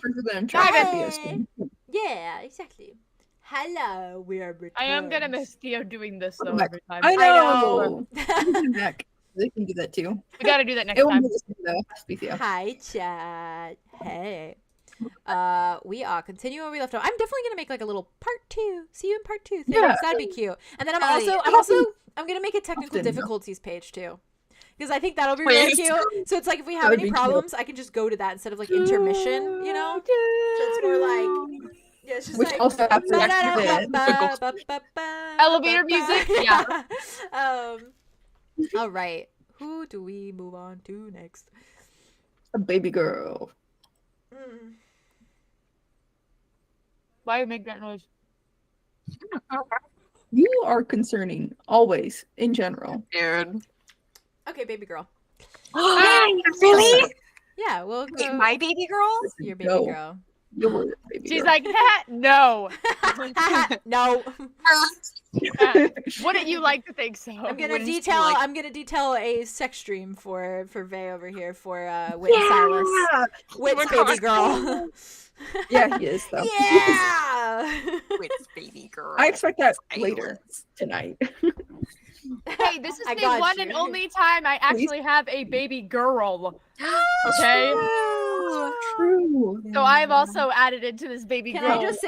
further than try. Yeah, exactly. Hello, we are returned. I am gonna miss Theo doing this though every time. I know. Back. They can do that too. We gotta do that next time. Hi, chat. Hey. We are continuing where we left off. I'm definitely gonna make like a little part 2. See you in part 2 thing. Yeah. That'd be cute. And then I'm gonna make a technical difficulties page too. Because I think that'll be really cute. So it's like if we have any problems, I can just go to that instead of like intermission, you know? So it's more like, yeah, it's just which like, also have to activate elevator music. Yeah. All right. Who do we move on to next? A baby girl. Why you make that noise? You are concerning, always, in general. Dude. Okay, baby girl. Really? Yeah, well, my baby girl? Your baby girl. Your baby She's girl. like, no. No. Wouldn't you like to think so? I'm gonna detail a sex dream for Vay over here for Wit and Silas. Wit's baby girl. Yeah, he is though. Yeah. Wit's baby girl. I expect that later tonight. Hey, this is the one and only time I actually have a baby girl. Okay? True. So I've also added into this baby girl. Can I just say,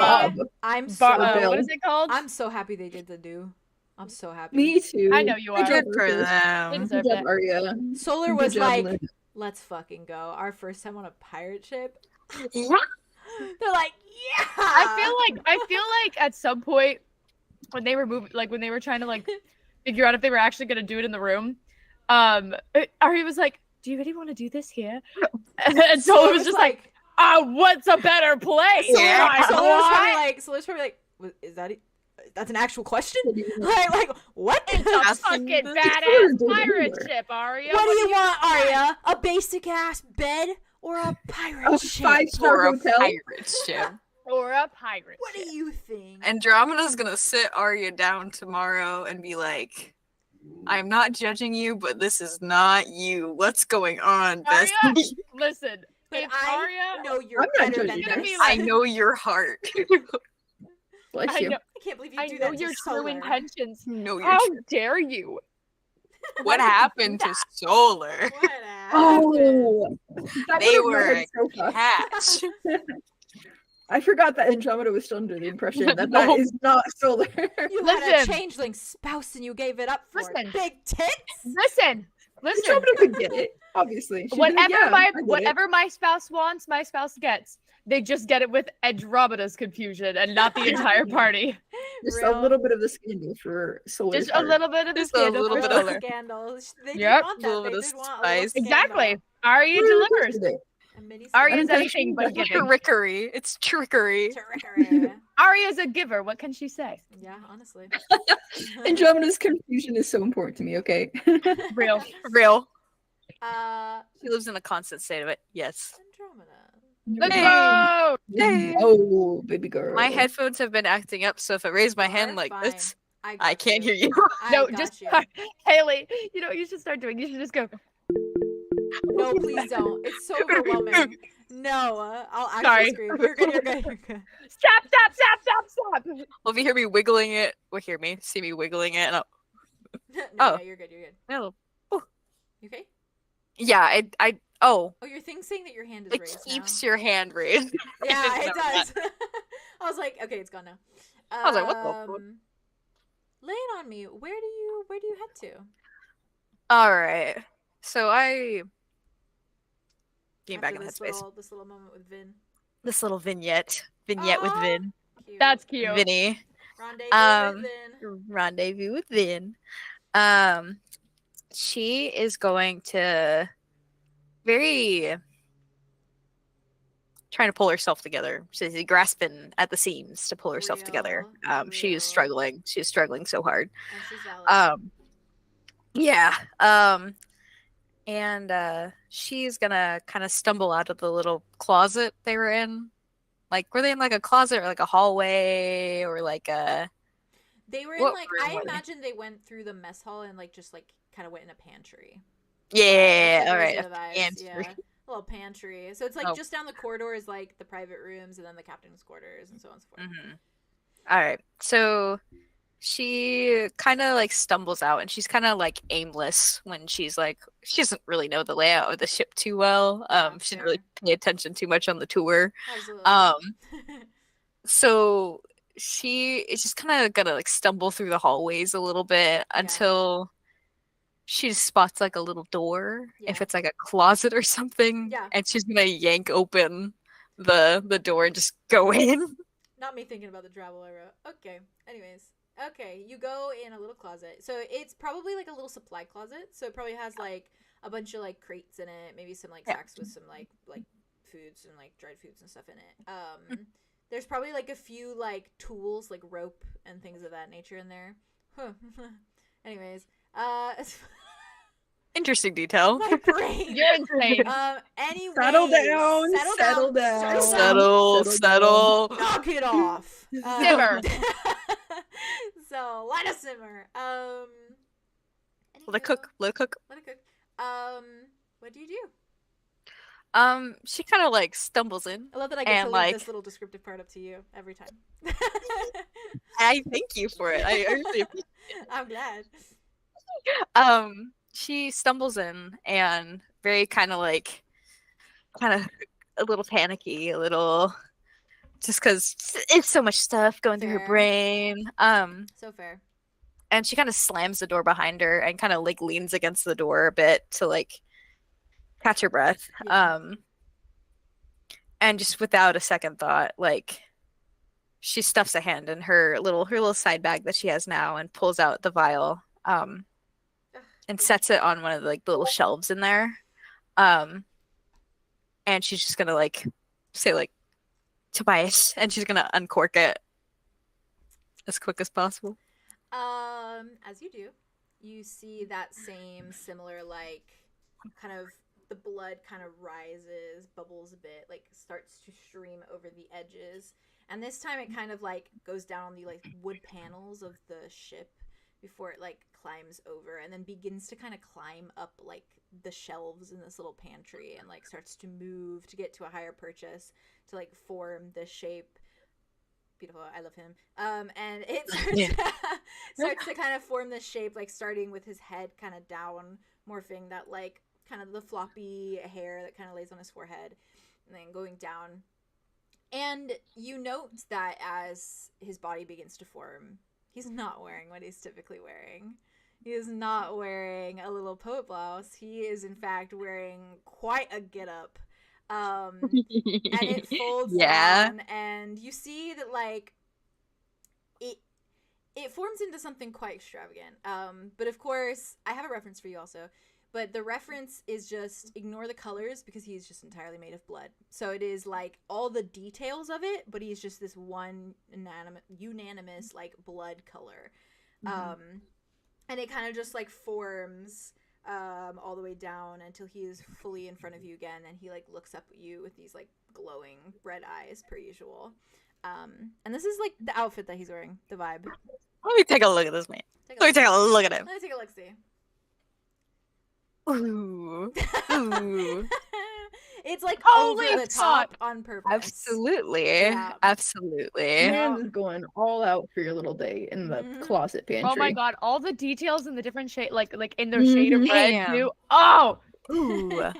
I'm so what is it called? I'm so happy they did the do. I'm so happy. Me too. I know you are. Good for them. Good job, Aria. Solar was like, let's fucking go. Our first time on a pirate ship. Yeah. They're like, yeah. I feel like at some point when they were when they were trying to like figure out if they were actually gonna do it in the room, Aria was like, do you really want to do this here? And Solar was just like, what's a better place? Yeah. Solar's probably like, is that that's an actual question? like what? It's a fucking badass pirate ship, Aria. What do you want, Aria? A basic ass bed or a pirate ship? 5-star hotel? Pirate ship. Or a pirate What ship. do you think? Andromeda's gonna sit Aria down tomorrow and be like, I'm not judging you, but this is not you. What's going on, Aria, bestie? listen. But If I Aria, know you're I'm not better than judging this. you. I know your heart. Bless you. know, I can't believe you I do know that your to true Solar. intentions. know your How true. dare you? What happened to Solar? What Oh, that They went over my were head so fast. catch. I forgot that Andromeda was still under the impression that that is not Solar. You had a Listen. changeling spouse and you gave it up for Listen. big tits? Listen. Andromeda could get it, obviously. She'd be like, Whatever yeah, I get it. whatever my spouse wants, my spouse gets. They just get it with Andromeda's confusion and not the entire party. Just a little bit of the scandal for Solar. Just a little bit of the Just a scandal. little for bit of Solar. Scandal. They did Yep. want A little that. bit They of did want a little spice. Exactly. Aria delivers. A mini Aria's scandal. anything but giving. Trickery. It's trickery. scandal. Aria's a giver. What can she say? Yeah, honestly. Andromeda's confusion is so important to me, okay? Real. Real. Uh, She lives in a constant state of it. Yes. Andromeda. Let's Hey. go! Hey. Oh, baby girl. My headphones have been acting up, so if I raise my hand like Fine. this, I I got can't hear you. No, got just you. Haley. You know what you should start doing? You should just go. No, please don't. It's so overwhelming. No, I'll actually Sorry. scream. You're good. You're good. You're good. Stop! Stop! Stop! Stop! Stop! Well, if you hear me wiggling it, see me wiggling it. And No, Oh. yeah, you're good. You're good. oh, You okay? yeah, Oh, your thing's saying that your hand is it raised keeps now. your hand raised. Yeah, I it didn't know does. I was like, okay, it's gone now. I was like, what the fuck? Lay it on me. Where do you head to? All right, so I came back After in this headspace. this little moment with Vin. This little vignette with Aw. Vin, Cute. That's cute. Vinny. Rendezvous with Vin. Rendezvous with Vin. She is going to very trying to pull herself together. She's grasping at the seams to pull herself together. She is Real. struggling. She is struggling so hard. And she's valid. Yeah. And she's gonna kind of stumble out of the little closet they were in. Like, were they in like a closet or like a hallway or like a? They were in what like room I were they? imagine they went through the mess hall and like just like kind of went in a pantry. Yeah. Like, All those right. are the vibes, yeah. little pantry. So it's like Oh. just down the corridor is like the private rooms, and then the captain's quarters, and so on and so forth. All right. So she kind of like stumbles out, and she's kind of like aimless when she's like, she doesn't really know the layout of the ship too well. She didn't really pay attention too much on the tour. Absolutely. So she is just kind of gonna like stumble through the hallways a little bit until she just spots like a little door, if it's like a closet or something, and she's gonna yank open the door and just go in. Not me thinking about the travel I wrote. Okay. Anyways. Okay, you go in a little closet. So it's probably like a little supply closet. So it probably has like a bunch of like crates in it, maybe some like sacks with some like foods and like dried foods and stuff in it. There's probably like a few like tools, like rope and things of that nature in there. Anyways, interesting detail. my brain. You're insane. Anyways, Settle down. Settle. Knock it off. Simmer. So let it simmer. Let it cook. Let it cook. What do you do? She kind of like stumbles in. I love that I get to like, leave this little descriptive part up to you every time. I thank you for it. I really appreciate it. I'm glad. She stumbles in and very kind of a little panicky, a little, just because it's so much stuff going through her brain. So fair. And she kind of slams the door behind her and kind of like leans against the door a bit to like catch her breath. And just without a second thought, like she stuffs a hand in her little side bag that she has now and pulls out the vial, and sets it on one of the little shelves in there. And she's just gonna like say like Tobias, and she's gonna uncork it as quick as possible. As you do, you see that same similar like kind of the blood kind of rises, bubbles a bit, like starts to stream over the edges. And this time it kind of like goes down on the like wood panels of the ship before it like climbs over, and then begins to kind of climb up like the shelves in this little pantry, and like starts to move to get to a higher purchase to like form the shape. Beautiful. I love him. And it starts to kind of form this shape, like starting with his head kind of down, morphing that like kind of the floppy hair that kind of lays on his forehead, and then going down. And you note that as his body begins to form, he's not wearing what he's typically wearing. He is not wearing a little poet blouse. He is in fact wearing quite a getup. And it folds down, and you see that like it forms into something quite extravagant. But of course, I have a reference for you also. But the reference is just ignore the colors, because he's just entirely made of blood. So it is like all the details of it, but he's just this one unanimous like blood color. And it kind of just like forms all the way down until he is fully in front of you again, and he like looks up at you with these like glowing red eyes per usual. And this is like the outfit that he's wearing, the vibe. Let me take a look at this man. Let me take a look at him. Let me take a look, see. Ooh. Ooh. It's like Holy over the top on purpose. Absolutely. Yeah. Absolutely. Man is going all out for your little day in the closet pantry. Oh my god, all the details in the different shade, like in their shade of red Damn. too. Oh. Ooh. And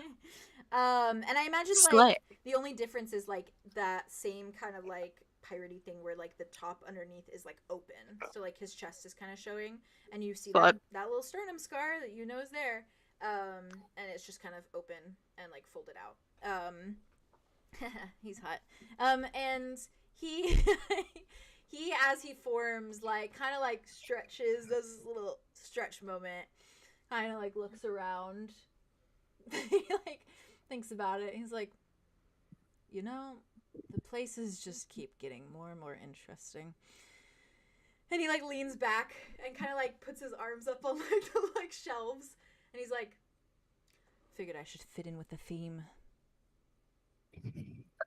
I imagine like the only difference is like that same kind of like piratey thing where like the top underneath is like open, so like his chest is kind of showing, and you see that little sternum scar that you know is there, and it's just kind of open and like folded out. He's hot. And he he as he forms like kind of like stretches, does this little stretch moment, kind of like looks around. He like thinks about it. He's like, you know, the places just keep getting more and more interesting. And he like leans back and kind of like puts his arms up on like the like shelves, and he's like, figured I should fit in with the theme.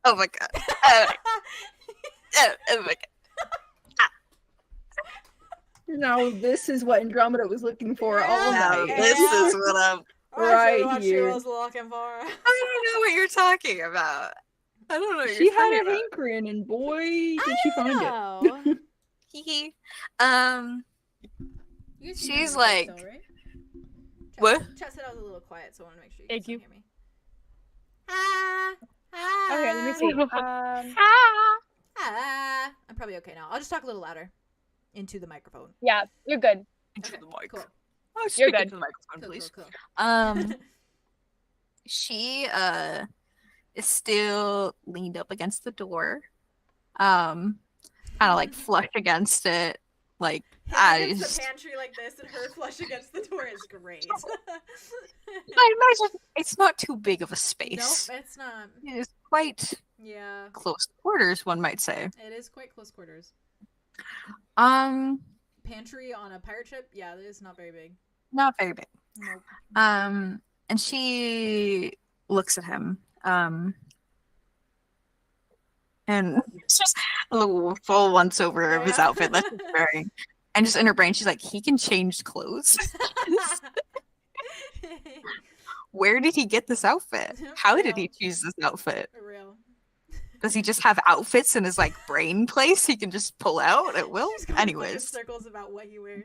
Oh my god. Oh my god. Now this is what Andromeda was looking for all Yeah. night. This is what I'm Right what here. she was looking for. I don't know what you're talking about. I don't know what She you're had talking a about. hankering, and boy, did she find it. Oh. Hee hee. You guys She's can hear me like- still, right? What? Chat said I was a little quiet, so I want to make sure you Thank can you. still hear me. Ah, ah, Okay, let me see. Ah. I'm probably okay now. I'll just talk a little louder into the microphone. Yeah, you're good. Into Okay, the mic. cool. Oh, You're speak good. into the microphone, Cool, please. cool, cool. She is still leaned up against the door. Kind of like flush against it. Like Him I against just the pantry like this and her flush against the door is great. I imagine it's not too big of a Nope, space. it's not. It is quite Yeah, close quarters, one might say. it is quite close quarters. Pantry on a pirate ship? Yeah, it is not very big. Not very big. Nope. And she looks at him. And it's just a little full once over of his Yeah. outfit that he's wearing. And just in her brain, she's like, he can change clothes. Where did he get this outfit? How did he choose this outfit? For real. Does he just have outfits in his like brain place he can just pull out at will? She's going in Anyways, circles about what he wears.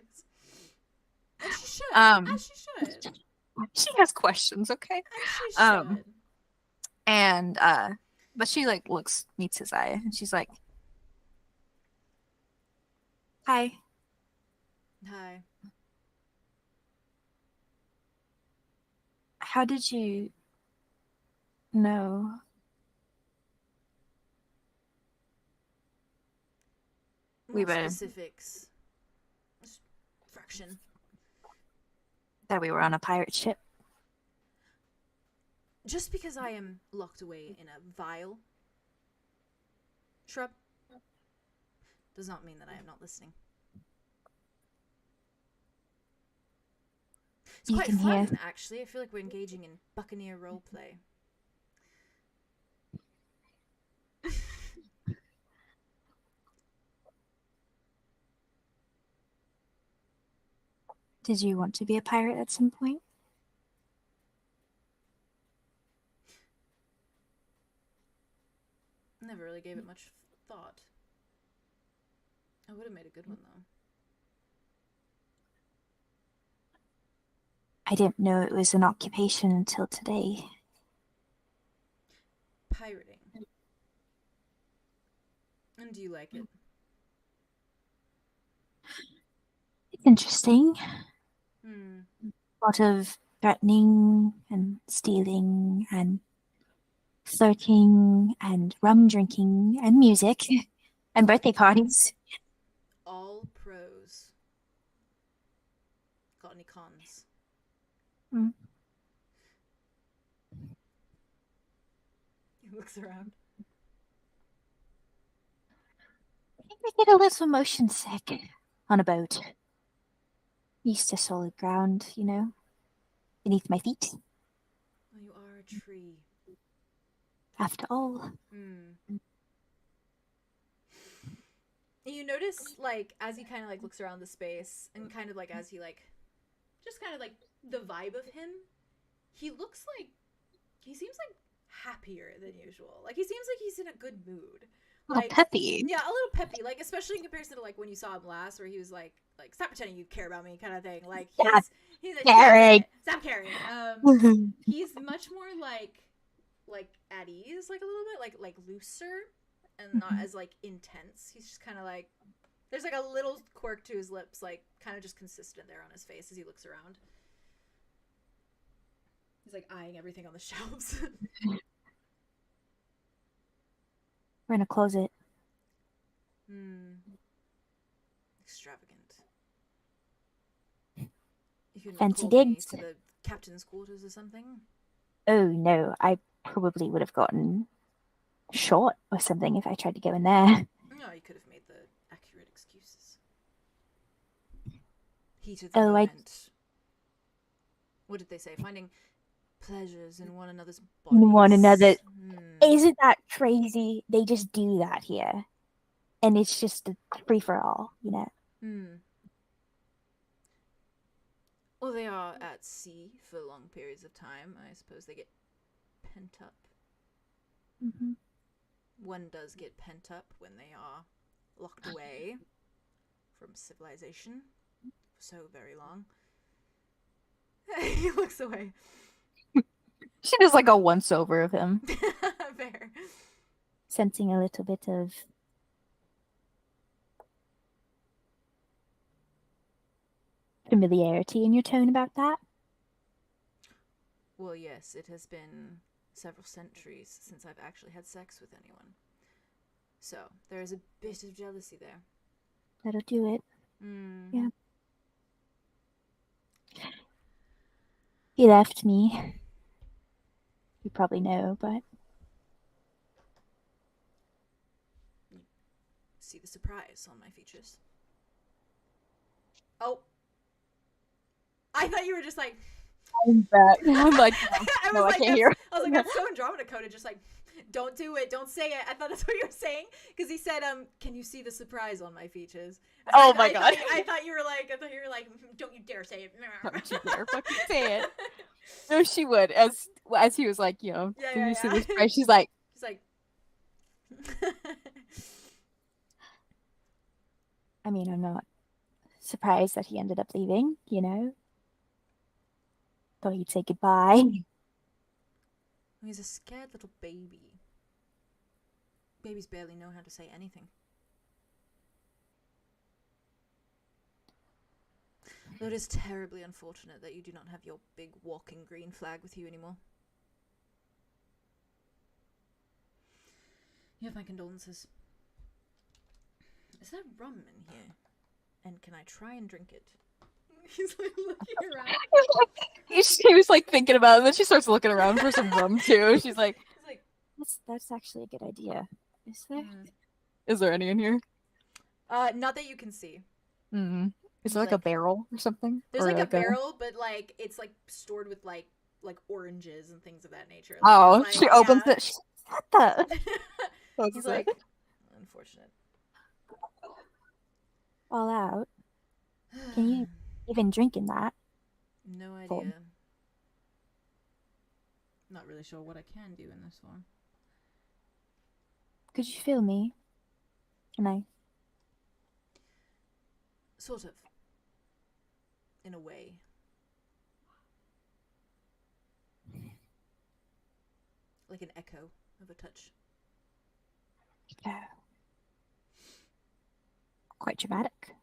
And she should. Um, As she should. she has questions, okay? As she should. And but she like meets his eye, and she's like, "Hi, Hi. how did you know We More were- specifics. Just fraction. that we were on a pirate ship?" Just because I am locked away in a vial shrub does not mean that I am not listening. It's You quite can hear- fun, actually. I feel like we're engaging in Buccaneer roleplay. Did you want to be a pirate at some point? Never really gave it much thought. I would have made a good one, though. I didn't know it was an occupation until today. Pirating. And do you like it? It's interesting. Hmm. A lot of threatening and stealing and flirting and rum drinking and music and birthday parties. All pros. Got any cons? Hmm. He looks around. I think I get a little motion sick on a boat. Used to solid ground, you know, beneath my feet. Oh, you are a tree. After all, Hmm. You notice, like, as he kind of, like, looks around the space, and kind of, like, as he, like, just kind of, like, the vibe of him, he looks like, he seems, like, happier than usual. Like, he seems like he's in a good mood. a little Like, peppy. yeah, a little peppy, like, especially in comparison to, like, when you saw him last, where he was, like, stop pretending you care about me kind of thing. Like, he's like, caring. Stop caring. He's much more, like, at ease, like, a little bit, like, looser, and not as, like, intense. He's just kind of, like, there's, like, a little quirk to his lips, like, kind of just consistent there on his face as he looks around. He's, like, eyeing everything on the shelves. We're in a closet. Extravagant. You couldn't Fancy have called me digs. to the captain's quarters or something? Oh no, I probably would have gotten shot or something if I tried to go in there. No, you could have made the accurate excuses. Heat of the Oh, moment. What did they say? Finding pleasures in one another's bodies. In one another. Hmm. Isn't that crazy? They just do that here. And it's just a free for all, you know. Hmm. Well, they are at sea for long periods of time. I suppose they get pent up. Mm-hmm. One does get pent up when they are locked away from civilization for so very long. He looks away. She does like a once over of him, Fair. sensing a little bit of familiarity in your tone about that. Well, yes, it has been several centuries since I've actually had sex with anyone. So, there is a bit of jealousy there. That'll do it. Mm. Yeah. He left me. You probably know, but See the surprise on my features. Oh. I thought you were just like... I'm back. I'm like, I no, I can't that's- hear. I was like, that's so Andromeda coded, just like, don't do it, don't say it. I thought that's what you were saying, because he said, can you see the surprise on my features? Oh I my God. I thought you were like, don't you dare say it. Don't you dare fucking say it. No, she would. As he was like, Yeah, do yeah, you see yeah. this price? She's like, She's like, I mean, I'm not surprised that he ended up leaving, Thought he'd say goodbye. he's a scared little baby. Babies barely know how to say anything. Though it is terribly unfortunate that you do not have your big walking green flag with you anymore. You have my condolences. Is there rum in here? And can I try and drink it? He's like looking around. He was like thinking about it, and then she starts looking around for some rum too. She's like, He's like, that's actually a good idea. Is there? mm. There any in here? Not that you can see. Mm-hmm. Is there Like- like a barrel or something? There's Or like a barrel, but like it's like stored with like oranges and things of that nature. Like, Oh, it's she like, opens yeah. it. She's like, what the? That's He's it. like, unfortunate. All out. Can you even drink in that? No idea. Form. Not really sure what I can do in this form. Could you feel me? Can I? Sort of. In a way. Like an echo of a touch. Yeah. Quite dramatic.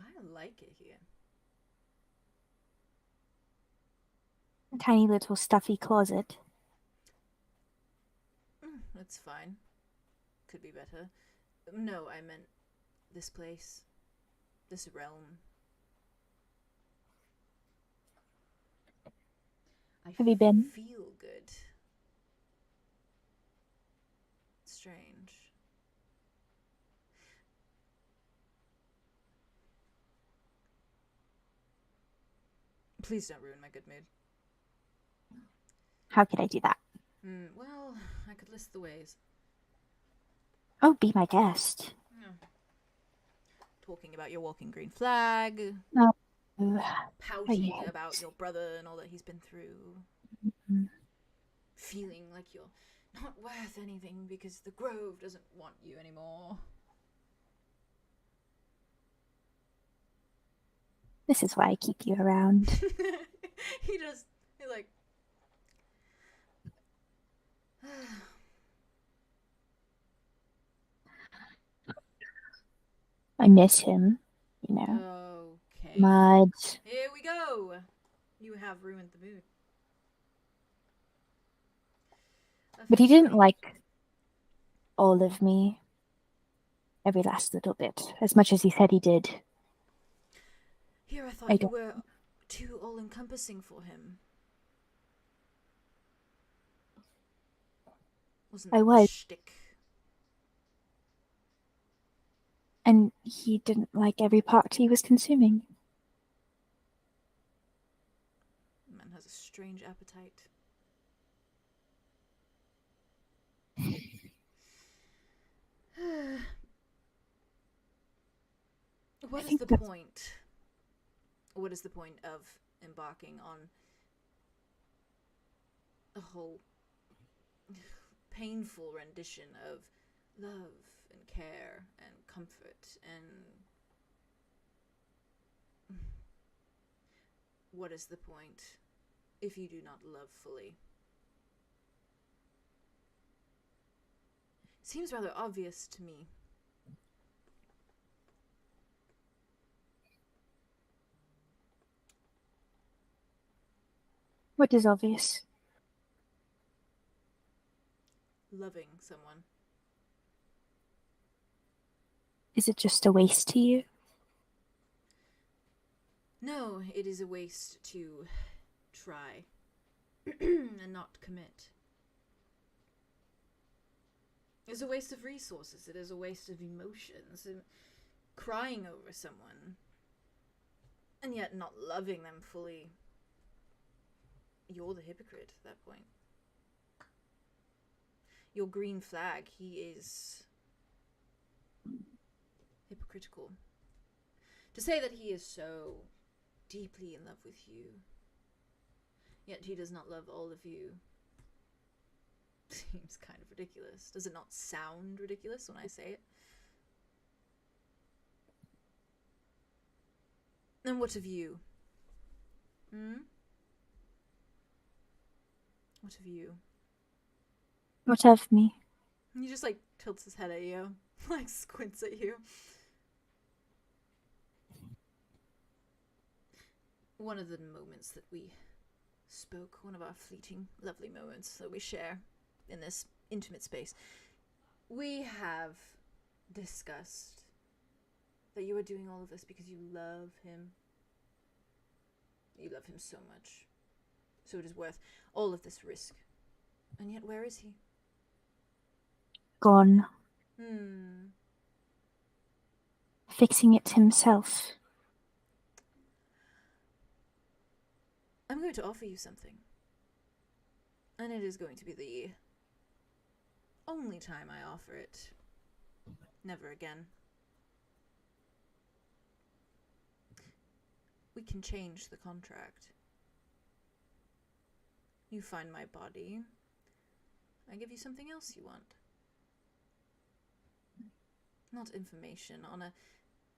I like it here. A tiny little stuffy closet. That's fine. Could be better. No, I meant this place. This realm. Have you been? Feel good. Strange. Please don't ruin my good mood. How could I do that? Well, I could list the ways. Oh, be my guest. Talking about your walking green flag. Oh, Pouting yes. about your brother and all that he's been through. Mhm. Feeling like you're not worth anything because the Grove doesn't want you anymore. This is why I keep you around. He's like... I miss him, Okay. Mud. Here we go. You have ruined the mood. But he didn't like all of me. Every last little bit. As much as he said he did. Here I thought I you don't- were too all-encompassing for him. Wasn't I that was. shtick? And he didn't like every part he was consuming. Man has a strange appetite. What is think the that's- point? What is the point of embarking on a whole painful rendition of love and care and comfort and what is the point if you do not love fully? Seems rather obvious to me. What is obvious? Loving someone. Is it just a waste to you? No, it is a waste to try and not commit. It's a waste of resources. It is a waste of emotions and crying over someone and yet not loving them fully. You're the hypocrite at that point. Your green flag, he is hypocritical. To say that he is so deeply in love with you, yet he does not love all of you, seems kind of ridiculous. Does it not sound ridiculous when I say it? And what of you? What of you? What of me? He just like tilts his head at you, like squints at you. One of the moments that we spoke, one of our fleeting, lovely moments that we share in this intimate space, we have discussed that you are doing all of this because you love him. You love him so much. So it is worth all of this risk. And yet, where is he? Gone. Hmm. Fixing it himself. I'm going to offer you something. And it is going to be the only time I offer it. Never again. We can change the contract. You find my body. I give you something else you want. Not information on a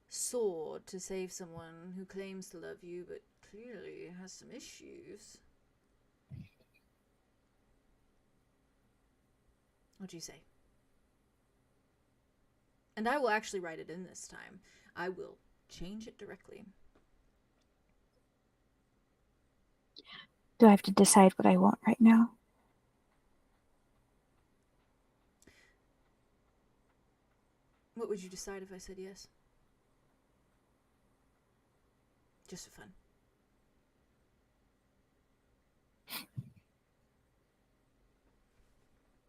sword to save someone who claims to love you but clearly has some issues. What do you say? And I will actually write it in this time. I will change it directly. Do I have to decide what I want right now? What would you decide if I said yes? Just for fun.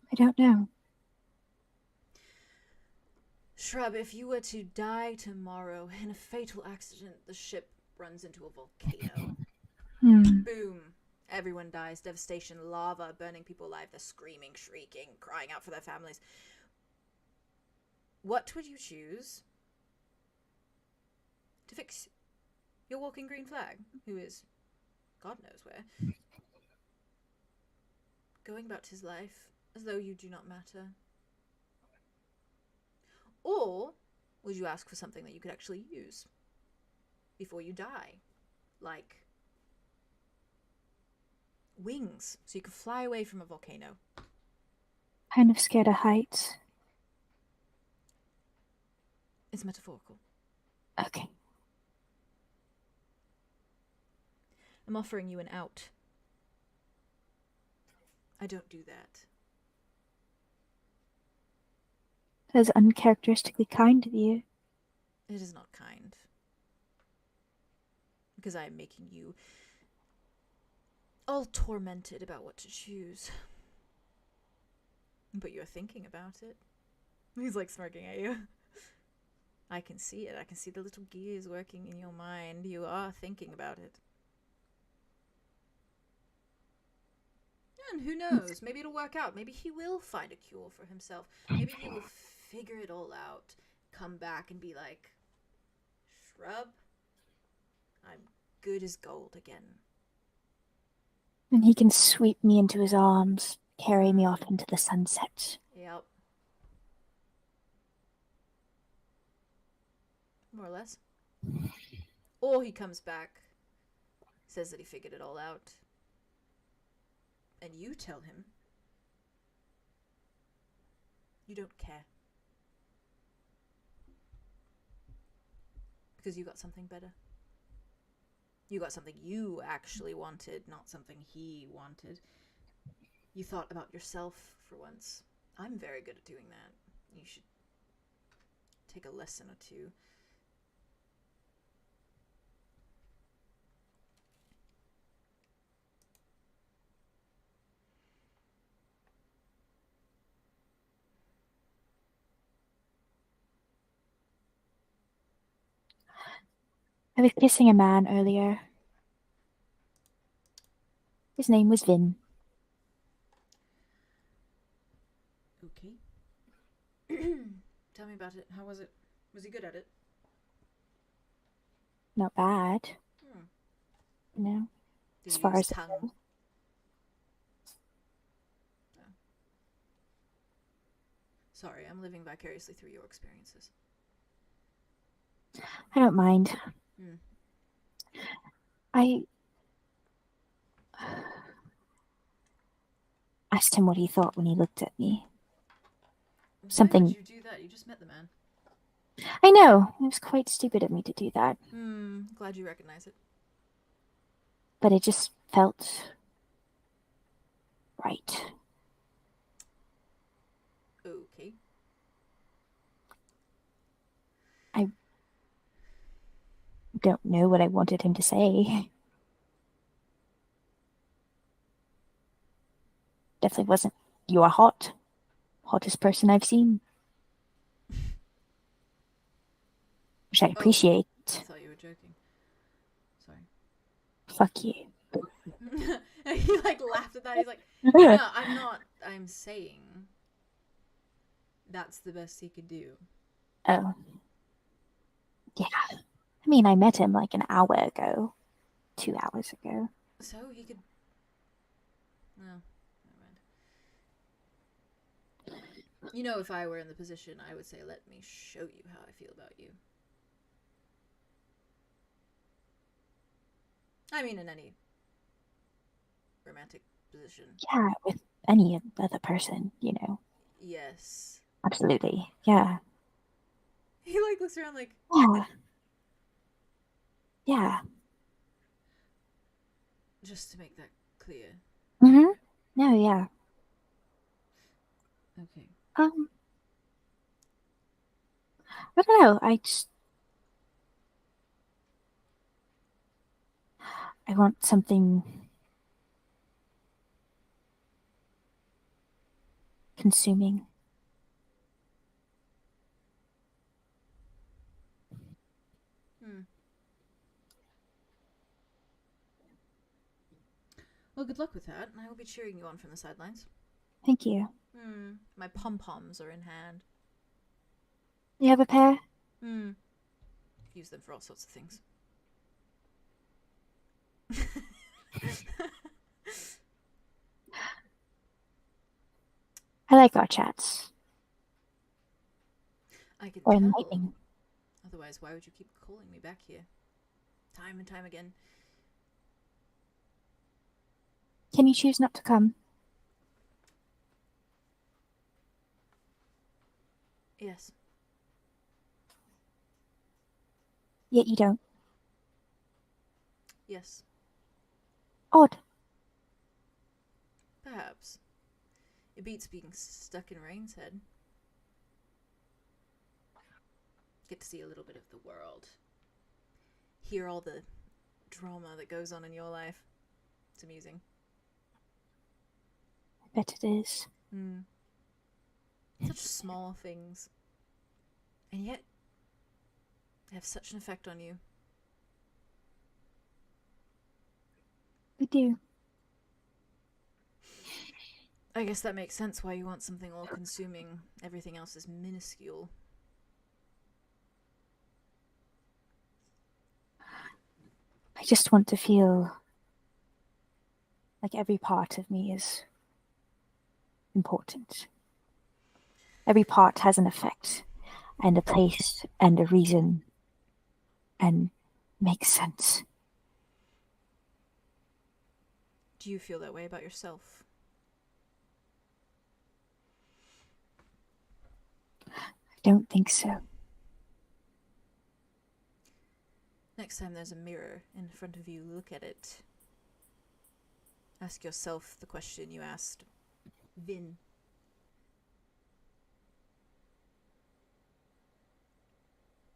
I don't know. Shrub, if you were to die tomorrow in a fatal accident, the ship runs into a volcano. Boom. Everyone dies. Devastation, lava, burning people alive. They're screaming, shrieking, crying out for their families. What would you choose to fix your walking green flag, who is God knows where, going about his life as though you do not matter? Or would you ask for something that you could actually use before you die? Like wings, so you could fly away from a volcano. Kind of scared of heights. It's metaphorical. Okay. I'm offering you an out. I don't do that. That's uncharacteristically kind of you. It is not kind. Because I am making you all tormented about what to choose. But you're thinking about it. He's like smirking at you. I can see it. I can see the little gears working in your mind. You are thinking about it. And who knows? Maybe it'll work out. Maybe he will find a cure for himself. Maybe he will figure it all out, come back and be like, shrub, I'm good as gold again. And he can sweep me into his arms, carry me off into the sunset. Yep. More or less. Or he comes back, says that he figured it all out, and you tell him you don't care. Because you got something better. You got something you actually wanted, not something he wanted. You thought about yourself for once. I'm very good at doing that. You should take a lesson or two. I was kissing a man earlier. His name was Vin. Okay. Tell me about it. How was it? Was he good at it? Not bad. Did No. As he far use as tongue? I know. No. Sorry, I'm living vicariously through your experiences. I don't mind. I asked him what he thought when he looked at me. Something. Why would you do that? You just met the man. I know. It was quite stupid of me to do that. Glad you recognize it. But it just felt right. Okay. I don't know what I wanted him to say. Definitely wasn't, "You are hot. Hottest person I've seen." Which I appreciate. I thought you were joking. Sorry. Fuck you. He like laughed at that. He's like, no, I'm not. I'm saying that's the best he could do. Oh. Yeah. I mean, I met him like an hour ago. 2 hours ago. So he could. No, never mind. You know, if I were in the position, I would say, let me show you how I feel about you. I mean, in any romantic position. Yeah, with any other person, you know. Yes. Absolutely. Yeah. He like looks around like. Yeah. Yeah. Just to make that clear. Mm-hmm. No, yeah. Okay. I don't know. I want something consuming. Well, good luck with that. I will be cheering you on from the sidelines. Thank you. My pom-poms are in hand. You have a pair? Use them for all sorts of things. I like our chats. I can Or tell. enlightening. Otherwise, why would you keep calling me back here? Time and time again. Can you choose not to come? Yes. Yet you don't. Yes. Odd. Perhaps. It beats being stuck in Rain's head. Get to see a little bit of the world. Hear all the drama that goes on in your life. It's amusing. I bet it is. Such small things. And yet, they have such an effect on you. We do. I guess that makes sense why you want something all-consuming. Everything else is minuscule. I just want to feel like every part of me is important. Every part has an effect and a place and a reason and makes sense. Do you feel that way about yourself? I don't think so. Next time there's a mirror in front of you, look at it. Ask yourself the question you asked Vin.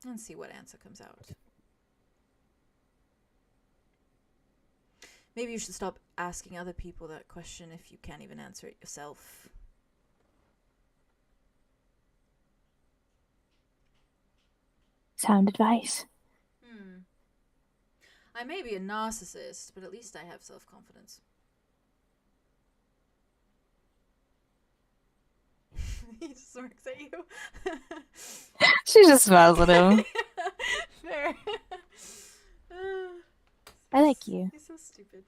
And see what answer comes out. Maybe you should stop asking other people that question if you can't even answer it yourself. Sound advice. I may be a narcissist, but at least I have self-confidence. He just smirks at you. She just smiles at him. Fair. I like you. He's so stupid.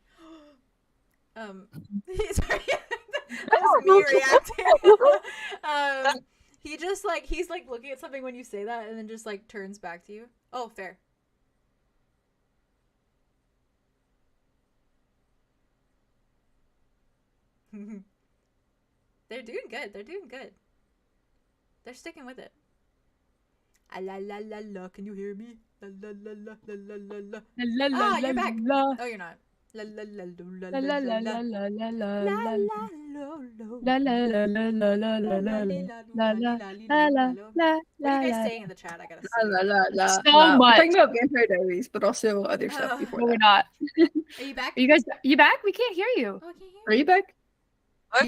Sorry. That was me reacting. He just like, he's like looking at something when you say that and then just like turns back to you. Oh, fair. They're doing good. They're doing good. They're sticking with it. Ah, la la la la. Can you hear me? La la la la la la la la. Ah, you're back. Oh, you're not. La la la la la la la la la la la la la. What are you guys saying in the chat? I gotta see. So much. We're talking about Vampire Diaries, but also other stuff before No, that. we're not. Are you back? You back? We can't hear you. Oh, I can't hear Are you back?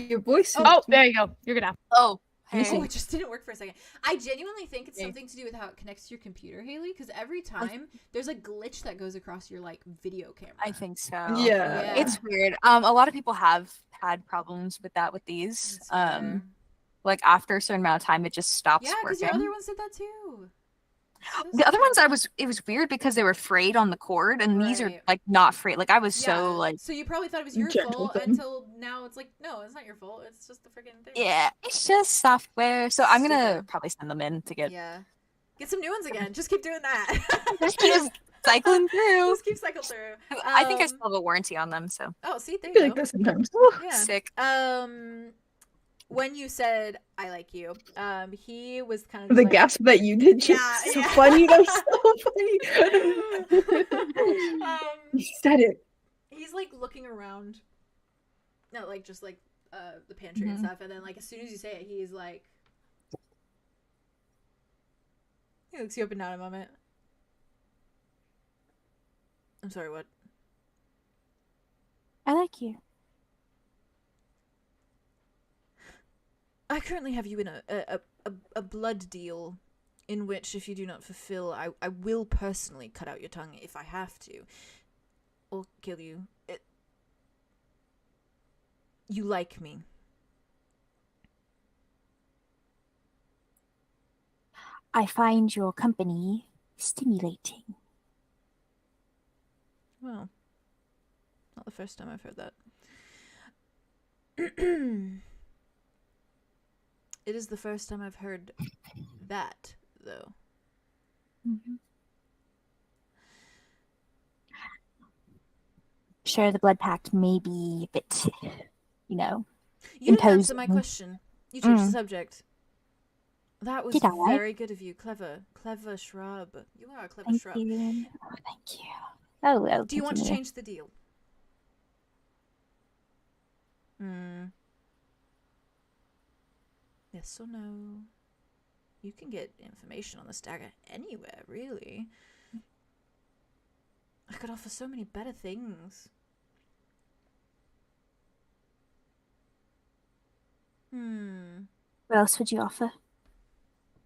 Your voice. Oh, there you go. You're good now. Oh, you. hey. Oh, it just didn't work for a second. I genuinely think it's something to do with how it connects to your computer, Haley, because every time there's a glitch that goes across your like video camera. I think so. Yeah. It's weird. A lot of people have had problems with that with these. That's fair. Like after a certain amount of time, it just stops Yeah, because working. your other ones did that too. The other ones, it was weird because they were frayed on the cord, and these are Right. like not frayed. Like I was so like, So you probably thought it was your Gentle fault thing. until now it's like, no, it's not your fault. It's just the freaking thing. yeah, it's just software. So I'm gonna Stupid. probably send them in to get Yeah. Get some new ones again. Just keep doing that. just cycling through. Just keep cycling through. I think I still have a warranty on them, so Oh, see, there I feel you like go. that sometimes. Yeah. sick. When you said I like you, he was kind of just The like, gasp that you did, just Yeah, so yeah. funny. That was so funny. You said it. He's like looking around, not like just like the pantry and stuff, and then like as soon as you say it, he's like, he looks you up and down a moment. I'm sorry, what? I like you. I currently have you in a blood deal in which if you do not fulfill, I will personally cut out your tongue if I have to. Or kill you. You like me. I find your company stimulating. Well, not the first time I've heard that. It is the first time I've heard that, though. Sure, the blood pact may be a bit, You didn't imposed. answer my question. You changed the subject. That was Did I? very good of you. Clever. Clever shrub. You are a clever Thank shrub. you. Oh, thank you. Oh, well. Do you want to continue. change the deal? Yes or no? You can get information on the stagger anywhere, really. I could offer so many better things. What else would you offer?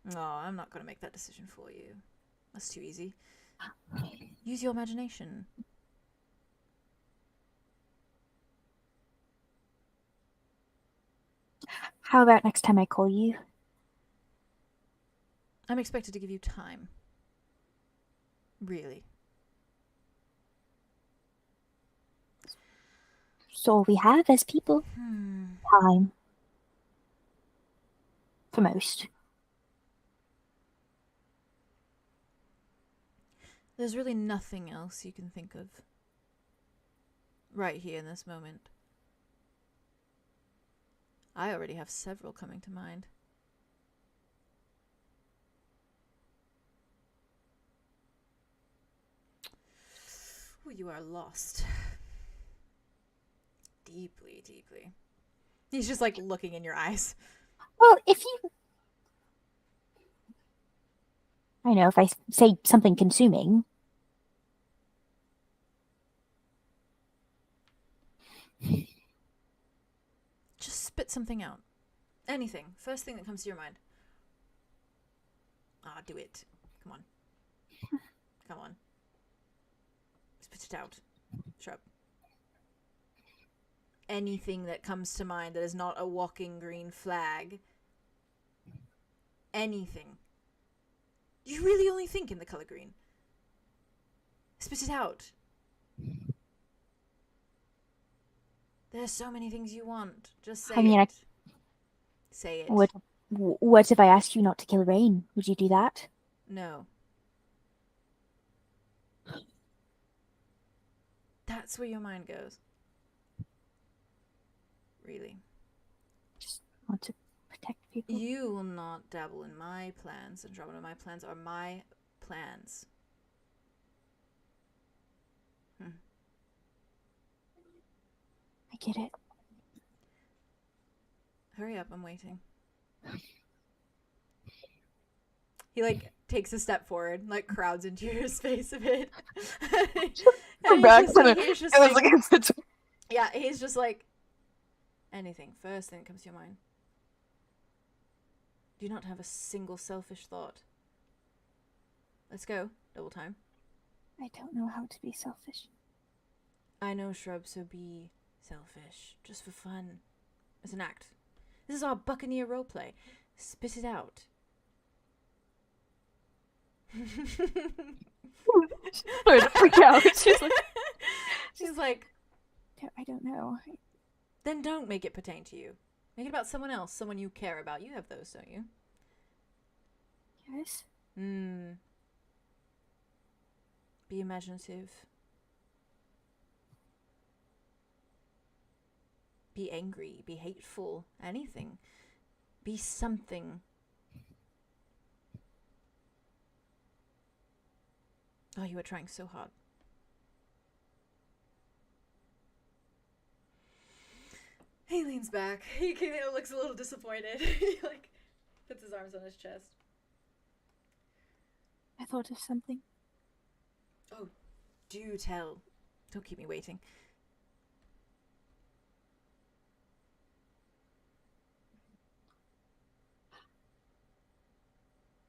No, I'm not going to make that decision for you. That's too easy. Use your imagination. How about next time I call you? I'm expected to give you time. Really. It's all we have as people. Time. For most. There's really nothing else you can think of right here in this moment. I already have several coming to mind. Ooh, you are lost. Deeply, deeply. He's just like looking in your eyes. Well, if you... I know, if I say something consuming... Just spit something out. Anything. First thing that comes to your mind. Ah, do it. Come on. Come on. Spit it out. Shrub. Anything that comes to mind that is not a walking green flag. Anything. You really only think in the color green. Spit it out. There's so many things you want. Just say it. Say it. What if I asked you not to kill Rain? Would you do that? No. That's where your mind goes. Really. Just want to protect people. You will not dabble in my plans, Andromeda. My plans are my plans. I get it. Hurry up, I'm waiting. He like takes a step forward, like crowds into your space a bit. Yeah, he's just like, anything, first thing that comes to your mind. Do not have a single selfish thought. Let's go, double time. I don't know how to be selfish. I know, Shrub, so be selfish. Just for fun. As an act. This is our Buccaneer roleplay. Spit it out. Freak out. She's like, I don't know. then don't make it pertain to you. Make it about someone else, someone you care about. You have those, don't you? Yes. Be imaginative. Be angry. Be hateful. Anything. Be something. Oh, you are trying so hard. He leans back. He looks a little disappointed. He like puts his arms on his chest. I thought of something. Oh, do tell. Don't keep me waiting.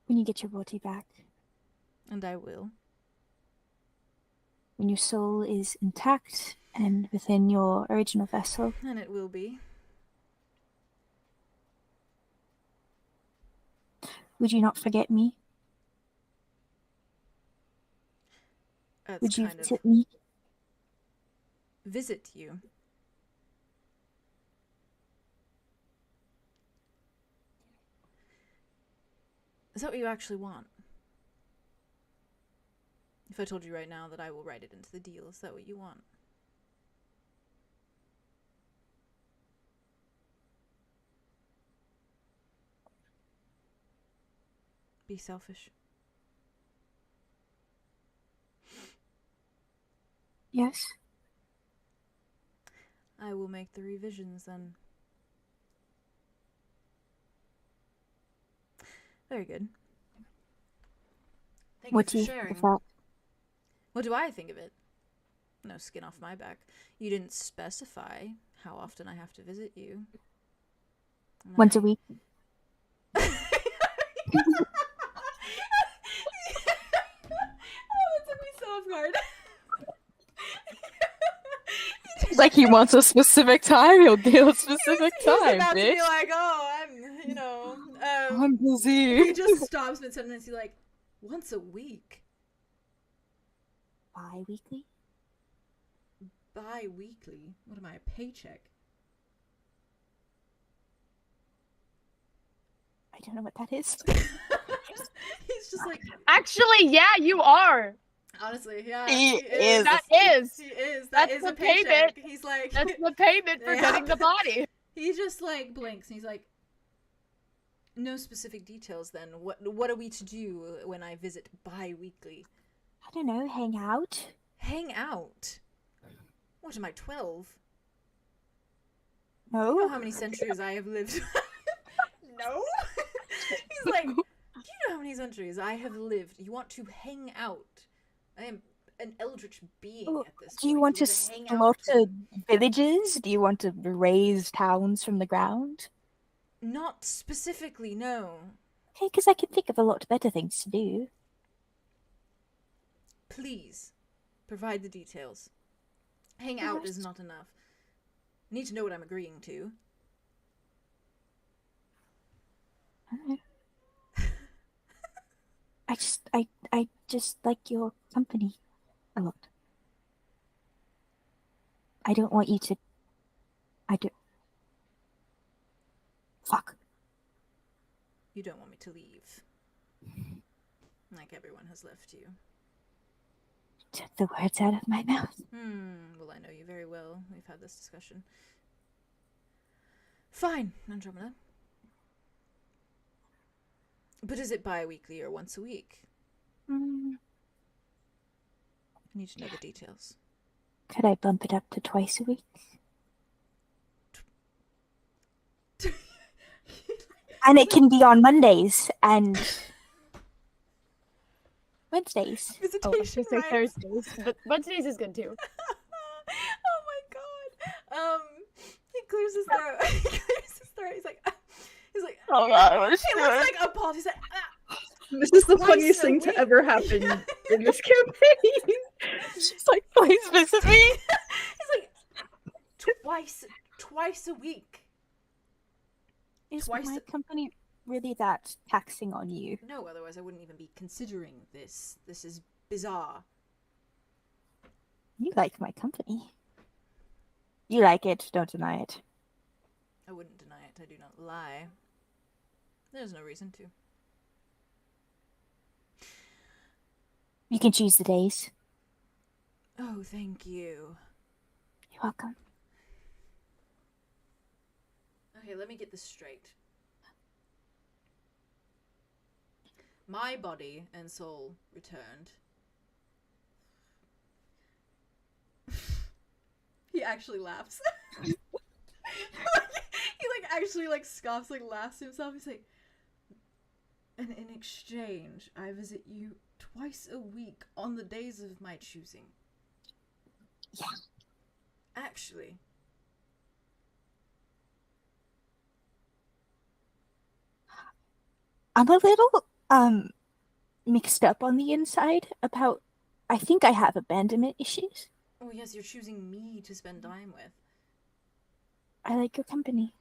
When you get your body back. And I will. When your soul is intact and within your original vessel. And it will be. Would you not forget me? That's Would you kind of visit me? visit you. Is that what you actually want? If I told you right now that I will write it into the deal, is that what you want? Be selfish. Yes. I will make the revisions then. Very good. Thank What do you you for sharing. think of that? What do I think of it? No skin off my back. You didn't specify how often I have to visit you. And Once a week. Oh, that took me so off guard. Like he wants a specific time, he'll get a specific He's time, about to bitch. be like, oh, I'm, you know. I'm busy. He just stops mid-sentence. He's like, once a week. Bi-weekly? Bi-weekly? What am I, a paycheck? I don't know what that is. He's just like, Actually, yeah, you are. honestly, yeah. He is. That is. He is. That's Is the a paycheck. payment. He's like, That's the payment for Yeah. getting the body. he just like blinks and he's like, no specific details then. What are we to do when I visit bi-weekly? I don't know, hang out? Hang out? What am I, 12? No? You know how many centuries I have lived? No? He's like, do you know how many centuries I have lived? You want to hang out? I am an eldritch being Oh, at this Do you point. want to hang out. slaughter villages? Do you want to raise towns from the ground? Not specifically, no. Okay, because I can think of a lot better things to do. Please, provide the details. Hang out is not enough. I need to know what I'm agreeing to. Alright. I just like your company a lot. I don't want you to. Fuck. You don't want me to leave. Like everyone has left you. Took the words out of my mouth. Well, I know you very well. We've had this discussion. Fine, Andromeda. But is it bi-weekly or once a week? Mm, I need to know the details. could I bump it up to twice a week? And it can be on Mondays and Wednesdays. Oh, I was gonna say Thursdays, but Wednesdays is good too. Oh my god. He clears his throat. He clears his throat. He's like, Oh god, he looks like appalled. He's like, This is the Twice funniest a thing to week. ever happen in this campaign. She's like, please visit me. he's like, twice a week. Is Twice my a- company really that taxing on you? No, otherwise I wouldn't even be considering this. This is bizarre. You like my company. You like it, don't deny it. I wouldn't deny it. I do not lie. There's no reason to. You can choose the days. Oh, thank you. You're welcome. Okay, let me get this straight. My body and soul returned. He actually laughs. He actually scoffs, laughs to himself. He's like, and in exchange, I visit you twice a week on the days of my choosing. Yeah. Actually. I'm a little mixed up on the inside about I think I have abandonment issues. Oh yes, you're choosing me to spend time with. I like your company.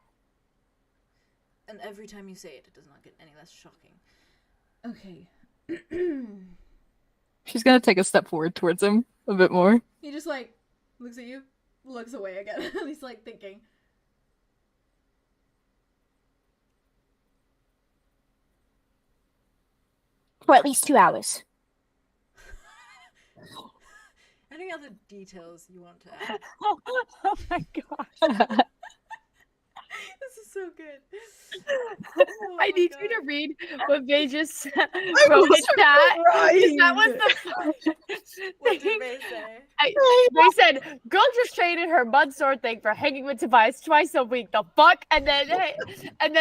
And every time you say it, it does not get any less shocking. Okay. She's gonna take a step forward towards him a bit more. He just looks at you, looks away again. He's thinking. For at least 2 hours. Any other details you want to add? Oh my gosh. This is so good. Oh I my need God. you to read what Vay just wrote in chat. Because that was the What did thing. Ray say? They said, girl just traded her mud sword thing for hanging with Tobias twice a week. The fuck? And then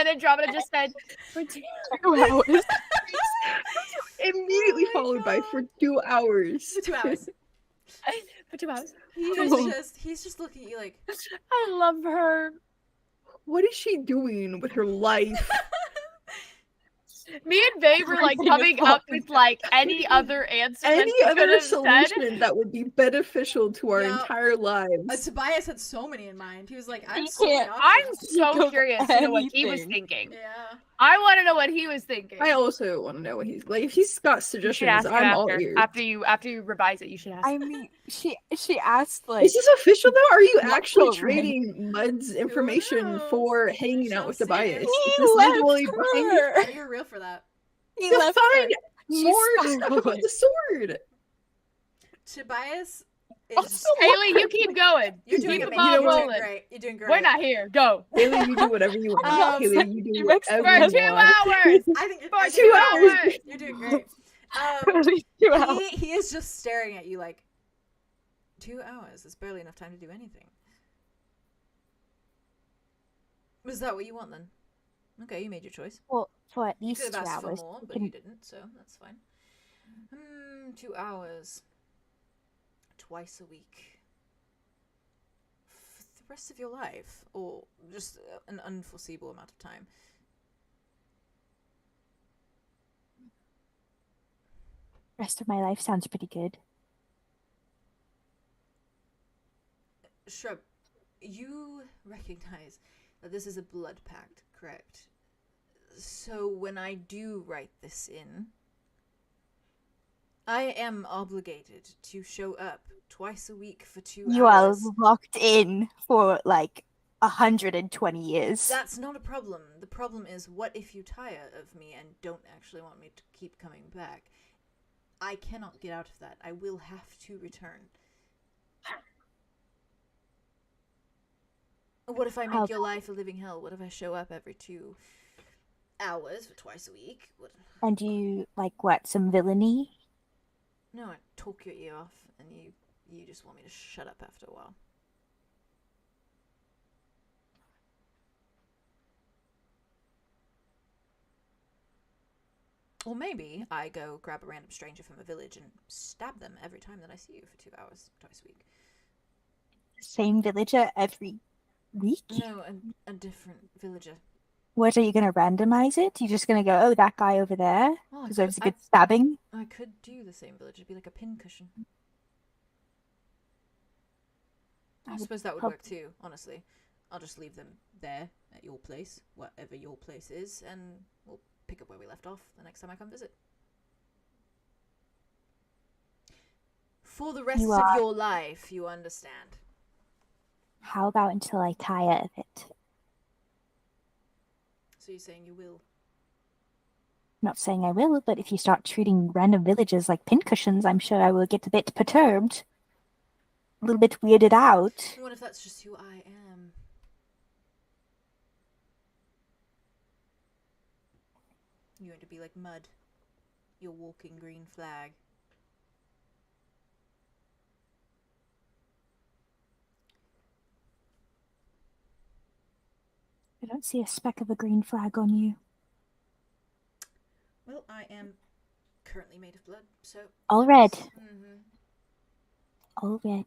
Andromeda just said, for 2 hours. Immediately followed by for 2 hours. For 2 hours. For 2 hours. He's just looking at you like, I love her. What is she doing with her life? Me and Vay were coming up with any other answer. Any that we other could have said. solution that would be beneficial to our Yeah. entire lives. Tobias had so many in mind. He was like, I'm You so can't- shocked. I'm so Think of curious to know what he was anything. thinking. Yeah. I want to know what he was thinking. I also want to know what he's like. If he's got You should suggestions, ask him I'm all after. ears. After you revise it, you should ask. I mean, she asked like. Is this official though? Are you Not actually children. trading Mud's information knows? for We hanging out shall with the see. bias? He Is this left legally binding? her. You're real for that. He To left find her. She's more stuff about spiraling. the sword. Tobias is. Also, Haley, you keep going. You're doing keep the amazing. ball You're doing rolling. great. You're doing great. We're not here. Go. Haley, you do whatever you want. Haley, you do She makes whatever For you 2 want. hours. I think you're, For I 2 think you're- hours. You're doing great. Really 2 hours. He is just staring at you like 2 hours. It's barely enough time to do anything. Was that what you want then? Okay, you made your choice. Well, for at You least could 2 have asked for hours. more, we but can- you didn't, so that's fine. 2 hours. Twice a week. For the rest of your life, or just an unforeseeable amount of time. Rest of my life sounds pretty good. Shrub, you recognize that this is a blood pact, correct? So when I do write this in, I am obligated to show up twice a week for 2 You are hours. locked in for like 120 years. That's not a problem. The problem is, what if you tire of me and don't actually want me to keep coming back? I cannot get out of that. I will have to return. What if I make your life a living hell? What if I show up every 2 hours for twice a week? What? And you like what? Some villainy? No, I talk your ear off, and you just want me to shut up after a while. Or maybe I go grab a random stranger from a village and stab them every time that I see you for 2 hours twice a week. Same villager every week? No, a different villager. What, are you going to randomize it? You're just going to go, oh, that guy over there Oh, I deserves a could- good stabbing? I could do the same village. It'd be like a pincushion. I would suppose that would prob- work too, honestly. I'll just leave them there at your place, whatever your place is, and we'll pick up where we left off the next time I come visit. For the rest You of are- your life, you understand. How about until I tire of it? So you're saying you will? Not saying I will, but if you start treating random villagers like pincushions, I'm sure I will get a bit perturbed. A little bit weirded out. What if that's just who I am? You're going to be like mud. Your walking green flag. I don't see a speck of a green flag on you. Well, I am currently made of blood, so... All red. Mm-hmm. All red.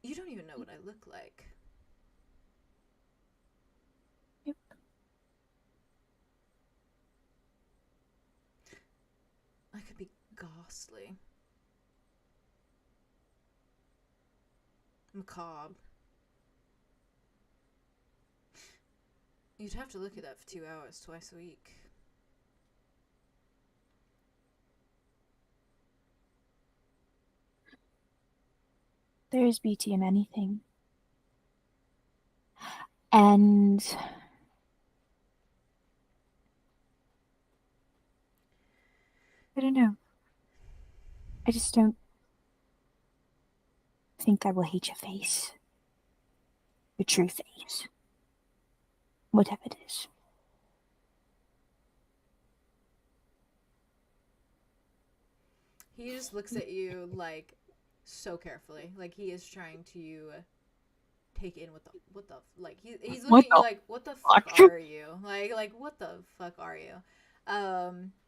You don't even know what I look like. Yep. I could be ghastly. Macabre. You'd have to look at that for 2 hours twice a week. There is beauty in anything. And I don't know. I just don't think I will hate your face. Your true face. Whatever it is. He just looks at you like so carefully, like he is trying to take in what the like he's looking at you like, what the fuck are you? Like what the fuck are you?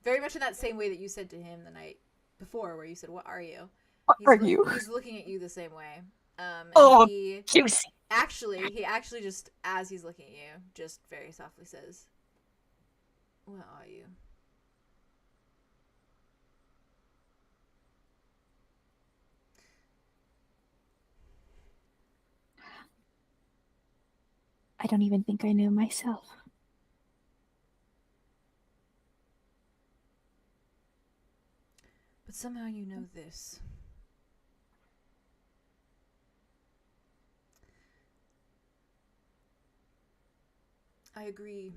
Very much in that same way that you said to him the night before, where you said, "What are you?" What are you? He's looking at you the same way. And Oh, he juicy. actually just, as he's looking at you, just very softly says, "What are you?" I don't even think I know myself. But somehow you know this. I agree.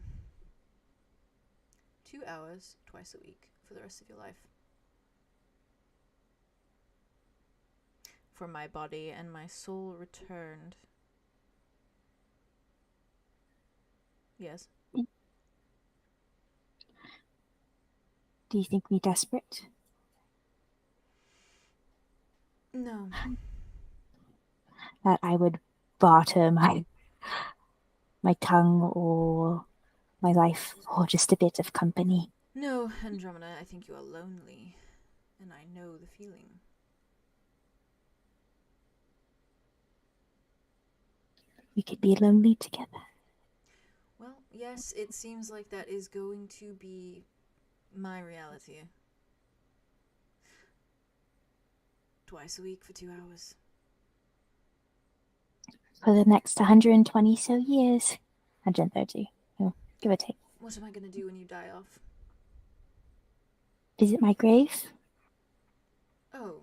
2 hours twice a week for the rest of your life. For my body and my soul returned. Yes. Do you think me desperate? No. That I would barter my tongue or my life for just a bit of company? No, Andromeda, I think you are lonely. And I know the feeling. We could be lonely together. Well, yes, it seems like that is going to be my reality. Twice a week for 2 hours. For the next 120 so years. 130. Oh, give or take. What am I going to do when you die off? Visit my grave? Oh,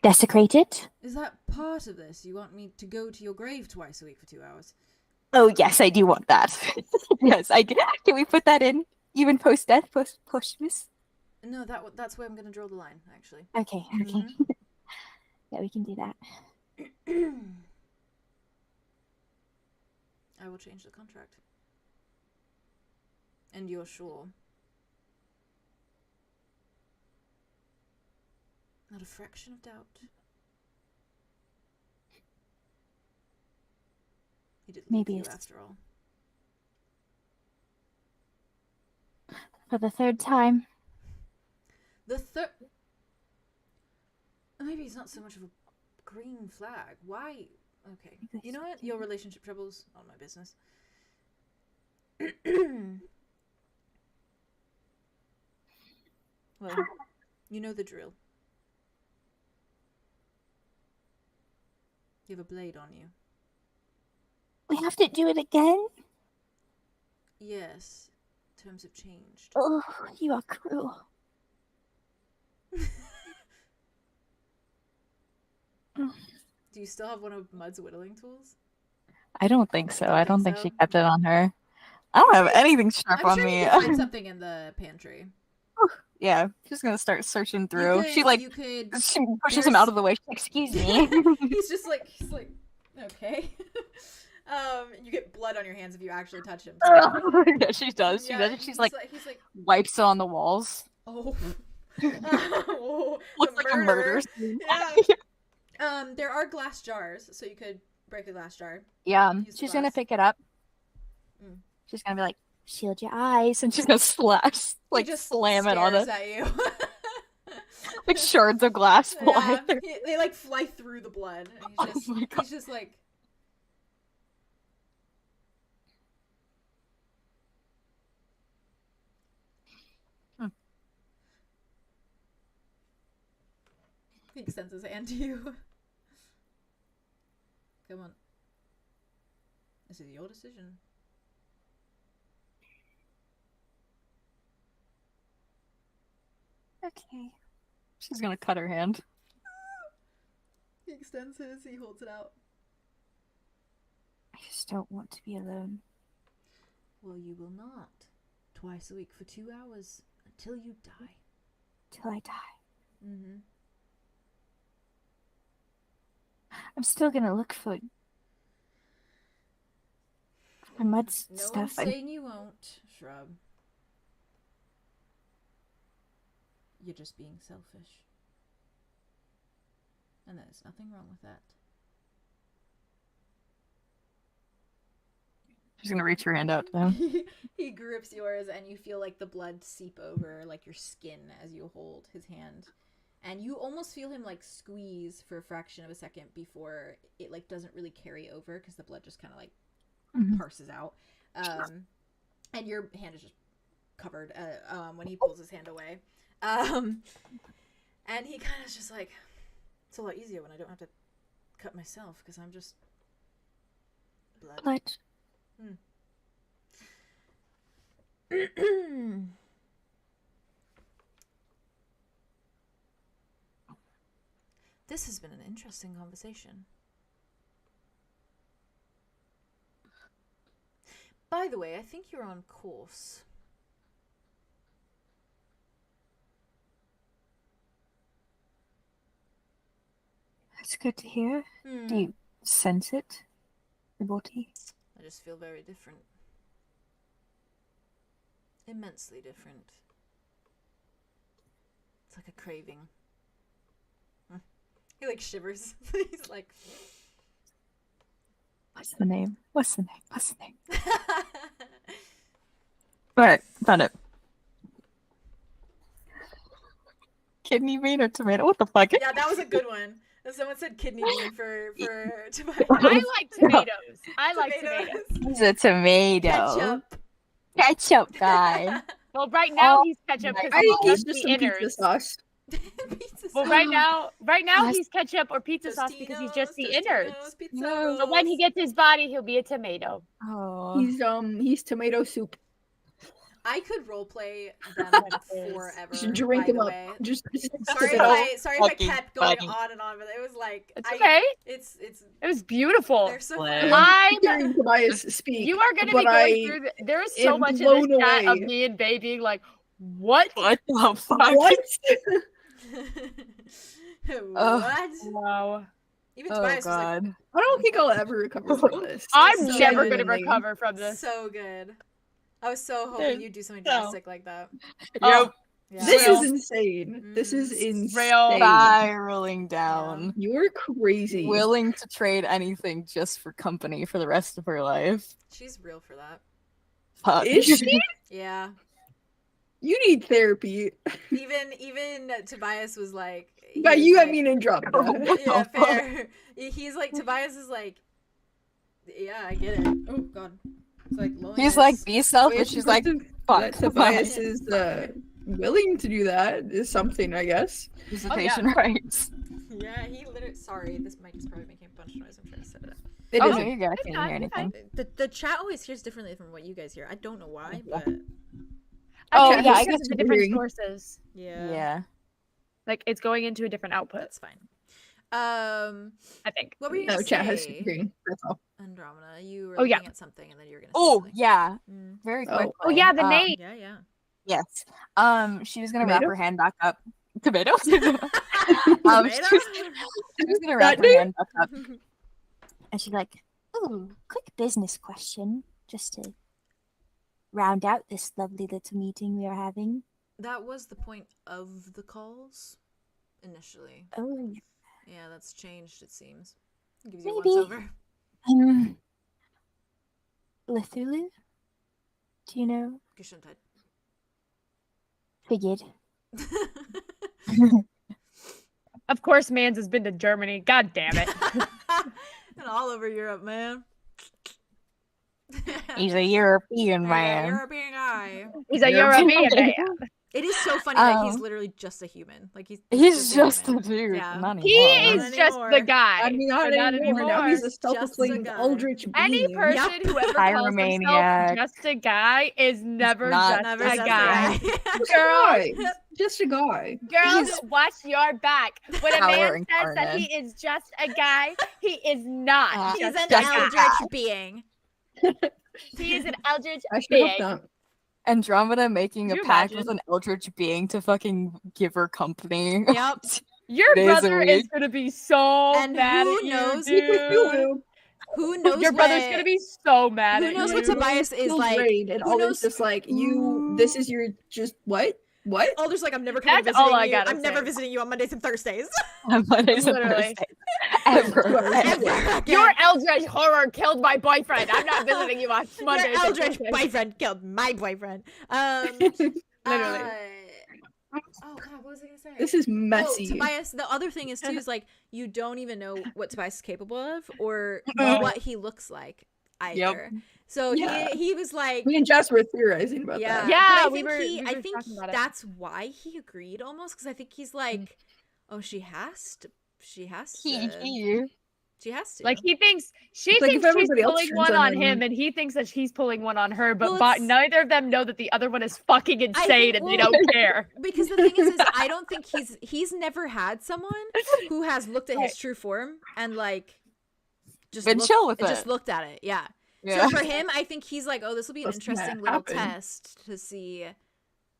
Desecrate it? is that part of this? You want me to go to your grave twice a week for 2 hours? Oh, yes, I do want that. Yes, I can. Can we put that in? Even post-death, posthumous? No, that's where I'm going to draw the line, actually. Okay. Yeah, we can do that. I will change the contract. And you're sure? Not a fraction of doubt. He did leave Maybe you it's after all. For the third time. The third. Maybe it's not so much of a green flag. Why? Okay. You know what? Your relationship troubles, not my business. Well, you know the drill. You have a blade on you. We have to do it again? Yes. Terms have changed. Oh, you are cruel. Do you still have one of Mud's whittling tools? I don't think so. I don't think so? she kept it on her. I don't have anything sharp I'm on sure me. you can find something in the pantry. Yeah, she's gonna start searching through. She pushes him out of the way. She's like, excuse me. he's like, okay. You get blood on your hands if you actually touch him. Yeah, she does. She does. She's like, he's like, wipes it on the walls. oh, oh Looks like a murder scene. Yeah. There are glass jars, so you could break a glass jar. Yeah, Use she's glass. gonna pick it up. She's gonna be like, shield your eyes, and she's gonna slash, like, just slam it on it. at you. Like shards of glass fly. Yeah, they like fly through the blood. And he's just like. He extends his hand to you. Come on. This is your decision. Okay. She's gonna cut her hand. He extends his, he holds it out. I just don't want to be alone. Well, you will not. Twice a week for 2 hours until you die. Till I die. Mm-hmm. I'm still gonna look for Mud's No stuff. one's saying you won't, Shrub. You're just being selfish. And there's nothing wrong with that. She's gonna reach her hand out to him. He grips yours and you feel like the blood seep over like your skin as you hold his hand. And you almost feel him like squeeze for a fraction of a second before it like doesn't really carry over because the blood just kind of like parses out. And your hand is just covered when he pulls his hand away. And he kind of just like, it's a lot easier when I don't have to cut myself because I'm just Blood. But This has been an interesting conversation. By the way, I think you're on course. it's good to hear. Do you sense it? Your body? I just feel very different. Immensely different. It's like a craving. He like shivers. He's like, What's the name? What's the name? What's the name? Alright, found it. Kidney bean or tomato? What the fuck? yeah, that was a good one. Someone said kidney bean for Tobias. I like tomatoes. I like tomatoes. He's a tomato. Ketchup. Ketchup guy. Well, right now Oh he's ketchup because I think he's he's just just the some pizza innards. sauce. Pizza Well, sauce. right now Yes. he's ketchup or pizza sauce because he's just the innards. Pizza No. But when he gets his body, he'll be a tomato. Oh. He's tomato soup. I could roleplay them is. forever. Just drink by him the up. way. Just Sorry spit if it out. I fucking kept going funny. on and on, but it was like It's okay. It's It was beautiful. they're so Bleh. funny. I'm. Hearing Tobias speak. You are going to but be going I through. There is so am much in blown this chat of away. me and Bae being like, "What? What the fuck? What? What? Wow! Even Oh Tobias was god. I don't think I'll ever recover from this. I'm so never going to genuinely. recover from like, this." so good. I was so hoping There's you'd do something so- drastic like that. Oh, Yeah. This Real. is insane. This is insane. Spiraling down. You're crazy. Willing to trade anything just for company for the rest of her life. She's real for that. Fuck. Is she? Yeah. You need therapy. Even Tobias was like. By he was you, I like- mean Andromeda. What Yeah, the fuck? fair. He's like Tobias is like. Yeah, I get it. Oh god. It's like loneliness. He's like, be Wait, selfish. She's like, that fuck. Tobias is willing to do that is something, I guess. Visitation rights. Yeah, he literally. Sorry, this mic is probably making a bunch of noise. I'm trying to set it up. It Oh, is. no, you're good. I It's can't fine, hear it's fine. anything. The chat always hears differently from what you guys hear. I don't know why, but Oh, think yeah, it's I because guess of the you're different hearing. sources. yeah, Yeah. Like it's going into a different output. that's fine. I think. What were you No, gonna chat has say? green. That's all. Andromeda, you were Oh, looking yeah. at something and then you were gonna. Say Oh, something. yeah. Mm. Very Oh. quickly. Oh yeah, the name. Yeah, yeah. Yes. She was gonna wrap Tomato? her hand back up. Tomato? Tomato? she was gonna wrap That her dude? hand back up. And she's like, ooh, quick business question. Just to round out this lovely little meeting we are having. That was the point of the calls initially. Oh, Yeah, that's changed. It seems. It gives you Maybe. once over. Lithulu? Do you know? Gesundheit. Figured. Of course, Mans has been to Germany. God damn it. And all over Europe, man. He's a European Yeah, man. European guy. He's a European European man. It is so funny that he's Um, literally just a human. Like he's just a human. dude. Yeah. Not He anymore. is just the guy. I mean, not but not anymore. Now he's a Just a self-proclaimed guy. eldritch Any being. person who ever calls Pyromaniac. themselves just a guy is never not just Never a just a guy. Just a Girl. guy. Just a guy. Girls, He's watch your back. When a power man says that incarnate. he is just a guy, he is not. He's just an a guy. eldritch being. He is an eldritch I should being. hope not. Andromeda making a Could you pact imagine? with an eldritch being to fucking give her company. Yep. Your Days a brother is week. gonna be so And mad who at you, knows- dude. Who knows Your brother's what- gonna be so mad Who at knows you. what Tobias is like? and who always knows- just like you. This is your just what? What? Alder's like, I'm never coming That's visiting all I you. gotta I'm never say. visiting you on Mondays and Thursdays. On Mondays and Literally. Thursdays. Ever. Ever Your again. eldritch horror killed my boyfriend. I'm not visiting you on Mondays. Your and eldritch Thursdays. boyfriend killed my boyfriend. Literally. Oh god, what was I gonna say? This is Oh, messy. Tobias. The other thing is too is like you don't even know what Tobias is capable of or Uh-uh. what he looks like either. Yep. So Yeah. he was like, Me and Jess were theorizing about yeah, that. Yeah, but I we think were- he, we I were think talking about it. that's why he agreed almost because I think he's like, oh, she has to. He. She has to. Like she like, thinks if she's everybody else pulling turns one on on him- him, and he thinks that she's pulling one on her. But, Well, it's- neither of them know that the other one is fucking insane, and they well, don't care. because the thing is I don't think he's never had someone who has looked at his true form and like just Been chill with just it. looked at it. Yeah. Yeah. So for him, I think he's like, oh, this will be an What's gonna interesting little happen? test to see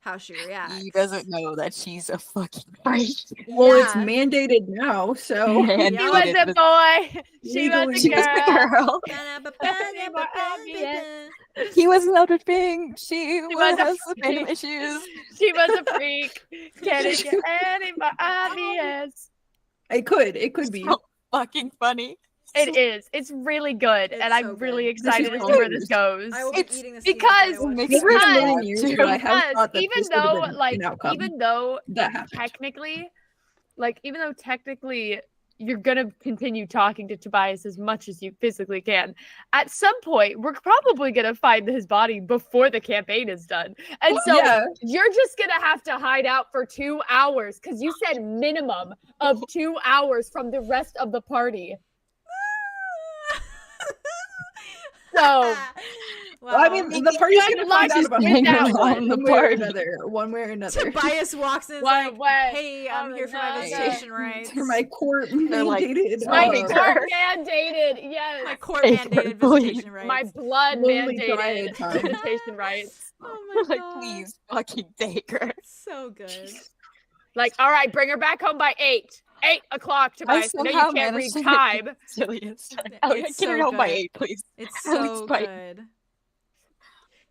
how she reacts. He doesn't know that she's a fucking freak. Well, it's Yeah. mandated now, so And He Yeah. was a boy. She was a Legally. she was girl. the girl. He wasn't out of thing. She was a has the same freak. issues. She was a freak. Can it get any more obvious? it could be. So fucking funny. It is. It's really good, It's and so I'm good. really This excited is to see where this hilarious. goes. I will be It's eating this because- Never in a million years Because- would I have Because thought that even this would have though, been like, an outcome even though that happened. technically, you're gonna continue talking to Tobias as much as you physically can. At some point, we're probably gonna find his body before the campaign is done, and so Yeah. you're just gonna have to hide out for 2 hours because you said minimum of 2 hours from the rest of the party. So Well, I mean, the party's gonna find out about hanging it around the one way or party. another. One way or another. Tobias walks in and is One like, way hey, I'm or here for my another. visitation rights. For my court They're like, mandated. my Right. court mandated, yes. My court Hey, mandated please. visitation rights. My blood Slowly mandated diet time. visitation rights. Oh my Like, god. please fucking take her. So good. Like, all right, bring her back home by 8. 8 o'clock, Tobias. I know somehow you can't read managed to time. Silliest. Oh, yeah, It's get her so home by good. 8, please. It's At so least by- good.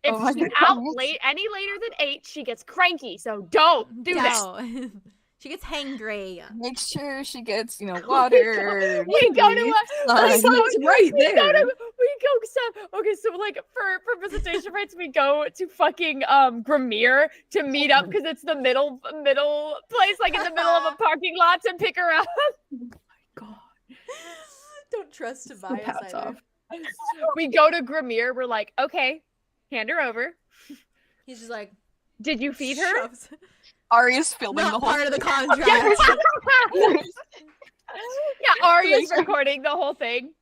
If Oh my she's God. out late any later than 8, she gets cranky. So don't do that. No. She gets hangry. Make sure she gets, water. We go to tea, a That sun. sounds right we go there. to okay, so like for visitation rights we go to fucking Gramere to meet up because it's the middle place, like in the middle of a parking lot to pick her up. God. Don't trust The Tobias paps either. off. We go to Gramere, we're like, okay, hand her over. He's just like, Did you feed her? shoves. Aria's filming Not the whole part of the thing. contract. Yeah, Aria's recording the whole thing.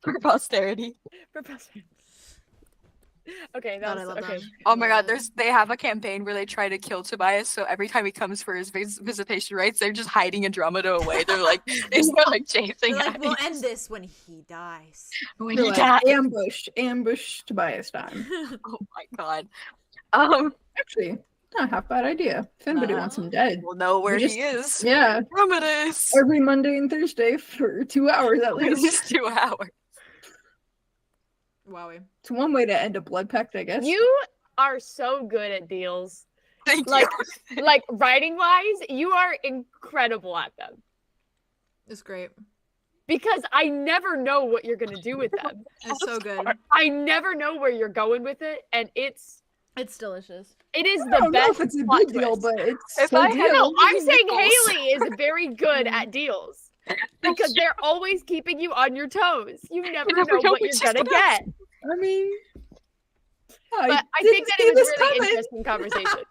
For posterity. For posterity. Okay, that God, was I love okay. them. Oh my god, Uh, they have a campaign where they try to kill Tobias, so every time he comes for his visitation rights, they're just hiding Andromeda away. They're like chasing They're like, at we'll him end this when he dies. when They're he like, dies. ambush Tobias time. Oh my god. Actually, not a half bad idea. If anybody wants him dead. We'll know where We just- he is. Yeah. Andromeda is. Every Monday and Thursday for 2 hours at least. Just 2 hours. Wowie. It's one way to end a blood pact, I guess. You are so good at deals. Thank Like- you. Like writing wise, you are incredible at them. It's great. Because I never know what you're gonna do with them. It's so good. I never know where you're going with it, and it's It's delicious. It is I the don't know best if it's a plot good deal, twist. but it's If still I a had- deal. No, I'm saying Nichols. Haley is very good at deals because they're always keeping you on your toes. You never know what you're gonna get. I mean, But I didn't think that see it was this really coming. interesting conversation.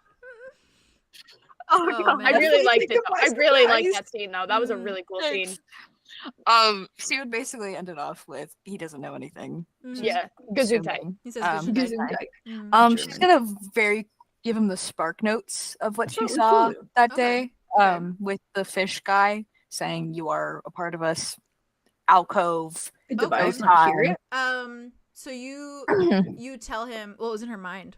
Oh, Oh, god. man. I really Definitely liked took it. it Though. by I really liked surprise. that scene though. That was a really cool scene. Thanks. She would basically end it off with he doesn't know anything. Mhm. Yeah, Gesundheit. assuming. He says Um, Gesundheit. Gesundheit. Mhm. She's gonna give him the spark notes of what she Oh, saw cool. that Okay. day. With the fish guy saying you are a part of us. Alcove. Did Okay. Tobias not hear it? So you you tell him what was in her mind.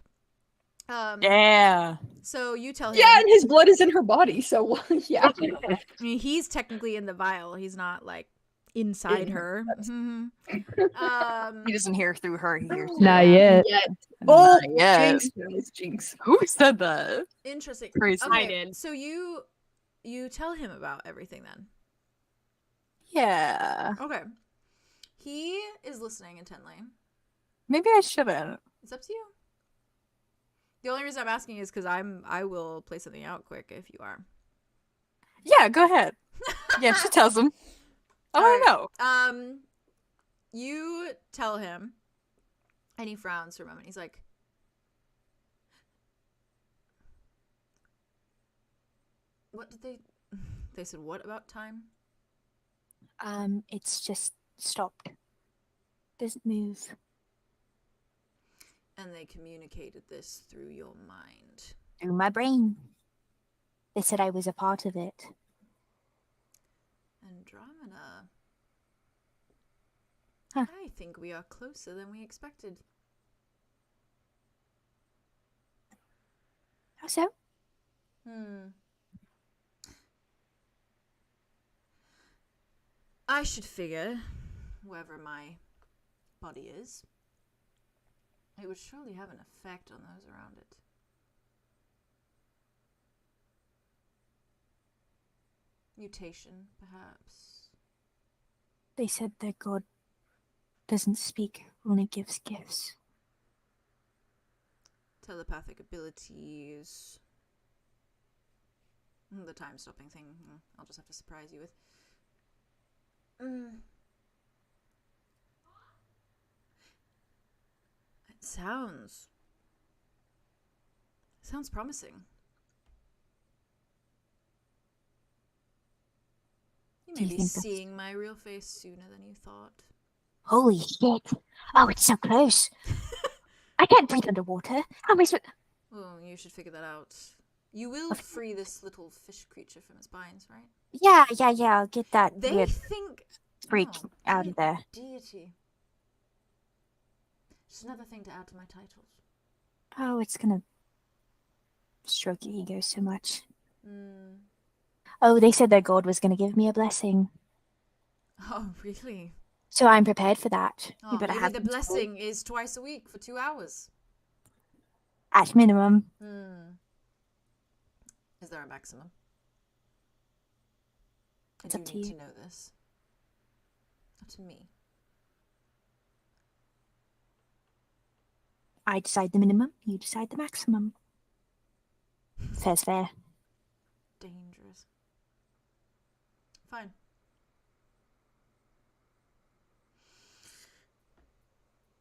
Yeah. So you tell him. Yeah, and his blood is in her body, so yeah. I mean, he's technically in the vial. He's not like inside In her. Mhm. He doesn't hear through her. He hears. Not yet. Oh, yet. Jinx. It's Jinx. Who said that? Interesting. Crazy. Okay, I did. So you tell him about everything then. Yeah. Okay. He is listening intently. Maybe I shouldn't. It's up to you. The only reason I'm asking is because I will play something out quick if you are. Yeah, go ahead. Yeah, she tells him. I don't know. You tell him, and he frowns for a moment. He's like, "What did they? They said what about time? It's just stopped. Doesn't move. And they communicated this through your mind. Through my brain. They said I was a part of it. Andromeda. Huh. I think we are closer than we expected. How so? I should figure, wherever my body is, it would surely have an effect on those around it. Mutation, perhaps. They said their god doesn't speak, only gives gifts. Telepathic abilities. The time-stopping thing, I'll just have to surprise you with. It sounds promising. You Do may you be think that's- seeing my real face sooner than you thought. Holy shit! Oh, it's so close. I can't breathe underwater. How am I supposed? Well, you should figure that out. You will free this little fish creature from its binds, right? Yeah. I'll get that They weird think freak oh, out of there. Deity. Just another thing to add to my titles. Oh, it's gonna stroke your ego so much. Oh, they said their god was gonna give me a blessing. Oh, really? So I'm prepared for that. Oh, You better maybe have the control. blessing is twice a week for 2 hours. At minimum. Is there a maximum? It's I up do to need you. to know this. Up to me. I decide the minimum, you decide the maximum. Fair's fair. Dangerous. Fine.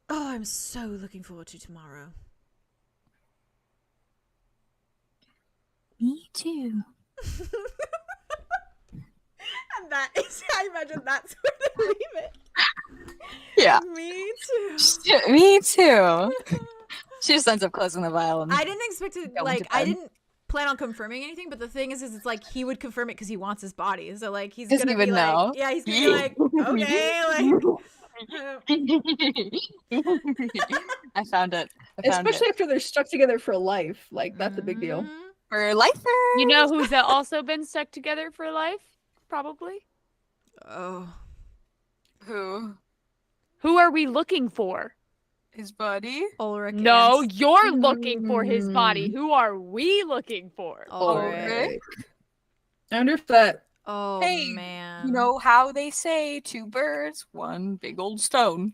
Oh, I'm so looking forward to tomorrow. Me too. And that is, I imagine that's where they leave it. Yeah. Me too. Me too. She just ends up closing the vial. And I didn't expect to, Going like, to I bed. didn't plan on confirming anything, but the thing is it's like he would confirm it because he wants his body. So, like, he's Doesn't gonna be even like, know. yeah, he's gonna be like, okay, like. I found it. Especially after they're stuck together for life. Like, that's a big deal. For lifer. You know who's also been stuck together for life? Probably. Oh. Who? Who are we looking for? His body? Ulrich. No, and you're looking for his body. Who are we looking for? Ulrich. I wonder if that. Oh, Hey, man. You know how they say 2 birds, 1 big old stone.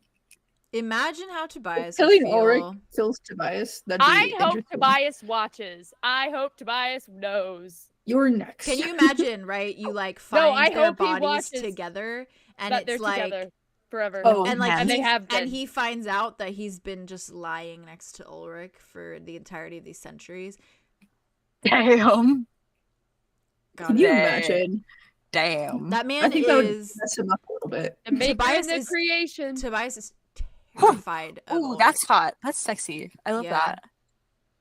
Imagine how Tobias Killing would Ulrich feel. kills Tobias. That'd be I hope interesting. Tobias watches. I hope Tobias knows. You're next. Can you imagine, right? You like find I their hope he bodies watches together, and that it's they're like, together forever. Oh, and like, and they he's- have been. and he finds out that he's been just lying next to Ulrich for the entirety of these centuries. Damn. God, Can you Dang. imagine? Damn. that I man think that would is mess him up a little bit. The maker Tobias and the is- creation. Tobias is terrified of Ooh, Ulrich. that's hot. That's sexy. I love Yeah. that.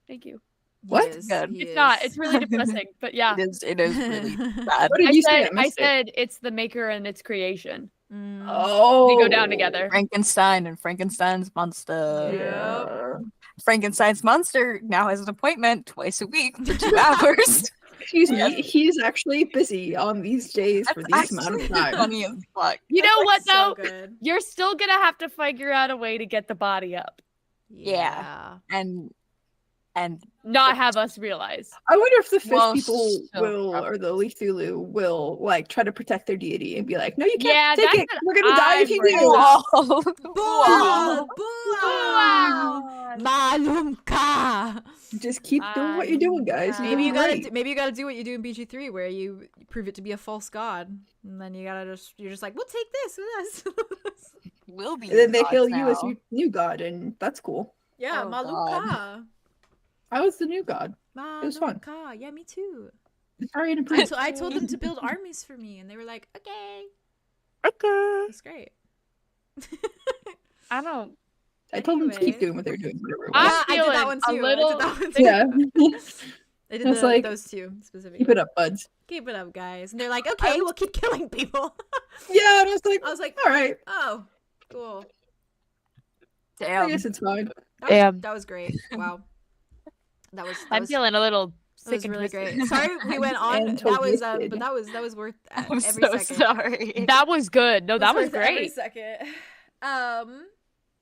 Thank you. He What? is, Good. he It's not. is. It's really depressing. But yeah. It is really bad. What did I you said, say? I missed it. said it's the maker and its creation. Oh, They go down together. Frankenstein and Frankenstein's monster. Yep. Frankenstein's monster now has an appointment twice a week for 2 hours. Excuse me. He's actually busy on these days for That's these amount of actually time. funny as fuck. You know what So though? good. You're still gonna have to figure out a way to get the body up, Yeah. And not have us realize. I wonder if the fish Well, people so will, or the Cthulhu will, like, try to protect their deity and be like, no, you Yeah, can't take that's it. what We're gonna die if I'm you worried do. about. Whoa. Boo! Malumka. Just keep doing what you're doing, guys. You're Maybe you doing gotta great. maybe you gotta do what you do in BG3 where you prove it to be a false god, and then you're just like, we'll take this with us. Will be. And then they gods hail you as now. your new god, and that's cool. Yeah, Oh, Malumka. I was the new god. was fun. Malumka. Yeah, me too. Sorry to prove. I told them to build armies for me, and they were like, okay. Okay. That's great. I don't. I told them to keep Anyway. doing what they're doing. Whatever it I'm was. Yeah, I did that feeling one a too. little- I did that one too. Yeah. I did It's like, those two specifically. Keep it up, buds. Keep it up, guys. And they're like, okay, we'll keep killing people. Yeah, and I was like, I was like, all right, oh, cool. I Damn. guess it's fine. That was great. Wow. That was I'm feeling a little that sick was and really twisted. great. Sorry we went on. And That was twisted. but that was worth I'm every so second. sorry. That was good. No, that was worth every great. second.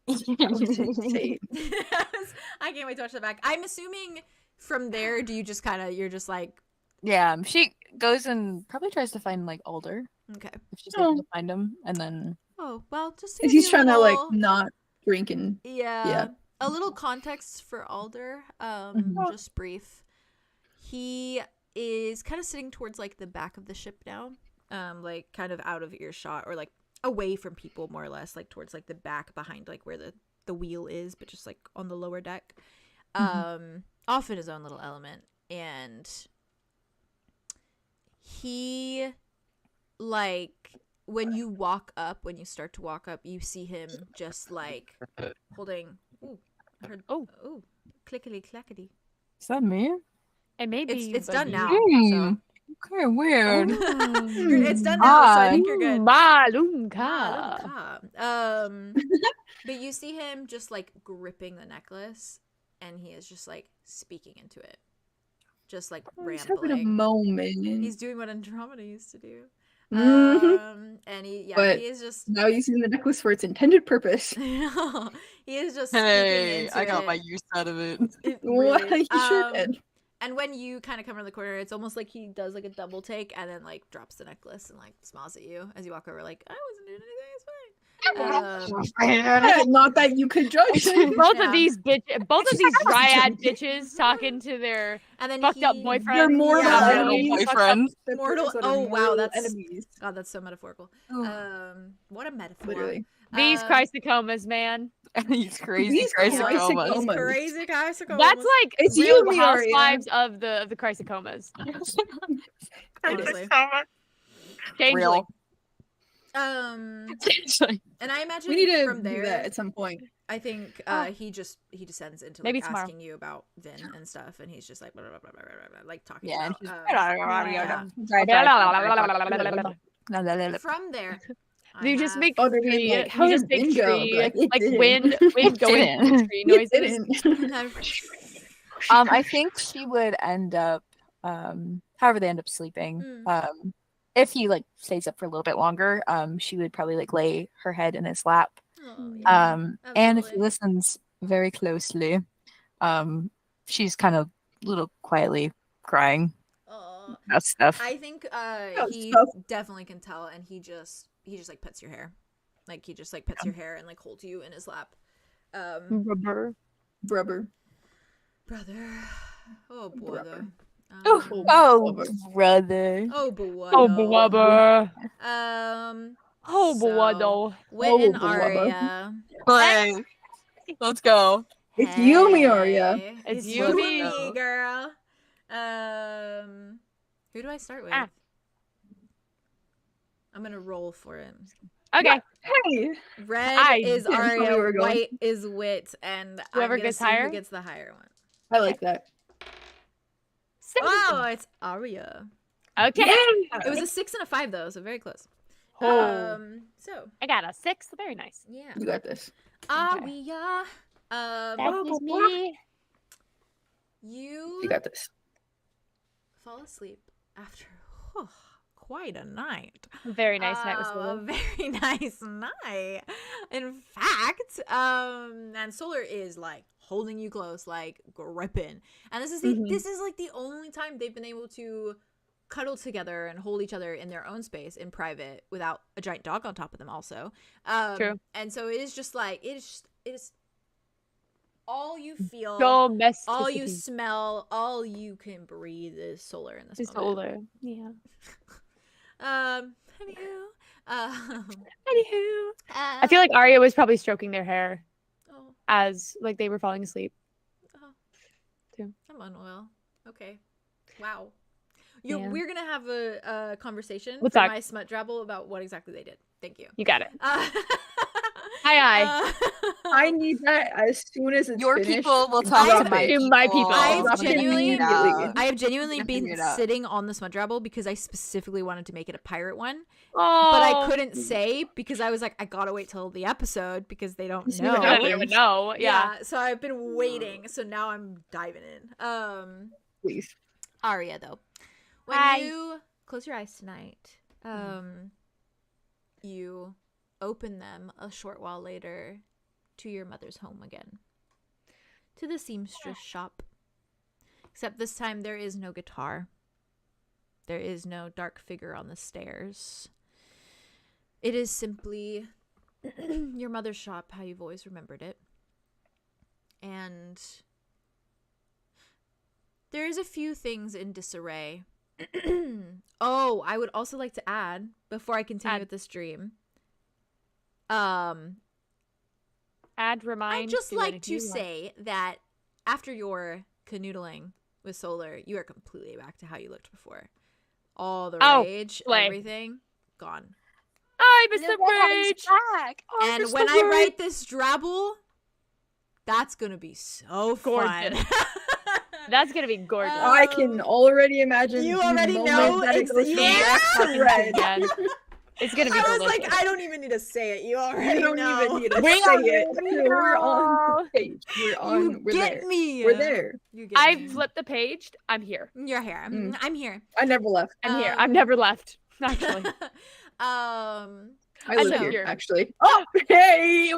Insane. I can't wait to watch that back. I'm assuming from there, do you just kind of you're just like, Yeah, she goes and probably tries to find like Alder okay, if she's able to find him, and then oh well, just to Because give he's you a trying to like little- not drink and yeah, a little context for Alder, Mhm. just brief. He is kind of sitting towards like the back of the ship now, like kind of out of earshot or like away from people more or less, like towards like the back behind like where the wheel is, but just like on the lower deck, off in his own little element. And he, like, when you start to walk up, you see him just like holding, ooh, I heard, Oh. ooh, clickety clackety. is that me? And maybe It's done now. Hmm. So. Okay, weird. It's done now, so I think you're good. Malunka. But you see him just like gripping the necklace, and he is just like speaking into it, just like he's having a rambling. moment. He's doing what Andromeda used to do. Mhm. And he But is just Now using the necklace for its intended purpose. he is just Hey, speaking into I got it. my use out of it. Well, Really. he sure did. And when you kind of come around the corner, it's almost like he does like a double take and then like drops the necklace and like smiles at you as you walk over. Like, I wasn't doing anything. It's fine. Not that you could judge. Both Yeah. of these dryad bitches talking to their And then fucked up he- boyfriend. They're mortal Yeah. enemies. boyfriend. They're Mortal- persons that are oh, wow, mortal that's- enemies. God, that's so metaphorical. Oh. What a metaphor. Literally. These Um, chrysocomas, man. These crazy These chrysocomas. These chrysocomas. crazy chrysocomas. That's like It's real you, Aria. housewives of the chrysocomas. Honestly. Changeling. Real. And I imagine We need to from do there, that at some point. I think he descends into like Maybe tomorrow. asking you about Vin and stuff, and he's just like blah, blah, blah, blah, blah, blah, blah, like talking Yeah, and about from there. I You just have- make Oh, they're being tree. like, You how just did make Vin go? tree, Like, it like didn't. wind going didn't. through tree It noises. didn't. I think she would end up, however they end up sleeping. If he like stays up for a little bit longer, she would probably like lay her head in his lap. Oh, yeah, And if he absolutely. listens very closely, she's kind of a little quietly crying Aw. about stuff. I think he stuff. definitely can tell, and he just like pets your hair, like he just like pets your hair and like holds you in his lap. Rubber. Brother. Brother, oh brother, Oh, brother. oh boy, Oh, blubber. Oh, So, blubber. Wit and blubber. Aria. Play. Let's go. It's you, Aria. Hey, It's you, you, me, me. girl. Who do I start with? Ah. I'm gonna roll for it. Okay. Hey. I Red is didn't know we Aria, were going. white is Wit, and Whoever I'm gonna gets see higher? who gets the higher one. I like that. Oh, it's Aria. Okay. It was a 6 and a 5 though, so very close. Oh. So I got a 6. Very nice. yeah, You got this. Aria. That is me. You You got this. fall asleep after quite a night. Very nice night with A Solar. very nice night. In fact, and Solar is like holding you close, like gripping. And this is this is like the only time they've been able to cuddle together and hold each other in their own space in private without a giant dog on top of them also. True. And so it is just like it is all you feel, Domesticity. all you smell, all you can breathe is Solar in this Is moment. Solar. Yeah. Anywho, Anywho. I feel like Arya was probably stroking their hair oh, as like they were falling asleep. oh, Too. I'm unwell. Okay, wow. Yeah. We're gonna have a conversation We'll for talk. my smut drabble about what exactly they did. Thank you. You got it. Aye. I need that as soon as it's Your finished. people will Drop talk to it. my people. My people. I've Drop it genuinely- immediately. I have genuinely Figure been it out. sitting on the smut drabble because I specifically wanted to make it a pirate one, Oh, but I couldn't say because I was like, I gotta wait till the episode because they don't See what know. I don't even know. Yeah. So I've been waiting. So now I'm diving in. Please. Aria, though, when Hi. you close your eyes tonight, you open them a short while later to your mother's home again, to the seamstress shop. Except this time there is no guitar. There is no dark figure on the stairs. It is simply your mother's shop, how you've always remembered it. And there's a few things in disarray. Oh, I would also like to add, before I continue with this dream, Remind. I'd just do like anything to you want. say that after your canoodling with Solar, you are completely back to how you looked before. All the rage, slay. everything, gone. I miss the rage. And when I write this drabble, that's gonna be so fun. Gorgeous. That's gonna be gorgeous. I can already imagine. You the already moment know that it goes from black to red. Again. It's gonna be I was delicious. like, I don't even need to say it. You already You don't know. even need to We say already it. We're on know. the page. We're get there. me. We're there. You get I me. flipped the page. I'm here. You're here. I'm here. I never left. I'm here. I've never left. Actually. I I live live here, here. actually. Oh, hey!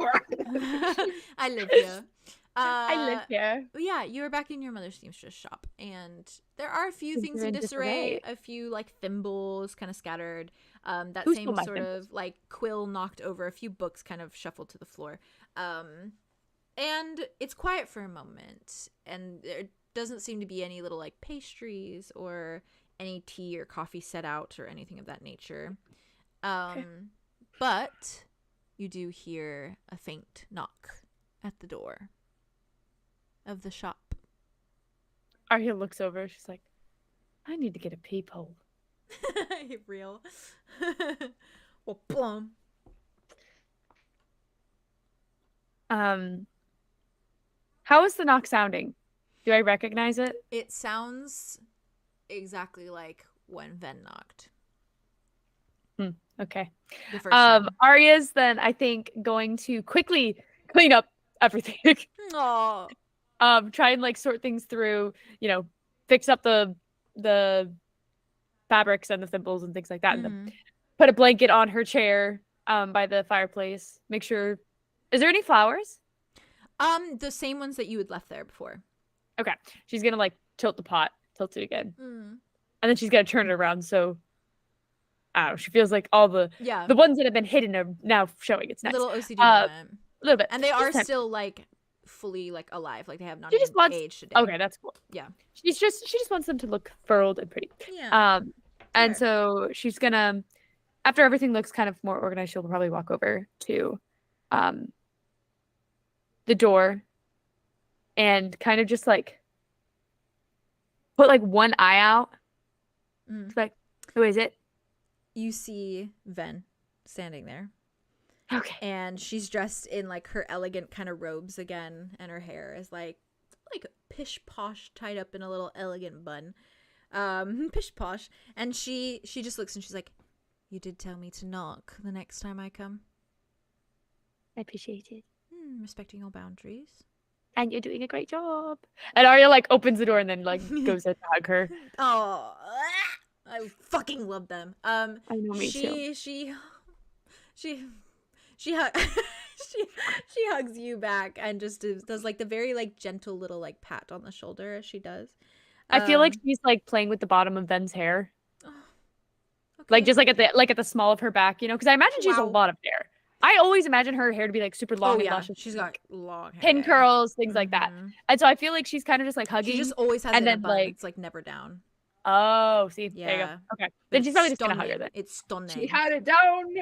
I live here. I live here. Yeah, you are back in your mother's seamstress shop, and there are a few Things things are in in disarray. disarray. A few like thimbles kind of scattered. That Who same stole my sort of like quill knocked over. A few books kind of shuffled to the floor. And it's quiet for a moment, and there doesn't seem to be any little like pastries or any tea or coffee set out or anything of that nature. But you do hear a faint knock at the door of the shop. Aria looks over. She's like, I need to get a peephole. Real. Well, boom. How is the knock sounding? Do I recognize it? It sounds exactly like when Ven knocked Okay. the first time. Aria's then I think going to quickly clean up everything. Aw. Try and like sort things through, fix up the fabrics and the thimbles and things like that. And then put a blanket on her chair by the fireplace. Make sure. Is there any flowers? The same ones that you had left there before. Okay. She's gonna like tilt the pot, tilt it again, and then she's gonna turn it around. So I don't know. She feels like all the Yeah. ones that have been hidden are now showing. It's nice. Little OCD moment. A little bit. And they are Just still like fully like alive. Like they have not She just even wants- aged today. okay, that's cool. Yeah. She just wants them to look furled and pretty. Yeah. And Sure. so she's gonna, after everything looks kind of more organized, she'll probably walk over to the door and kind of just like put like one eye out. Mm. It's like, who is it? You see Ven standing there. Okay. And she's dressed in like her elegant kind of robes again, and her hair is like pish posh, tied up in a little elegant bun. Pish posh. And she just looks and she's like, "You did tell me to knock the next time I come. I appreciate it. Respecting your boundaries." And you're doing a great job. And Aria like opens the door and then like goes in to hug her. Oh, I fucking love them. I know, me too. She hugs you back and just does like the very like gentle little like pat on the shoulder as she does. I feel like she's like playing with the bottom of Ven's hair. Okay. Like just like at the small of her back, because I imagine she has a Wow. lot of hair. I always imagine her hair to be like super long Oh and yeah, luscious. she's got long hair. pin curls, things like that. Mhm. And so I feel like she's kind of just like hugging. She just always has and it in a then, bun. like- It's like never down. Oh, see, there you Yeah. go. Okay, But then she's it's probably just gonna hug her stunning. then. It's stunning. She had it down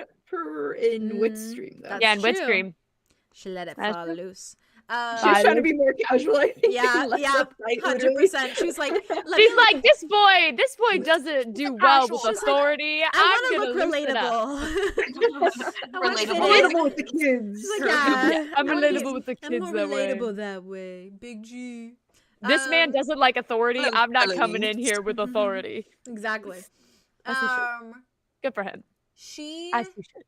in Wit's stream, though. That's Yeah, and wet true. stream. She let it That's fall true. loose. She was trying to be more casual, I think. Yeah, yeah, 100%. She's like, she's like, this boy doesn't do well with authority. I I'm want to gonna look relatable. Relatable with the kids. She's like, yeah, I'm relatable with the I'm kids more that way. relatable that way. Big G. This man doesn't like authority. I'm not Louise. coming in here with authority. Exactly. As he should. Good for him. She. As he should.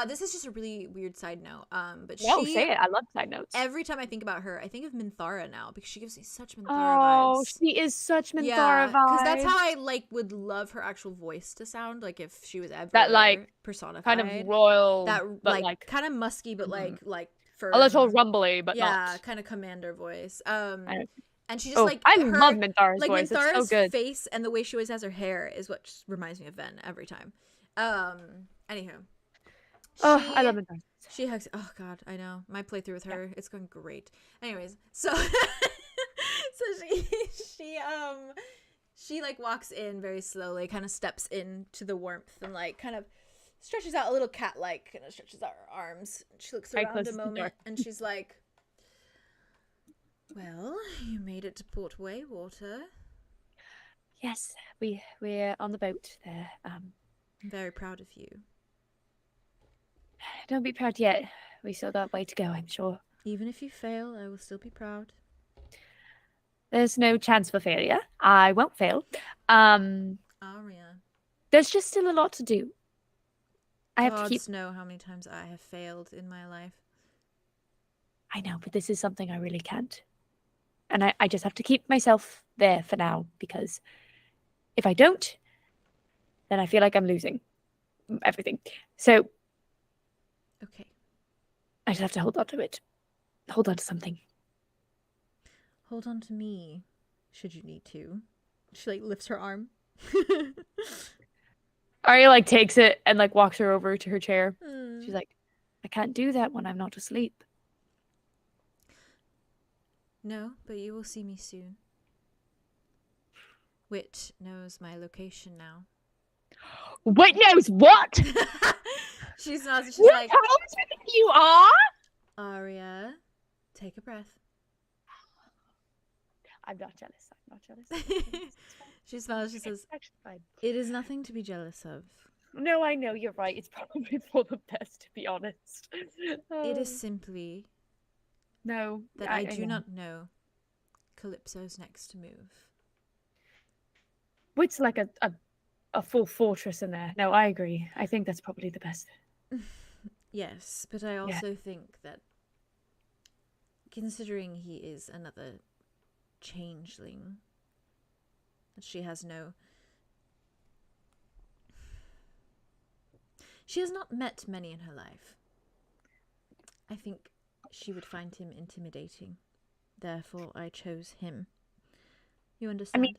This is just a really weird side note. But No, she. say it. I love side notes. Every time I think about her, I think of 𝑚ynthara now because she gives me such 𝑚ynthara Oh, vibes. she is such 𝑚ynthara Yeah, vibes. that's how I would love her actual voice to sound, like if she was ever That, like, personified, kind of royal, that but like kind of musky, but like for a little rumbly, but not. kind of commander voice. And she just I love 𝑚ynthara's like voice. 𝑚ynthara's It's so good. face and the way she always has her hair is what just reminds me of Ven every time. Anywho. I love 𝑚ynthara. She hugs. Oh God, I know. My playthrough with her, it's going great. Anyways, so she like walks in very slowly, kind of steps into the warmth and like kind of stretches out a little cat-like, kind of stretches out her arms. She looks around a moment and she's like, "Well, you made it to Port Wayward. Yes, we're on the boat there. I'm very proud of you. Don't be proud yet. We still got a way to go, I'm sure. Even if you fail, I will still be proud. There's no chance for failure. I won't fail. Aria. There's just still a lot to do. I have to keep. know how many times I have failed in my life. I know, but this is something I really can't. And I just have to keep myself there for now, because if I don't, then I feel like I'm losing everything. So Okay. I just have to hold on to it. Hold on to something. Hold on to me, should you need to. She like lifts her arm. Aria like takes it and like walks her over to her chair. Mm. She's like, I can't do that when I'm not asleep. No, but you will see me soon. Wit knows my location now. Wit knows what? She's not. She's What like, house you are? Aria, take a breath. I'm not jealous. I'm not jealous. She smiles. She says, It's actually fine. "It is nothing to be jealous of. No, I know you're right. It's probably for the best, to be honest. It is simply no that I do not know Calypso's next to move." Wit's like a full fortress in there. No, I agree. I think that's probably the best. Yes, but I also think that considering he is another changeling, that she has not met many in her life. I think she would find him intimidating. Therefore, I chose him. You understand? I mean,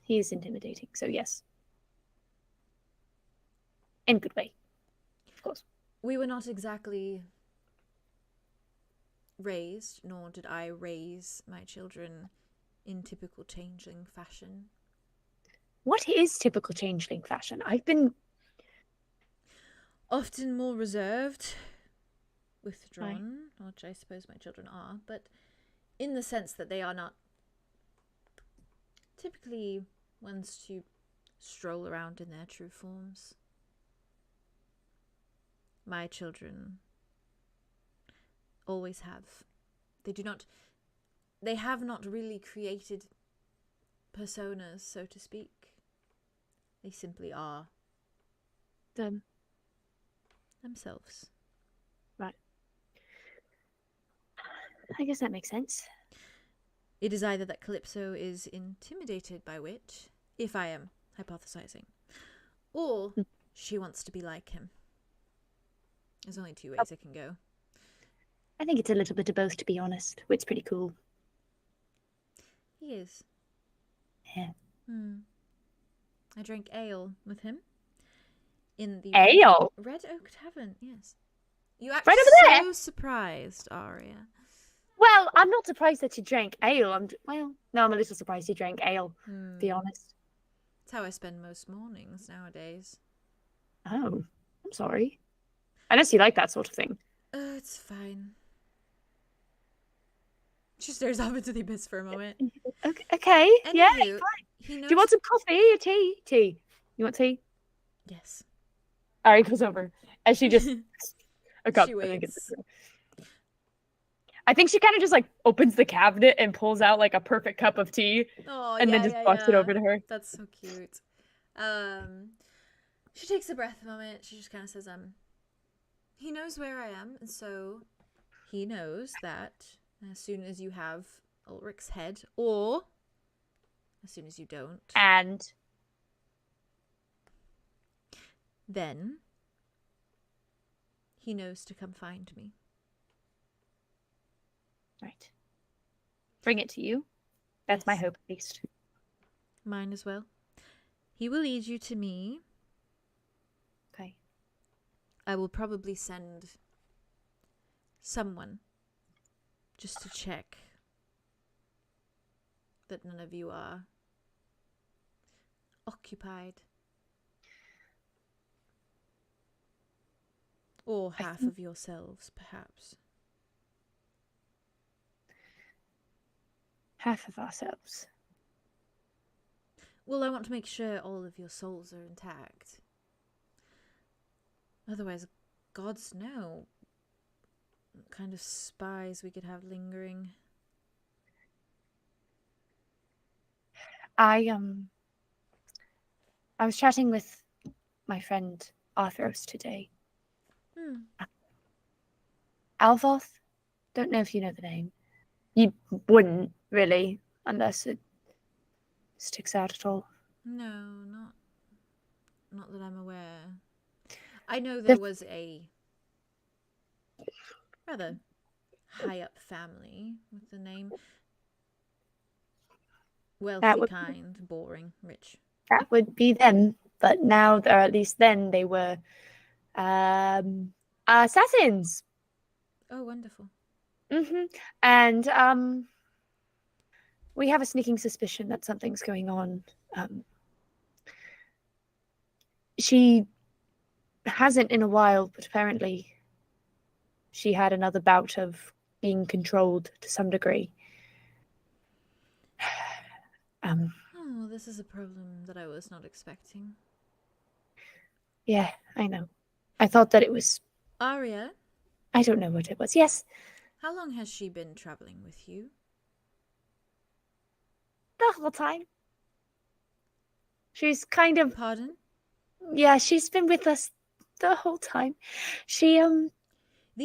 he is intimidating, so yes. In a good way, of course. We were not exactly raised, nor did I raise my children in typical changeling fashion. What is typical changeling fashion? I've been Often more reserved, withdrawn, which I suppose my children are, but in the sense that they are not typically ones to stroll around in their true forms. My children always have. They have not really created personas, so to speak. They simply are themselves. Right. I guess that makes sense. It is either that Calypso is intimidated by Wit, if I am hypothesizing, or she wants to be like him. There's only two ways it can go. I think it's a little bit of both, to be honest. Wit's pretty cool. He is. Yeah. I drank ale with him in the Ale? Red Oak Tavern. Yes. You Right acted over there? so surprised, Aria. Well, I'm not surprised that you drank ale. I'm a little surprised you drank ale, to be honest. It's how I spend most mornings nowadays. Oh, I'm sorry. Unless you like that sort of thing. It's fine. She stares off into the abyss for a moment. Okay. Yeah. Anywho, he Do knows. you want some coffee or tea? Tea. You want tea? Yes. Aria goes over, and she just a cup. She and then waits. gets it. I think she kind of just like opens the cabinet and pulls out like a perfect cup of tea, Oh, and yeah, then just yeah, walks it yeah. over to her. That's so cute. She takes a breath a moment. She just kind of says, he knows where I am, and so he knows that as soon as you have Ulrich's head, or as soon as you don't, And then he knows to come find me. right, bring it to you. That's my Yes. hope, at least. Mine as well. He will lead you to me. Okay. I will probably send someone just to check that none of you are occupied. Or half of yourselves, perhaps. Half of ourselves. Well, I want to make sure all of your souls are intact. Otherwise, gods know what kind of spies we could have lingering. I was chatting with my friend Arthros today. Alvoth? Don't know if you know the name. You wouldn't, really, unless it sticks out at all. No, not that I'm aware. I know there was a rather high up family with the name wealthy, kind, boring, rich. That would be them, but now, or at least then, they were assassins. Oh, wonderful. And we have a sneaking suspicion that something's going on. She hasn't in a while, but apparently she had another bout of being controlled to some degree. Oh, this is a problem that I was not expecting. Yeah, I know. I thought that it was... Aria? I don't know what it was. Yes. How long has she been traveling with you? The whole time. She's kind of... Pardon? Yeah, she's been with us the whole time. She, The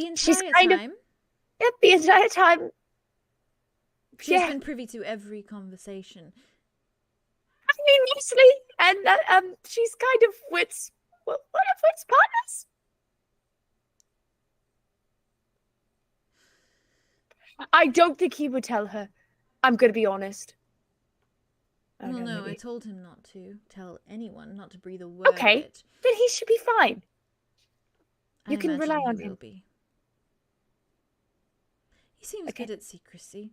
entire she's kind time? Yep, the entire time. She's been privy to every conversation. I mean, mostly. And, she's kind of Wit's... one of Wit's partners. I don't think he would tell her. I'm going to be honest. Well, know, no, maybe. I told him not to tell anyone, not to breathe a word of Okay, it. then he should be fine. I You can imagine rely he on will him. be. He seems Okay. good at secrecy.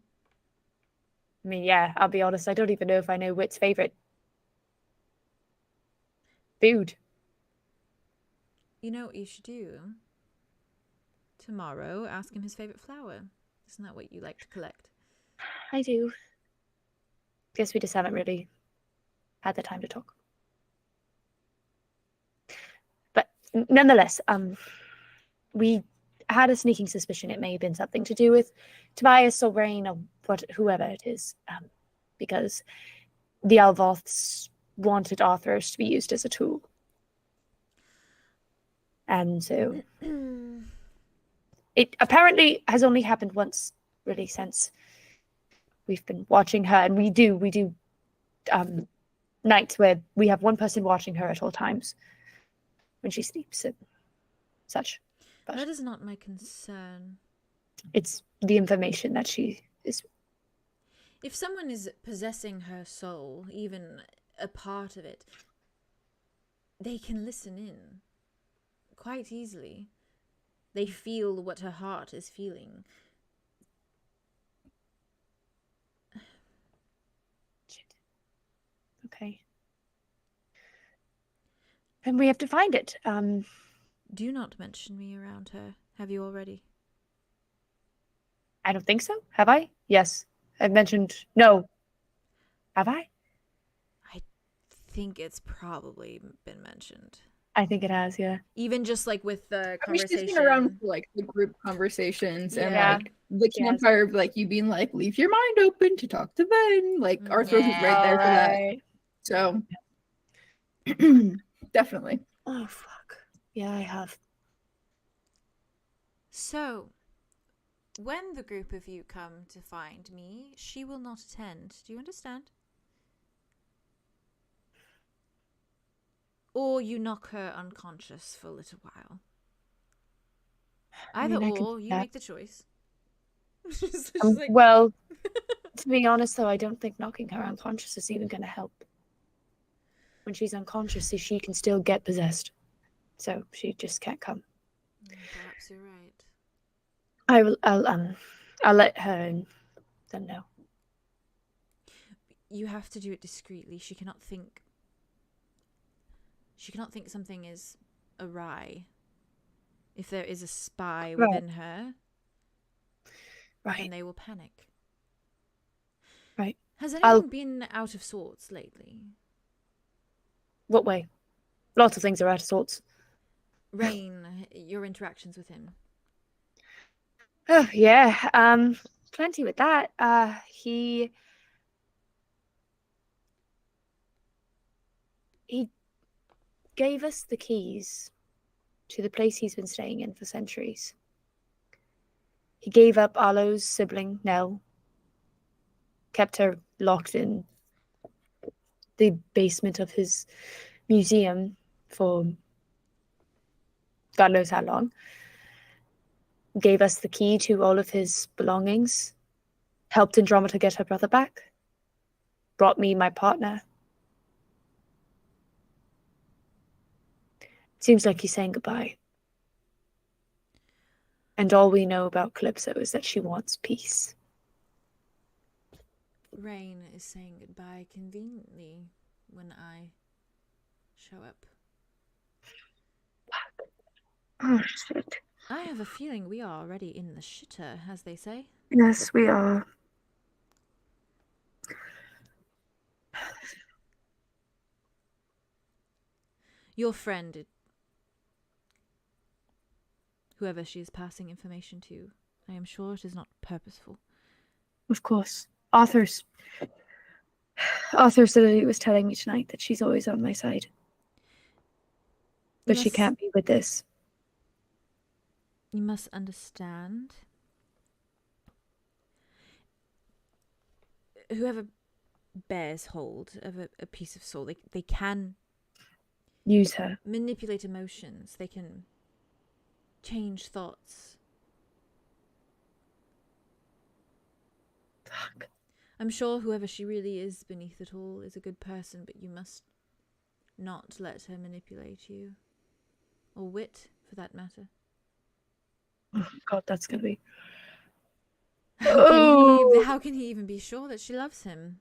I mean, yeah, I'll be honest. I don't even know if I know Wit's favorite food. You know what you should do? Tomorrow, ask him his favorite flower. Isn't that what you like to collect? I do. Guess we just haven't really had the time to talk. But nonetheless, we had a sneaking suspicion it may have been something to do with Tobias or Rain or whoever it is, because the Alvoths wanted Arthros to be used as a tool. And so it apparently has only happened once, really, since we've been watching her. And we do nights where we have one person watching her at all times when she sleeps and such. But That is not my concern. it's the information that she is... If someone is possessing her soul, even a part of it, they can listen in quite easily. They feel what her heart is feeling. Shit. Okay. And we have to find it. Do not mention me around her. Have you already? I don't think so. Have I? Yes. I've mentioned no. Have I? I think it's probably been mentioned. I think it has, yeah. Even just like with the I mean, conversation. she's been around for like the group conversations and Yeah. like the campfire of like you being like, leave your mind open to talk to Ben. Like Arthros is right there for that. So definitely. Oh fuck. Yeah, I have. So, when the group of you come to find me, she will not attend. Do you understand? Or you knock her unconscious for a little while. Either or, you make the choice. She's like... Well, to be honest though, I don't think knocking her unconscious is even going to help. When she's unconscious, she can still get possessed. So she just can't come. Perhaps you're right. I'll let her and them know. You have to do it discreetly. She cannot think something is awry. If there is a spy within her, then they will panic. Right. Has anyone been out of sorts lately? What way? Lots of things are out of sorts. Rain, your interactions with him. Oh yeah, plenty with that. He gave us the keys to the place he's been staying in for centuries. He gave up Arlo's sibling, Nell, kept her locked in the basement of his museum for God knows how long. Gave us the key to all of his belongings, helped Andromeda get her brother back, brought me my partner. Seems like he's saying goodbye. And all we know about Calypso is that she wants peace. Rain is saying goodbye conveniently when I show up. Oh, shit. I have a feeling we are already in the shitter, as they say. Yes, we are. Your friend, whoever she is passing information to, I am sure it is not purposeful. Of course. Arthur said that he was telling me tonight that she's always on my side. But she can't be with this. You must understand. Whoever bears hold of a piece of soul, they can use her. Manipulate emotions. They can change thoughts. Fuck. I'm sure whoever she really is beneath it all is a good person, but you must not let her manipulate you. Or wit, for that matter. Oh God, that's gonna be... How can he even be sure that she loves him?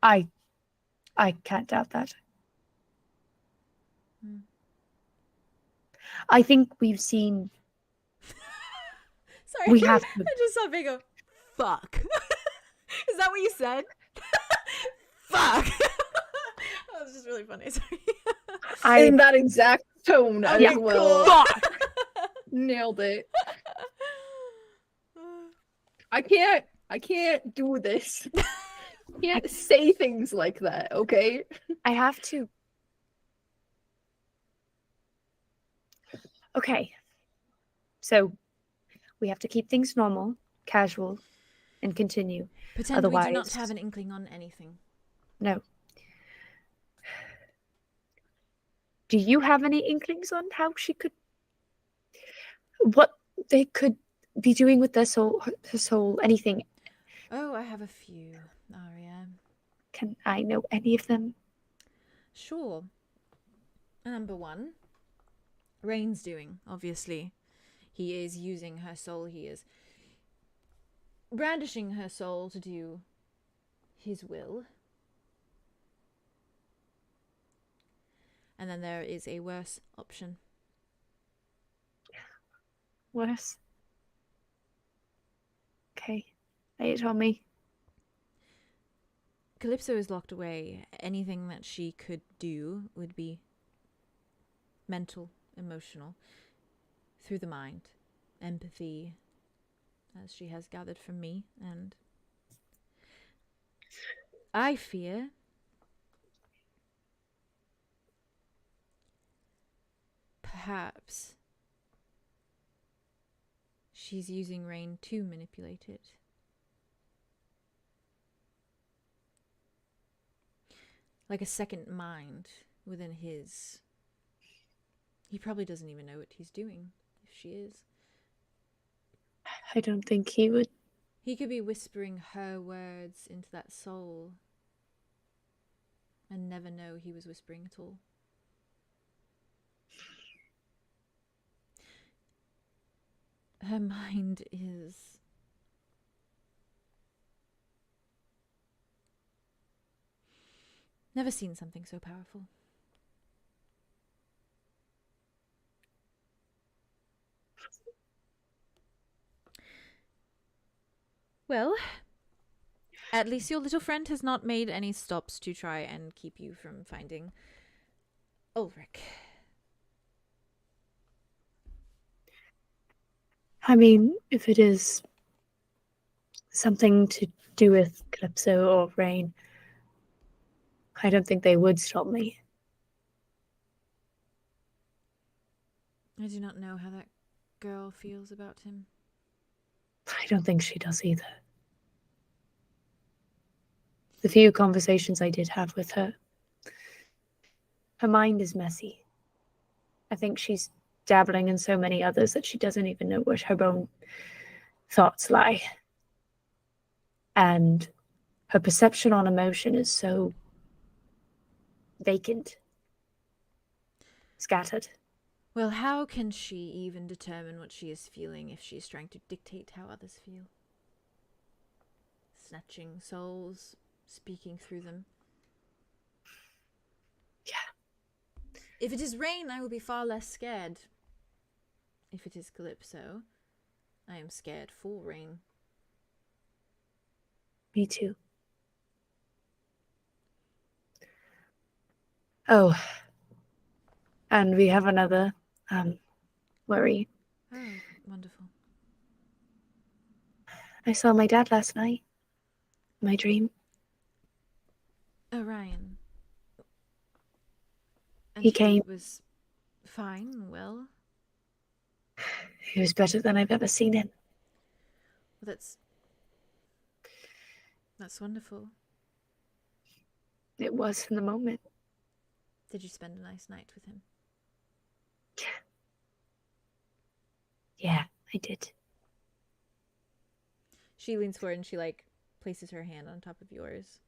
I can't doubt that. I think we've seen... Sorry, we have to... I just saw Big go, fuck. Is that what you said? Fuck. That was just really funny. Sorry. In that exact tone as well. Cool. Fuck. Nailed it. I can't do this. I can't say things like that, okay? I have to. Okay. So, we have to keep things normal, casual, and continue. Pretend Otherwise... we do not have an inkling on anything. No. Do you have any inklings on how she could... what they could be doing with their soul, her soul, anything? Oh, I have a few, Aria. Can I know any of them? Sure. Number one, Rain's doing, obviously. He is using her soul. He is brandishing her soul to do his will. And then there is a worse option. Worse? Okay. Lay it on me. Calypso is locked away. Anything that she could do would be mental, emotional, through the mind, empathy, as she has gathered from me, and I fear perhaps she's using Rain to manipulate it. Like a second mind within his. He probably doesn't even know what he's doing, if she is. I don't think he would. He could be whispering her words into that soul and never know he was whispering at all. Her mind is never seen something so powerful. Well, at least your little friend has not made any stops to try and keep you from finding Ulrich. I mean, if it is something to do with Calypso or Rain, I don't think they would stop me. I do not know how that girl feels about him. I don't think she does either. The few conversations I did have with her, her mind is messy. I think she's dabbling in so many others that she doesn't even know where her own thoughts lie. And her perception on emotion is so vacant, scattered. Well, how can she even determine what she is feeling if she is trying to dictate how others feel? Snatching souls, speaking through them. Yeah. If it is Rain, I will be far less scared. If it is Calypso, I am scared for Rain. Me too. Oh, and we have another worry. Oh, wonderful. I saw my dad last night. My dream. Orion. And He came. Was fine, well. He was better than I've ever seen him. Well, that's wonderful. It was in the moment. Did you spend a nice night with him? Yeah, I did. She leans forward and she places her hand on top of yours.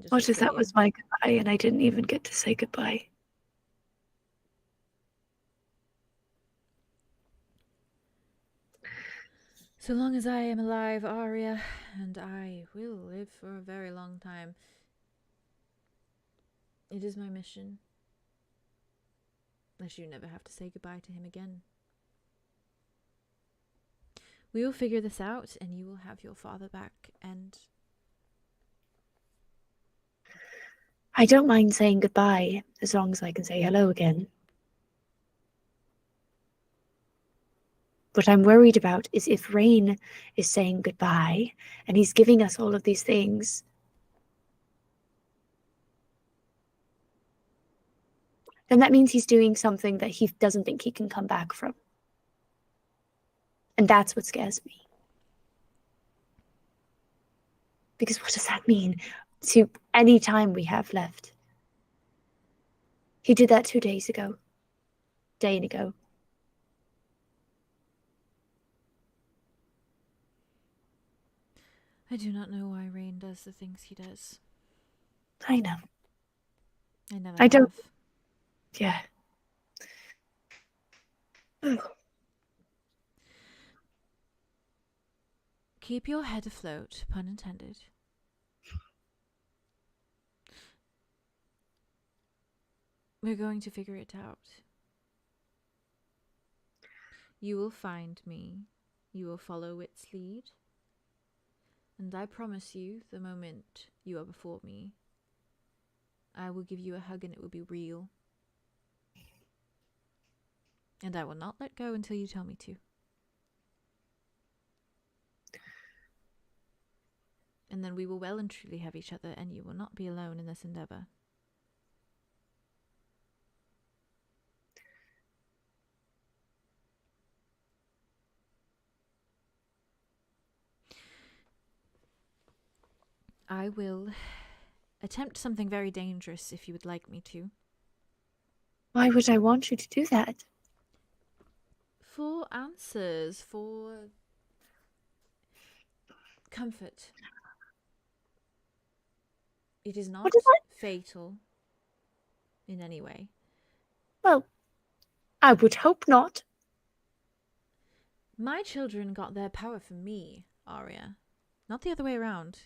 What if that was my goodbye and I didn't even get to say goodbye? So long as I am alive, Aria, and I will live for a very long time, it is my mission. Lest you never have to say goodbye to him again. We will figure this out, and you will have your father back, and I don't mind saying goodbye as long as I can say hello again. What I'm worried about is if Rain is saying goodbye and he's giving us all of these things, then that means he's doing something that he doesn't think he can come back from. And that's what scares me. Because what does that mean to any time we have left? He did that 2 days ago. Day ago. I do not know why Rain does the things he does. I know. I never I don't. have. Yeah. Oh. Keep your head afloat, pun intended. We're going to figure it out. You will find me. You will follow its lead. And I promise you, the moment you are before me, I will give you a hug and it will be real. And I will not let go until you tell me to. And then we will well and truly have each other, and you will not be alone in this endeavor. I will attempt something very dangerous if you would like me to. Why would I want you to do that? For answers, for comfort. It is not fatal in any way. Well, I would hope not. My children got their power from me, Aria. Not the other way around.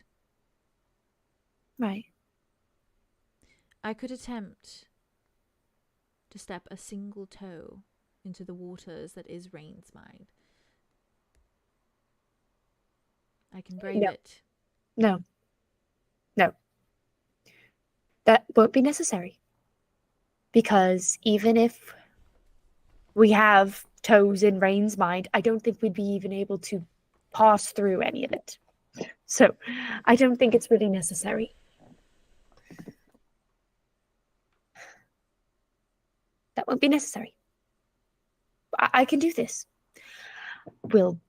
Right. I could attempt to step a single toe into the waters that is Rain's mind. I can brave it. No. No. That won't be necessary. Because even if we have toes in Rain's mind, I don't think we'd be even able to pass through any of it. So I don't think it's really necessary. That won't be necessary. I can do this. We'll...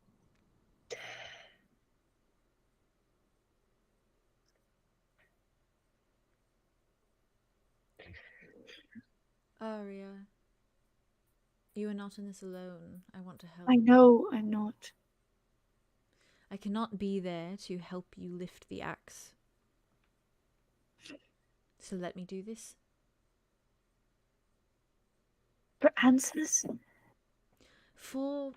Aria, you are not in this alone. I want to help. I know I'm not. I cannot be there to help you lift the axe. So let me do this. For answers? For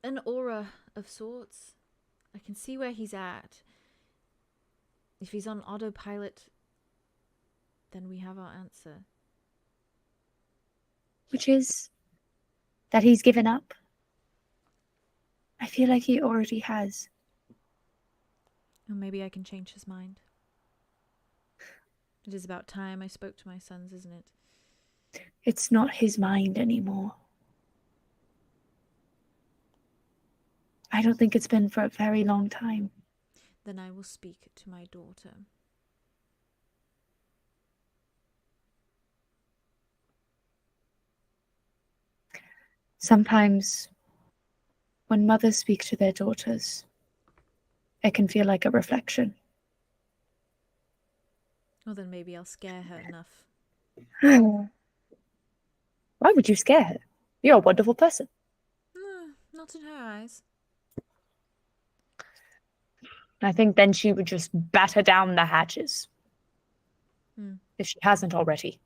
an aura of sorts. I can see where he's at. If he's on autopilot, then we have our answer. Which is that he's given up. I feel like he already has. Or maybe I can change his mind. It is about time I spoke to my sons, isn't it? It's not his mind anymore. I don't think it's been for a very long time. Then I will speak to my daughter. Sometimes, when mothers speak to their daughters, it can feel like a reflection. Well, then maybe I'll scare her enough. Why would you scare her? You're a wonderful person. Not in her eyes. I think then she would just batter down the hatches. If she hasn't already.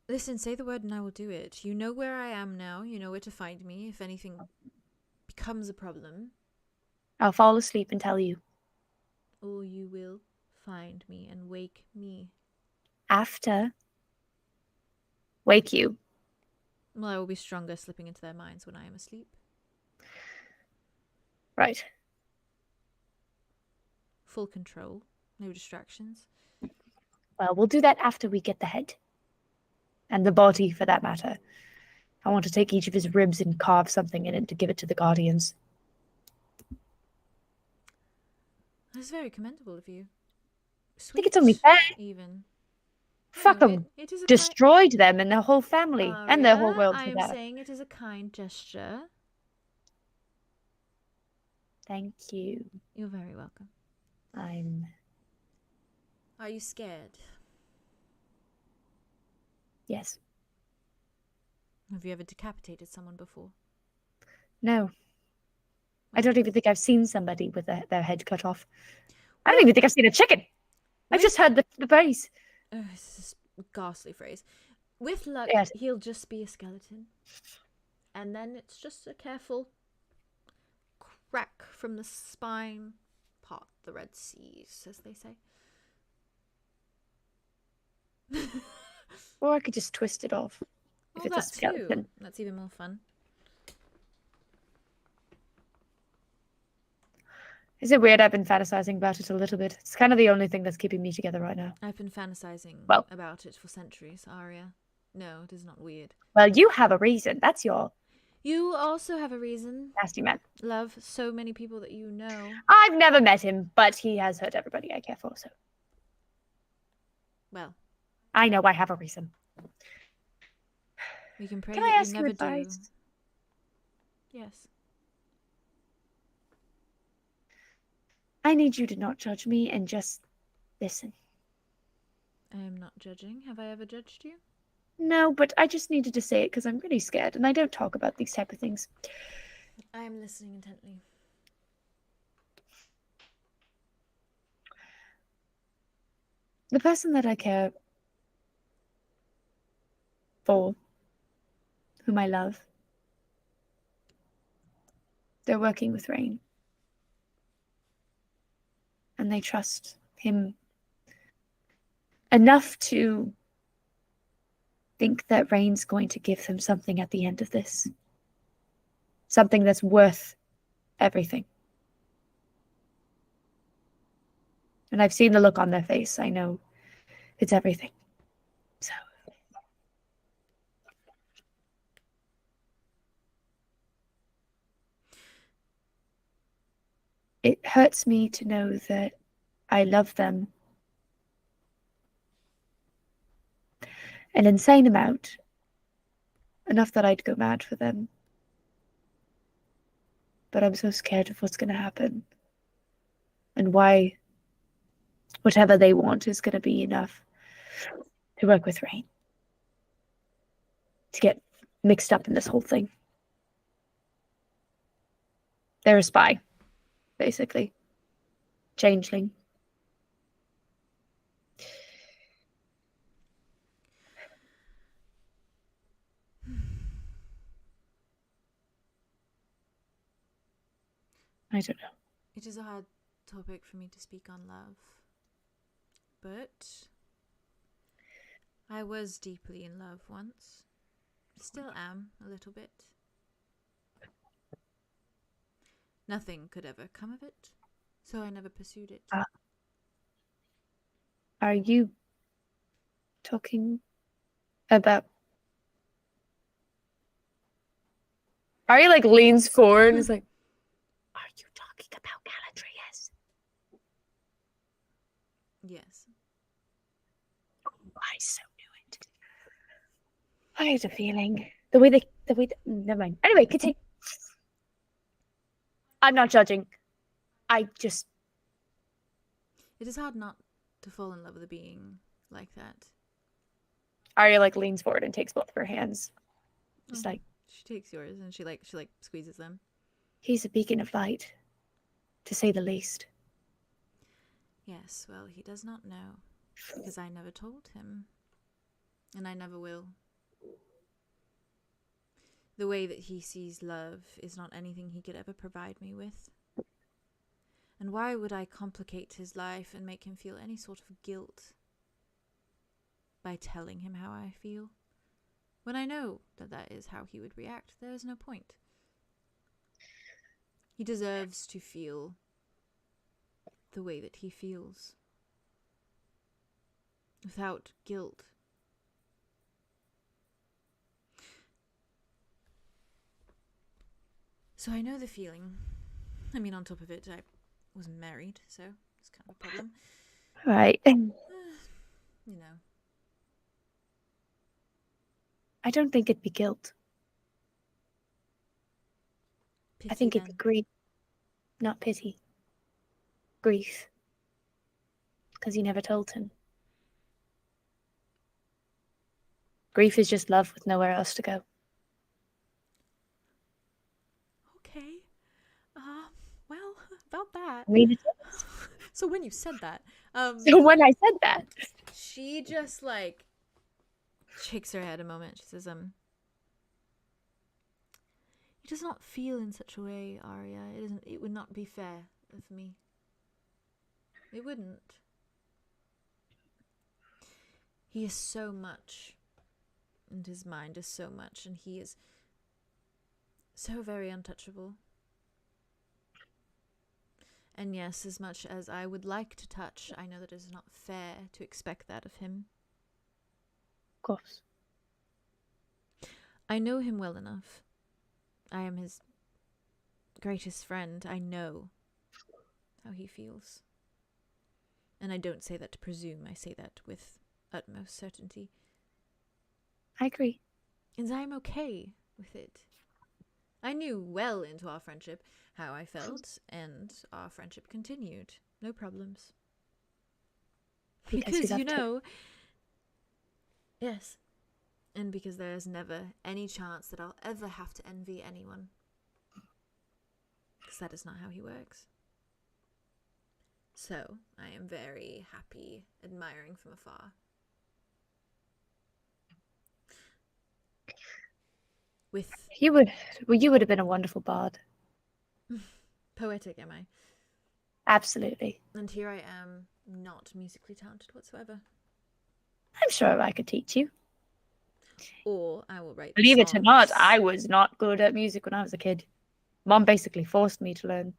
Listen, say the word and I will do it. You know where I am now. You know where to find me if anything becomes a problem. I'll fall asleep and tell you. Or you will find me and wake me. After. Wake you. Well, I will be stronger slipping into their minds when I am asleep. Right. Full control. No distractions. Well, we'll do that after we get the head. And the body, for that matter. I want to take each of his ribs and carve something in it to give it to the Guardians. That's very commendable of you. Sweet, I think it's only fair. Even. Fuck them. It is Destroyed them and their whole family. And their whole world. I am saying it is a kind gesture. Thank you. You're very welcome. Are you scared? Yes. Have you ever decapitated someone before? No. I don't even think I've seen somebody with their head cut off. I don't even think I've seen a chicken. I've just heard the phrase. Oh, this is a ghastly phrase. With luck, he'll just be a skeleton. And then it's just a careful crack from the spine. Part the Red Seas, as they say. Or I could just twist it off. If it's a skeleton. That's even more fun. Is it weird? I've been fantasizing about it a little bit. It's kind of the only thing that's keeping me together right now. I've been fantasizing Well. about it for centuries, Aria. No, it is not weird. Well, you have a reason. That's your You also have a reason. nasty man. Love so many people that you know. I've never met him, but he has hurt everybody I care for, so. Well, I know I have a reason. we can pray Can I that ask you you never do. advice? Yes. I need you to not judge me and just listen. I am not judging. Have I ever judged you? No, but I just needed to say it because I'm really scared and I don't talk about these type of things. I am listening intently. The person that I care for, whom I love, they're working with Rain. And they trust him enough to think that Rain's going to give them something at the end of this. Something that's worth everything. And I've seen the look on their face. I know it's everything. So. It hurts me to know that I love them an insane amount, enough that I'd go mad for them. But I'm so scared of what's going to happen and why whatever they want is going to be enough to work with Rain, to get mixed up in this whole thing. They're a spy, basically. Changeling. I don't know. It is a hard topic for me to speak on, love. But I was deeply in love once. Still am, a little bit. Nothing could ever come of it, so I never pursued it. Are you talking about... Aria like leans forward and is like, are you talking about Galadriel? Yes. I so knew it. I had a feeling. The way they never mind. Anyway, continue. I'm not judging. I just... It is hard not to fall in love with a being like that. Aria like leans forward and takes both of her hands. Just like, She takes yours and she squeezes them. he's a beacon of light, to say the least. Yes, well, he does not know, because I never told him, and I never will. The way that he sees love is not anything he could ever provide me with. And why would I complicate his life and make him feel any sort of guilt by telling him how I feel? When I know that that is how he would react, there is no point. He deserves to feel the way that he feels, without guilt. So I know the feeling. I mean, on top of it, I wasn't married, so it's kind of a problem. Right. You know. I don't think it'd be guilt. Pity I think it'd then. be grief, not pity. Grief. Because you never told him. Grief is just love with nowhere else to go. Okay. Well, about that. I mean, So when you said that, so when I said that, she just like shakes her head a moment. She says, "It does not feel in such a way, Aria. It would not be fair of me. It wouldn't. He is so much, and his mind is so much, and he is so very untouchable. And yes, as much as I would like to touch, I know that it is not fair to expect that of him. Of course. I know him well enough. I am his greatest friend. I know how he feels. And I don't say that to presume. I say that with utmost certainty. I agree. And I am okay with it. I knew well into our friendship how I felt, and our friendship continued. No problems. Because, you know... Yes. And because there is never any chance that I'll ever have to envy anyone. Because that is not how he works. So, I am very happy admiring from afar. With You would have been a wonderful bard. poetic, am I? Absolutely. And here I am, not musically talented whatsoever. I'm sure I could teach you. Or I will write Believe it or songs. not, I was not good at music when I was a kid. Mom basically forced me to learn.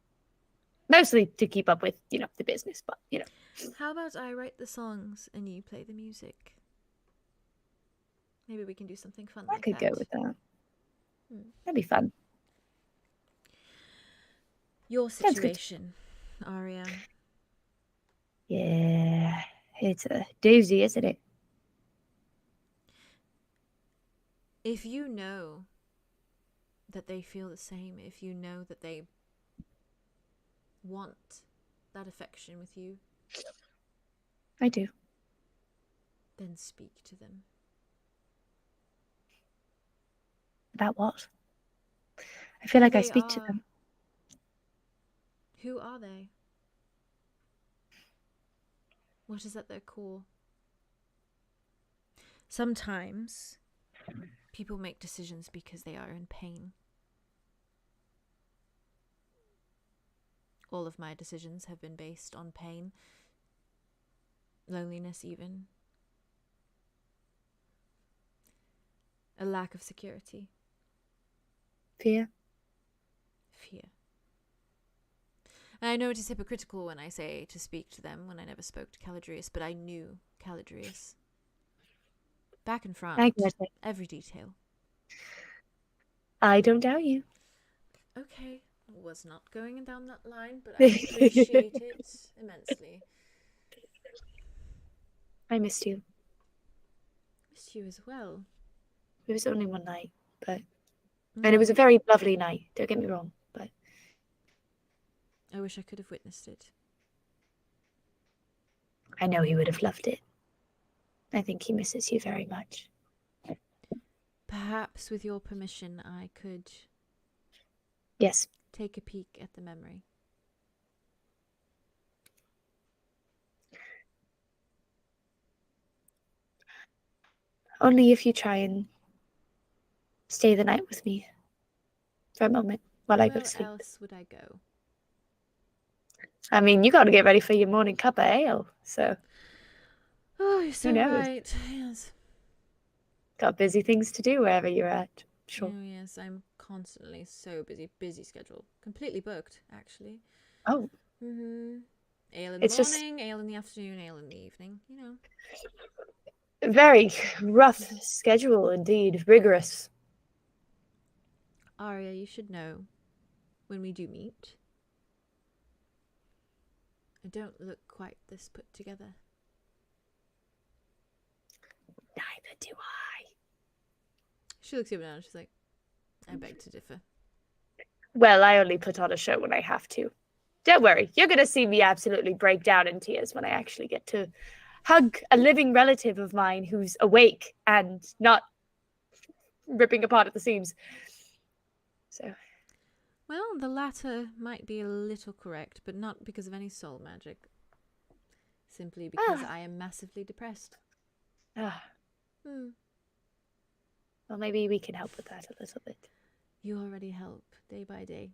Mostly to keep up with, the business, but, How about I write the songs and you play the music? Maybe we can do something fun I like could that. go with that. That'd be fun. Your Sounds good. situation, Aria. Yeah, it's a doozy, isn't it? If you know that they feel the same, if you know that they want that affection with you, I do. then speak to them. About what? I feel like I They speak to are- them. Who are they? What is at their core? Sometimes people make decisions because they are in pain. All of my decisions have been based on pain, loneliness even, a lack of security, Fear. fear. And I know it is hypocritical when I say to speak to them when I never spoke to 𝐄𝐩𝐢𝐿𝐼𝐻, but I knew 𝐄𝐩𝐿𝐼𝐻. Back and front, Thank you, Leslie. every detail. I don't doubt you. Okay, was not going down that line, but I appreciate it immensely. I missed you. Miss you as well. It was only one night, but and it was a very lovely night. Don't get me wrong, but I wish I could have witnessed it. I know he would have loved it. I think he misses you very much. Perhaps with your permission, I could Yes. take a peek at the memory. Only if you try and stay the night with me for a moment while I go to sleep. Where else would I go? I mean, you got to get ready for your morning cup of ale, so Oh, you're so knows? right. Yes. got busy things to do wherever you're at. Sure. Oh, yes, I'm constantly so busy. Busy schedule. Completely booked, actually. Oh, Mm-hmm. Ale in the It's just- morning, ale in the afternoon, ale in the evening. You know. very rough schedule indeed. Rigorous. Aria, you should know, when we do meet, I don't look quite this put together. Neither do I. She looks you up and down and she's like, I beg to differ. Well, I only put on a show when I have to. Don't worry, you're going to see me absolutely break down in tears when I actually get to hug a living relative of mine who's awake and not ripping apart at the seams. So, Well, the latter might be a little correct, but not because of any soul magic. Simply because I am massively depressed. well, maybe we can help with that a little bit. You already help day by day.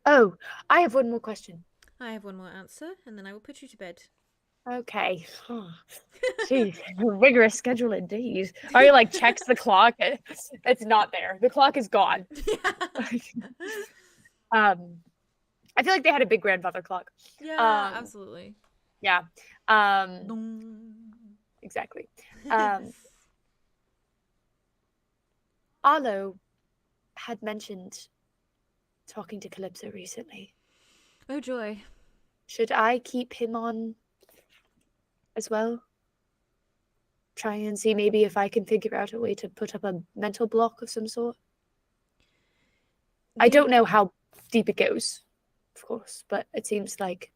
Oh, I have one more question. I have one more answer, and then I will put you to bed. Okay. Jeez, rigorous schedule indeed. Aria like checks the clock. It's not there. The clock is gone. I feel like they had a big grandfather clock. Yeah, absolutely. Yeah. Exactly. Arlo had mentioned talking to Calypso recently. Oh joy. Should I keep him on as well? Try and see maybe if I can figure out a way to put up a mental block of some sort. I don't know how deep it goes, of course, but it seems like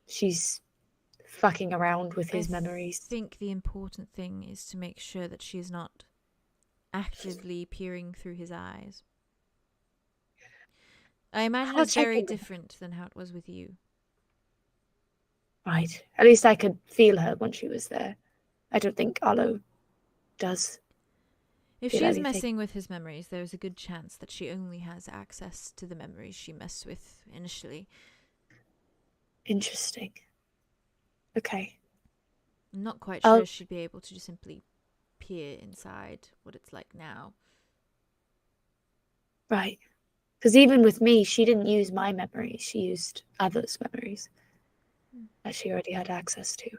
she's fucking around with his memories. I think the important thing is to make sure that she's not actively peering through his eyes. I imagine it's very different than how it was with you. Right. At least I could feel her when she was there. I don't think Arlo does. If she's messing with his memories, there's a good chance that she only has access to the memories she messed with initially. Interesting. Okay. I'm not quite sure she'd be able to just simply peer inside what it's like now. Right. Because even with me, she didn't use my memories. She used others' memories that she already had access to.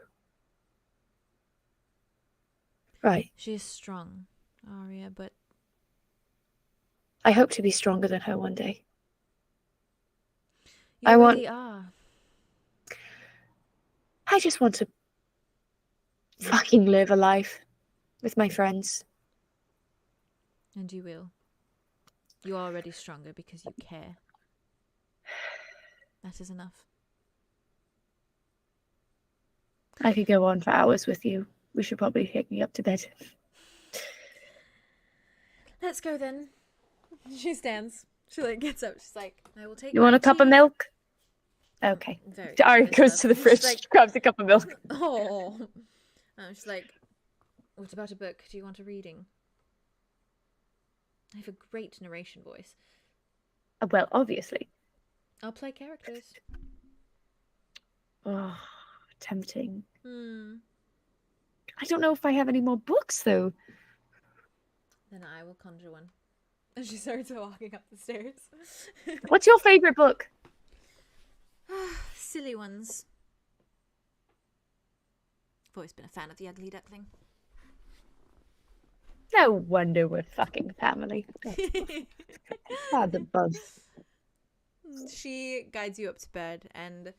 Right. She is strong, Aria, but I hope to be stronger than her one day. you really are. I just want to fucking live a life with my friends. And you will. You are already stronger because you care. That is enough. I could go on for hours with you. We should probably take me up to bed. Let's go then. She stands. She like gets up. She's like, I will take. You want a cup of milk? Okay. Aria goes to the fridge, like, grabs a cup of milk. Oh. She's like, what about a book? Do you want a reading? I have a great narration voice. Well, obviously. I'll play characters. Oh, tempting. I don't know if I have any more books, though. Then I will conjure one. And she starts walking up the stairs. What's your favorite book? Silly ones. I've always been a fan of the Ugly Duckling. No wonder we're fucking family. Ah, the buzz. She guides you up to bed, and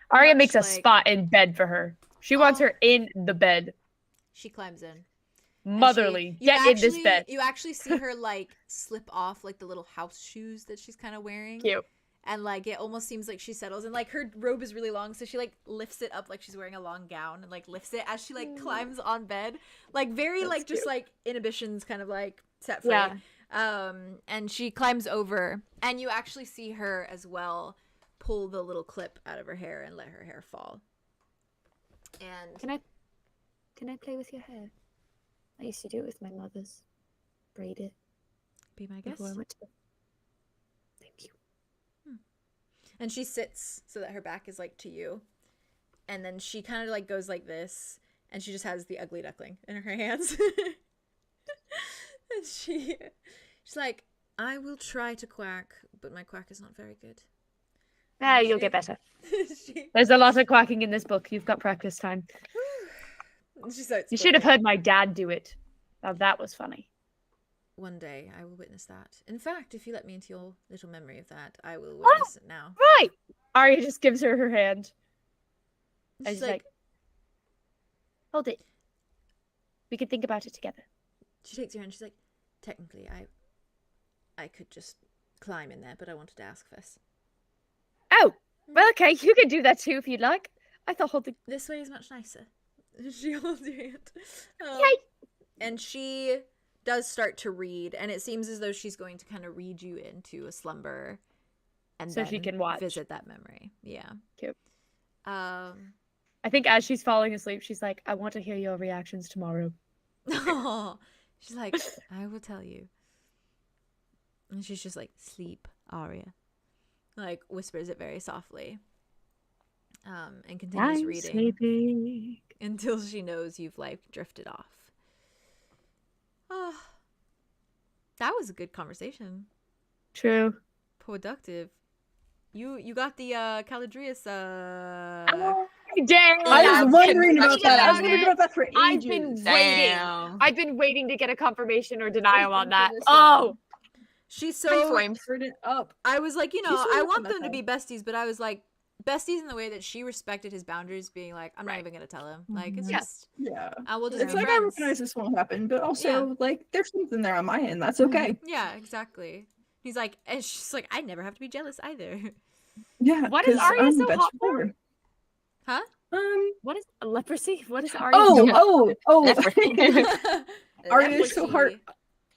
Aria makes a spot in bed for her. She wants her in the bed. She climbs in. Motherly, get in this bed. You actually see her like slip off like the little house shoes that she's kind of wearing. Cute. And like it almost seems like she settles, and like her robe is really long, so she like lifts it up like she's wearing a long gown, and like lifts it as she like climbs on bed, like very like just like inhibitions kind of like set free. Yeah. And she climbs over, and you actually see her as well pull the little clip out of her hair and let her hair fall. And Can I play with your hair? I used to do it with my mother's. Braid it. Be my guest. Before I went to bed. Thank you. And she sits so that her back is like to you, and then she kind of like goes like this, and she just has the Ugly Duckling in her hands. And she's like, I will try to quack, but my quack is not very good. You'll get better. There's a lot of quacking in this book. You've got practice time. You should have heard my dad do it. Now that was funny. One day I will witness that. In fact, if you let me into your little memory of that, I will witness it now. Right. Aria just gives her hand. And she's like, hold it. We could think about it together. She takes your hand. She's like, technically, I could just climb in there, but I wanted to ask first. Oh, well, okay. You can do that too if you'd like. I thought holding this way is much nicer. She holds your hand. Yay! And she does start to read, and it seems as though she's going to kind of read you into a slumber, and so then she can watch, visit that memory. Yeah. Cute. I think as she's falling asleep, she's like, I want to hear your reactions tomorrow. She's like, I will tell you. And she's just like, sleep, Aria. Like, whispers it very softly. And continues reading. Sleeping. Until she knows you've, like, drifted off. Oh, that was a good conversation. True. Productive. You got the Caladrius. Dang! I was wondering about that. I was wondering about that for ages. I've been waiting. I've been waiting to get a confirmation or denial on that. this Oh, She's so Turn it up. I was like, you know, She's so I up want about them to that. be besties, but I was like, besties in the way that she respected his boundaries, being like, I'm not even gonna tell him. Like, it's Yeah. just, Yeah. I will just It's be like friends. I recognize this won't happen, but also like there's something there on my end. That's okay. Yeah, exactly. He's like, and she's like, I never have to be jealous either. Yeah. What is 'cause Aria I'm so best hot for? friend. Huh? what is leprosy? What is Aria? Oh. Aria Leprosy. is so hot.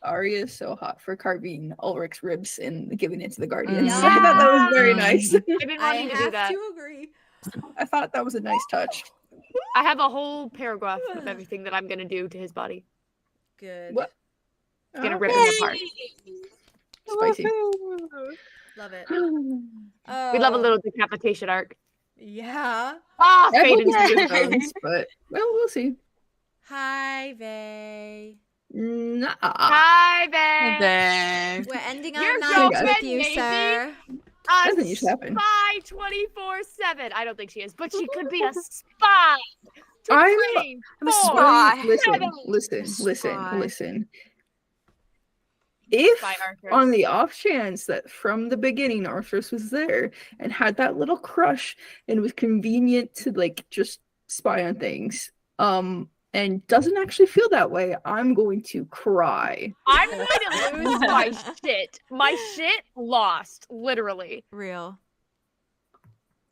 Aria is so hot for carving Ulrich's ribs and giving it to the Guardians. Yeah. I thought that was very nice. I've been I wanting to do have that. to agree. I thought that was a nice touch. I have a whole paragraph of everything that I'm gonna do to his body. Good. What? Gonna rip him apart. Spicy. Love it. We love a little decapitation arc. Yeah. Ah, I fade hope it's into good the bones, but well, we'll see. Hi, Vay. Nah. Hi, babe. Dang. We're ending Your our night with girlfriend, you, maybe? sir. Doesn't usually happen. Spy 24/7. I don't think she is, but she could be a spy. I'm a Four. spy. Listen, Seven. Spy. listen. If Spy Arthur. on the off chance that from the beginning Arthros was there and had that little crush and was convenient to like just spy on things, and doesn't actually feel that way, I'm going to cry. I'm going to lose my shit. My shit lost, literally. Real.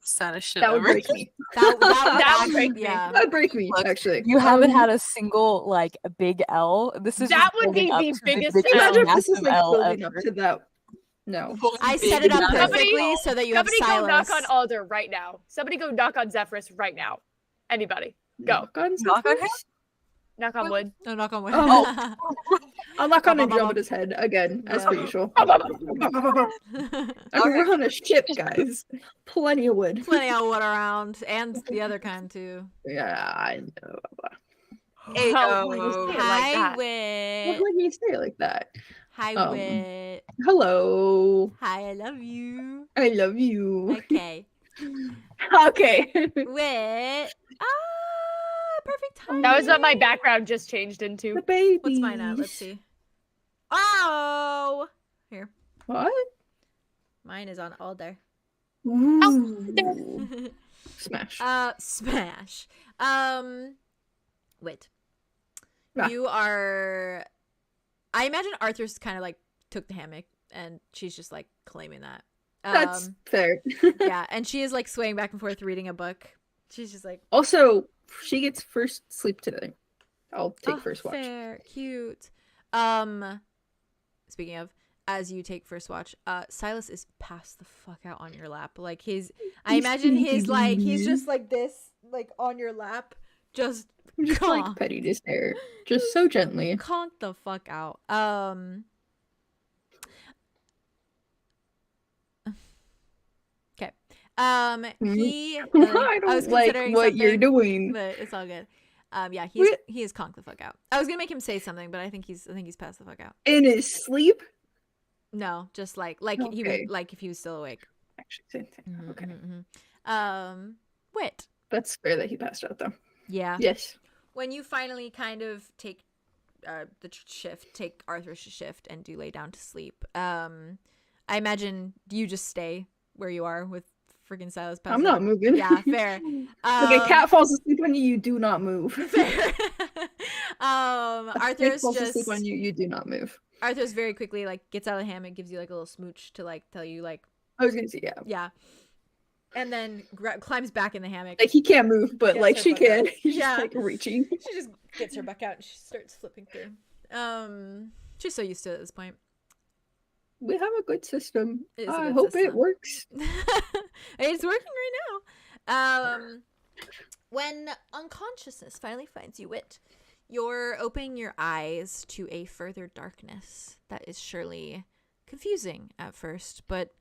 Saddest shit That would ever. break me. That would break me. Yeah. That would break me, Look, actually. You haven't had a single like a big L. This is That just would be building up the to biggest biggest, L. Imagine if this is massive like L building up ever. to that. No. I set it up Big perfectly so that you have Somebody go knock Silas. on Alder right now. Somebody go knock on Zephyrus right now. Anybody. Go. Knock on Knock on Zephyrus? Knock on wood. No, knock on wood. Oh. I'll knock on Andromeda's head again, as per Yeah. usual. I mean, we're on a ship, guys. Plenty of wood. Plenty of wood around, and the other kind too. Yeah, I know. Hey, How would you say it like Hi, that? Why Wit. would you say it like that? Hi, Um, Wit. Hello. Hi, I love you. I love you. Okay. Okay. Wit. Perfect time. That was what my background just changed into. The baby. What's mine at? Let's see. Oh! Here. What? Mine is on Alder. Ooh. Smash. Smash. Wit. Ah. You are. I imagine Arthur's kind of like took the hammock, and she's just like claiming that. That's fair. Yeah, and she is like swaying back and forth, reading a book. She's just like, Also, she gets first sleep today. I'll take first watch. Fair, cute. Speaking of, as you take first watch, Silas is passed the fuck out on your lap. Like I imagine he's just like this, like on your lap, just Just like conk, petting his hair. Just so gently. conk the fuck out. Okay. He. I I was don't like considering what you're something, doing. but it's all good. Yeah, Wait. he is conked the fuck out. I was gonna make him say something, but I think he's passed the fuck out. In his sleep? No, just like he Okay. would, like if he was still awake. Actually, same thing. Okay. Wit. That's fair that he passed out, though. Yeah. Yes. When you finally kind of take take Arthur's shift and do lay down to sleep, I imagine you just stay where you are with freaking Silas passed I'm not out. moving. Yeah, fair. Like a cat falls asleep on you, you do not move. Fair. A snake Arthur's falls just asleep on you, you do not move. Arthur's very quickly like gets out of the hammock, gives you like a little smooch to like tell you like I was gonna say, yeah. yeah, and then climbs back in the hammock. Like he can't move, but Gets like her she butt can. out. He's Yeah. just like reaching. She just gets her back out and she starts flipping through. She's so used to it at this point. We have a good system. It is a I good hope it system. works. It's working right now. When unconsciousness finally finds you, Wit, you're opening your eyes to a further darkness that is surely confusing at first, but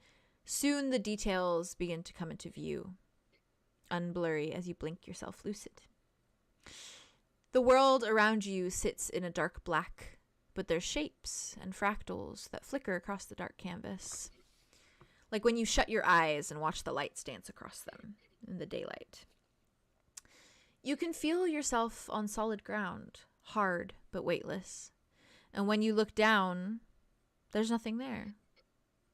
soon the details begin to come into view, unblurry as you blink yourself lucid. The world around you sits in a dark black, but there's shapes and fractals that flicker across the dark canvas. like when you shut your eyes and watch the lights dance across them in the daylight. You can feel yourself on solid ground, hard but weightless. And when you look down, there's nothing there.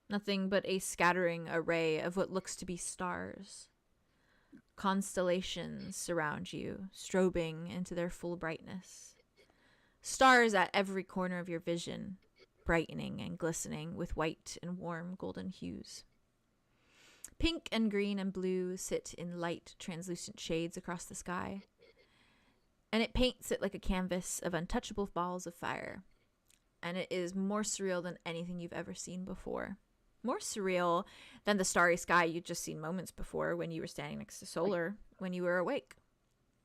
Nothing but a scattering array of what looks to be stars. Constellations surround you, strobing into their full brightness. Stars at every corner of your vision, brightening and glistening with white and warm golden hues. Pink and green and blue sit in light, translucent shades across the sky, and it paints it like a canvas of untouchable balls of fire. And it is more surreal than anything you've ever seen before. More surreal than the starry sky you'd just seen moments before when you were standing next to Solar when you were awake.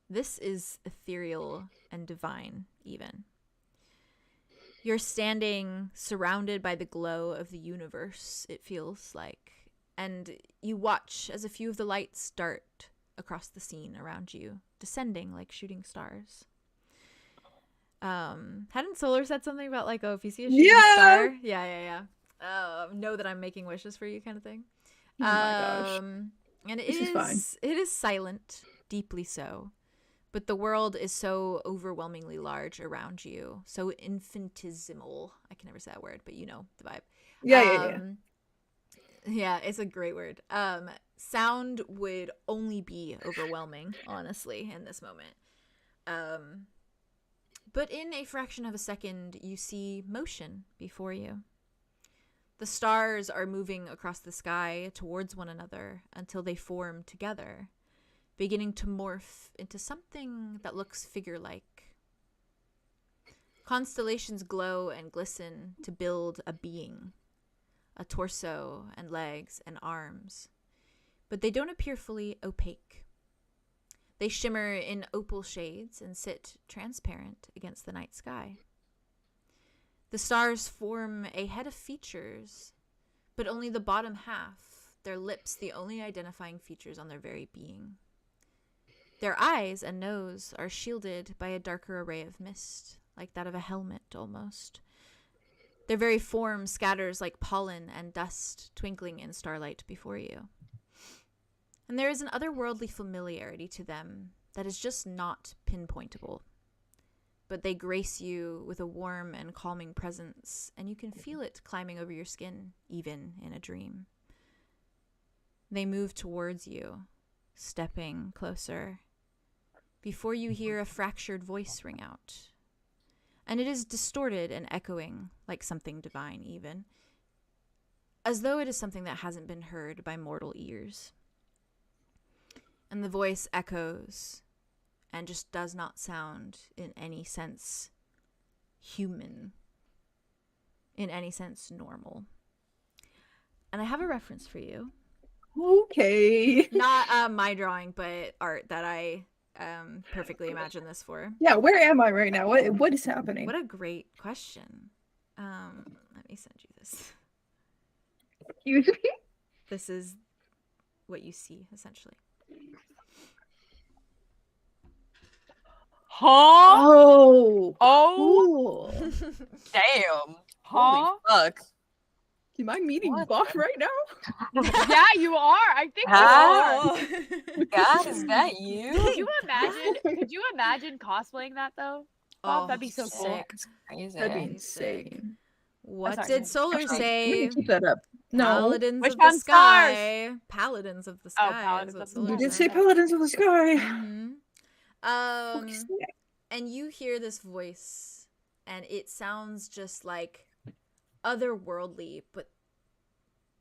This is ethereal and divine, even. You're standing surrounded by the glow of the universe, it feels like. And you watch as a few of the lights dart across the scene around you, descending like shooting stars. Hadn't Solar said something about like, oh, if you see a shooting star? Yeah. Know that I'm making wishes for you kind of thing. Oh my gosh. And This is fine. it is silent, deeply so. But the world is so overwhelmingly large around you, so infinitesimal. I can never say that word, but you know the vibe. Yeah. Yeah, it's a great word. Sound would only be overwhelming, honestly, in this moment. But in a fraction of a second, you see motion before you. The stars are moving across the sky towards one another until they form together, beginning to morph into something that looks figure-like. Constellations glow and glisten to build a being, a torso and legs and arms, but they don't appear fully opaque. They shimmer in opal shades and sit transparent against the night sky. The stars form a head of features, but only the bottom half, their lips the only identifying features on their very being. Their eyes and nose are shielded by a darker array of mist, like that of a helmet almost. Their very form scatters like pollen and dust twinkling in starlight before you. And there is an otherworldly familiarity to them that is just not pinpointable. But they grace you with a warm and calming presence, and you can feel it climbing over your skin, even in a dream. They move towards you, stepping closer, before you hear a fractured voice ring out. And it is distorted and echoing, like something divine even, as though it is something that hasn't been heard by mortal ears. And the voice echoes and just does not sound in any sense human, in any sense normal. And I have a reference for you. Okay. Not my drawing, but art that I perfectly imagine this for. Yeah, where am I right now? What is happening? What a great question. Let me send you this. Excuse me? This is what you see, essentially. Huh? Oh. Oh, Cool. damn. Huh? Holy fuck. Am I meeting What Buff right now? Yeah, you are. I think you Ah. are. God, is that you? Could you imagine cosplaying that though? Bob, that'd be so cool. sick. It's crazy. That'd be Sick. insane. What sorry. did Solar I'm gonna say? keep that up. No. Paladins Wish of the on stars. sky. Paladins of the sky. Paladins is what of the Solar You did said. say Paladins of the Sky. Mhm. Fuck is that? And you hear this voice, and it sounds just like otherworldly, but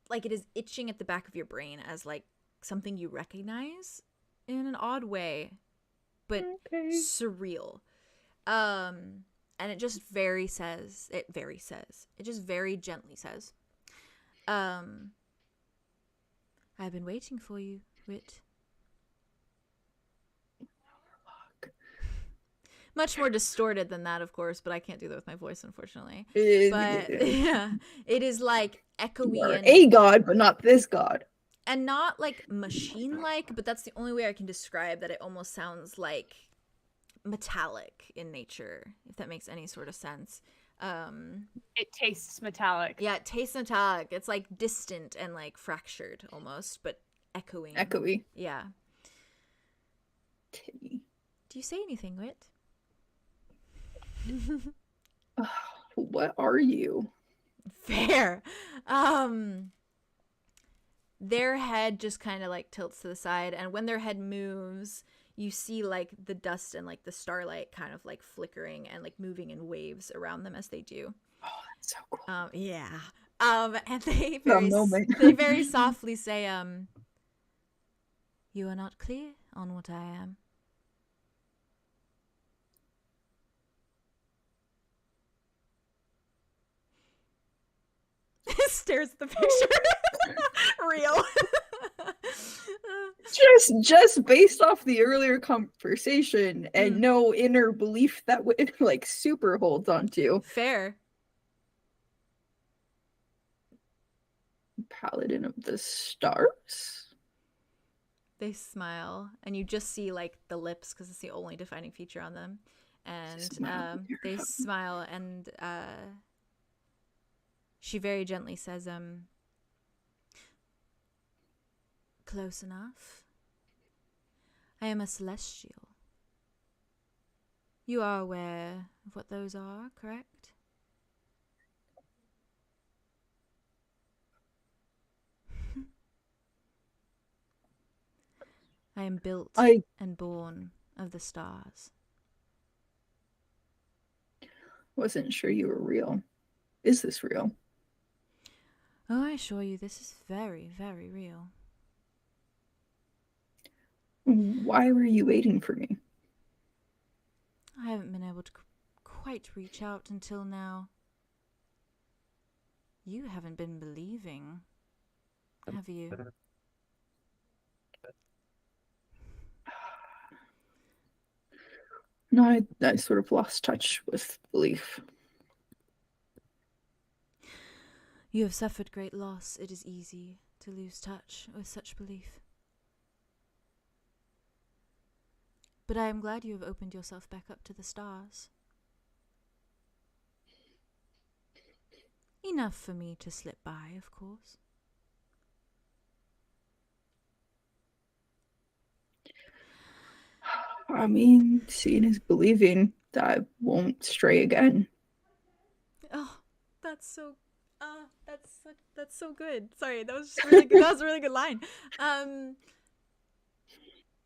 like it is itching at the back of your brain as like something you recognize in an odd way, but Okay. surreal. And it just very gently says, I've been waiting for you, Wit. Much more distorted than that, of course, but I can't do that with my voice, unfortunately. But yeah, it is like echoey You are and a god, but not this god. and not like machine-like, but that's the only way I can describe that. It almost sounds like metallic in nature, if that makes any sort of sense. It tastes metallic. Yeah, it tastes metallic. It's like distant and like fractured almost, but echoing. Echoey. Yeah. Titty. Do you say anything, Wit? What are you? Fair. Their head just kind of like tilts to the side, and when their head moves, you see like the dust and like the starlight kind of like flickering and like moving in waves around them as they do. Oh, that's so cool. Yeah. And they moment. they very softly say, "You are not clear on what I am." Stares at the picture. Real. just based off the earlier conversation and no inner belief that would like super holds on to. Fair. Paladin of the Stars? They smile, and you just see like the lips because it's the only defining feature on them. And they smile, and she very gently says, "Close enough. I am a celestial. You are aware of what those are, correct?" I am built and born of the stars. Wasn't sure you were real. Is this real? Oh, I assure you, this is very, very real. Why were you waiting for me? I haven't been able to quite reach out until now. You haven't been believing, have you? No, I sort of lost touch with belief. You have suffered great loss. It is easy to lose touch with such belief. But I am glad you have opened yourself back up to the stars. Enough for me to slip by, of course. I mean, seeing is believing. I won't stray again. Oh, that's so good. Sorry, that was just really good. That was a really good line.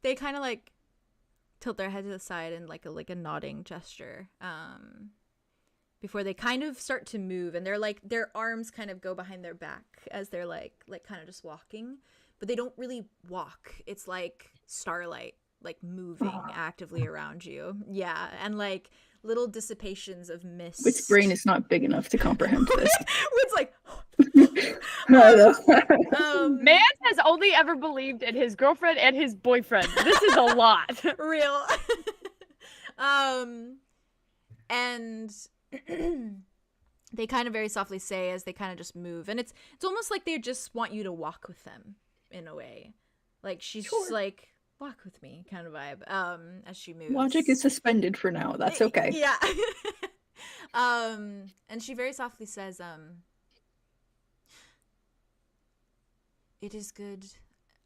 They kind of like tilt their head to the side in like a nodding gesture. Before they kind of start to move, and they're like their arms kind of go behind their back as they're like kind of just walking, but they don't really walk. It's like starlight like moving actively around you. Yeah, and like little dissipations of mist. Which brain is not big enough to comprehend this. It's like No. Man has only ever believed in his girlfriend and his boyfriend. This is a lot. Real. And they kind of very softly say as they kind of just move, and it's almost like they just want you to walk with them in a way. Like she's just like, walk with me kind of vibe as she moves. Logic is suspended for now. That's okay. Yeah. And she very softly says, "It is good.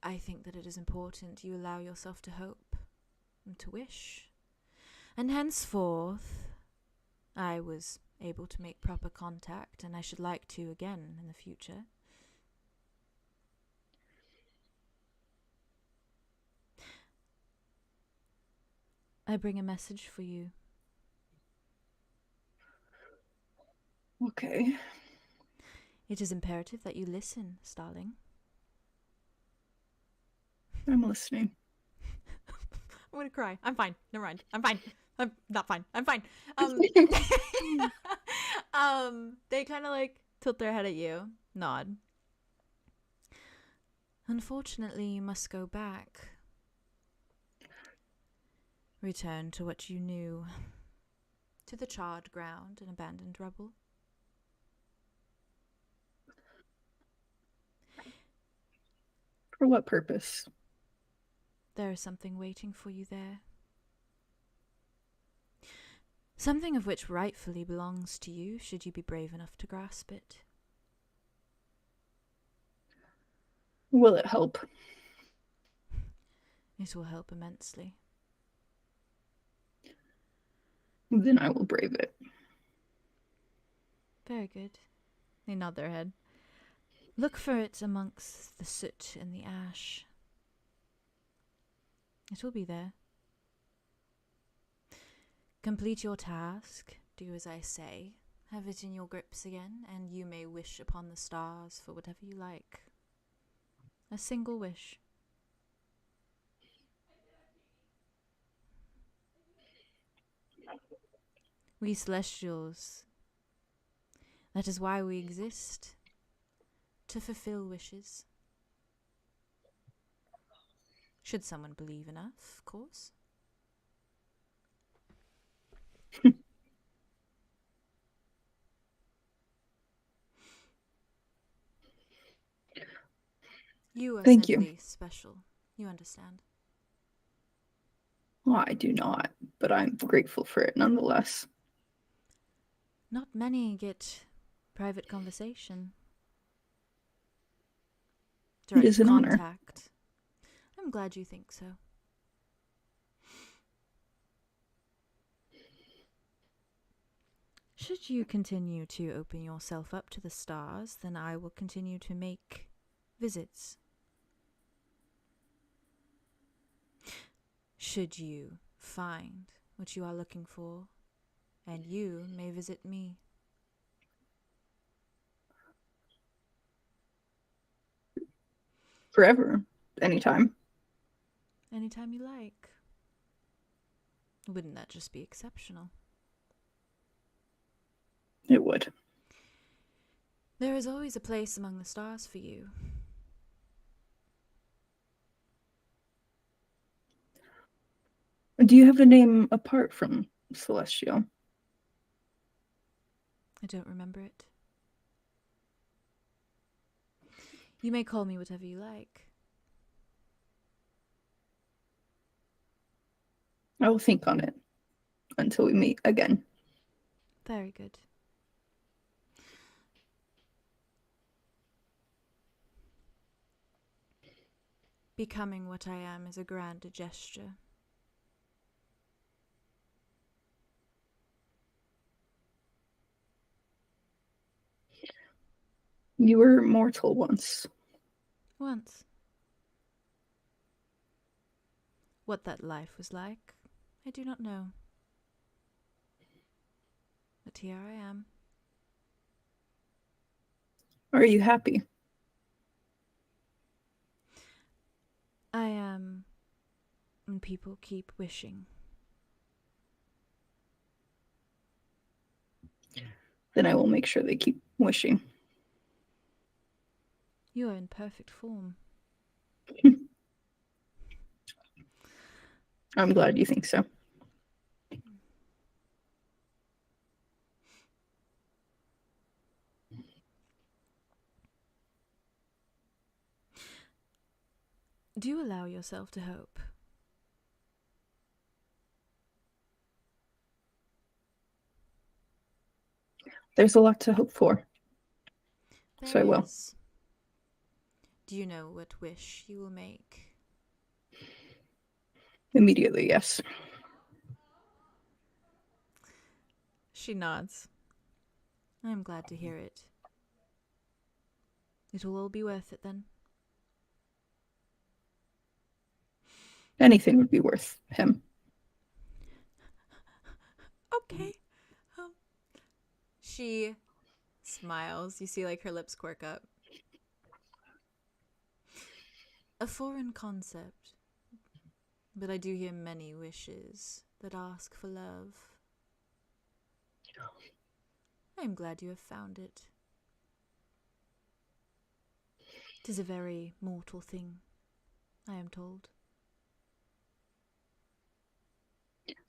I think that it is important you allow yourself to hope and to wish. And henceforth, I was able to make proper contact, and I should like to again in the future. I bring a message for you." Okay. "It is imperative that you listen, Starling." I'm listening. I'm gonna cry. I'm fine. Never mind. I'm fine. I'm not fine. I'm fine. They kind of like tilt their head at you, nod. "Unfortunately, you must go back. Return to what you knew. To the charred ground and abandoned rubble. For what purpose? There is something waiting for you there. Something of which rightfully belongs to you, should you be brave enough to grasp it. Will it help? It will help immensely. Then I will brave it. Very good. They nod their head. Look for it amongst the soot and the ash. It will be there. Complete your task, do as I say, have it in your grips again, and you may wish upon the stars for whatever you like. A single wish. We Celestials, that is why we exist, to fulfill wishes. Should someone believe enough, of course. You are Thank simply you. special. You understand. Well, I do not, but I'm grateful for it nonetheless. Not many get private conversation. It is an honor. Contact. I'm glad you think so. Should you continue to open yourself up to the stars, then I will continue to make visits. Should you find what you are looking for, and you may visit me. Forever. Anytime. Anytime you like. Wouldn't that just be exceptional? It would. There is always a place among the stars for you. Do you have a name apart from Celestial? I don't remember it. You may call me whatever you like. I will think on it until we meet again. Very good. Becoming what I am is a grander gesture. You were mortal once. Once. What that life was like, I do not know. But here I am. Are you happy? I am when people keep wishing. Then I will make sure they keep wishing. You are in perfect form. I'm glad you think so. Do allow yourself to hope. There's a lot to hope for. So I will. is. Do you know what wish you will make? Immediately, yes. She nods. I am glad to hear it. It will all be worth it then. Anything would be worth him. Okay. She smiles. You see like her lips quirk up. A foreign concept, but I do hear many wishes that ask for love. I am glad you have found it. 'Tis a very mortal thing, I am told.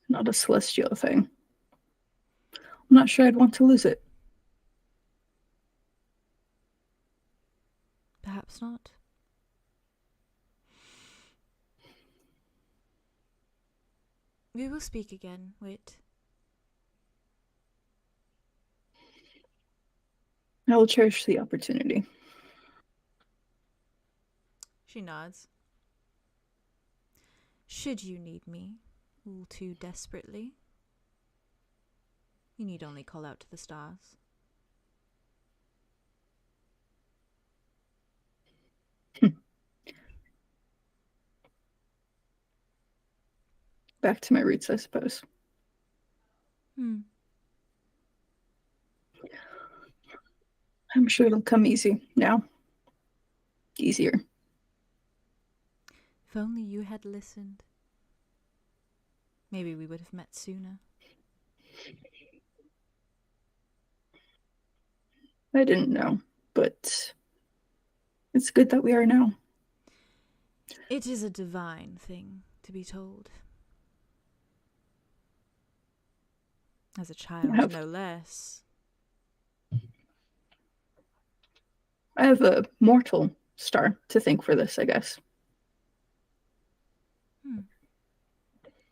Not a celestial thing. I'm not sure I'd want to lose it. Perhaps not. We will speak again, Wit. I will cherish the opportunity. She nods. Should you need me all too desperately, you need only call out to the stars. Back to my roots, I suppose. I'm sure it'll come easy now. Easier. If only you had listened. Maybe we would have met sooner. I didn't know, but it's good that we are now. It is a divine thing to be told. As a child, no less. I have a mortal star to thank for this, I guess.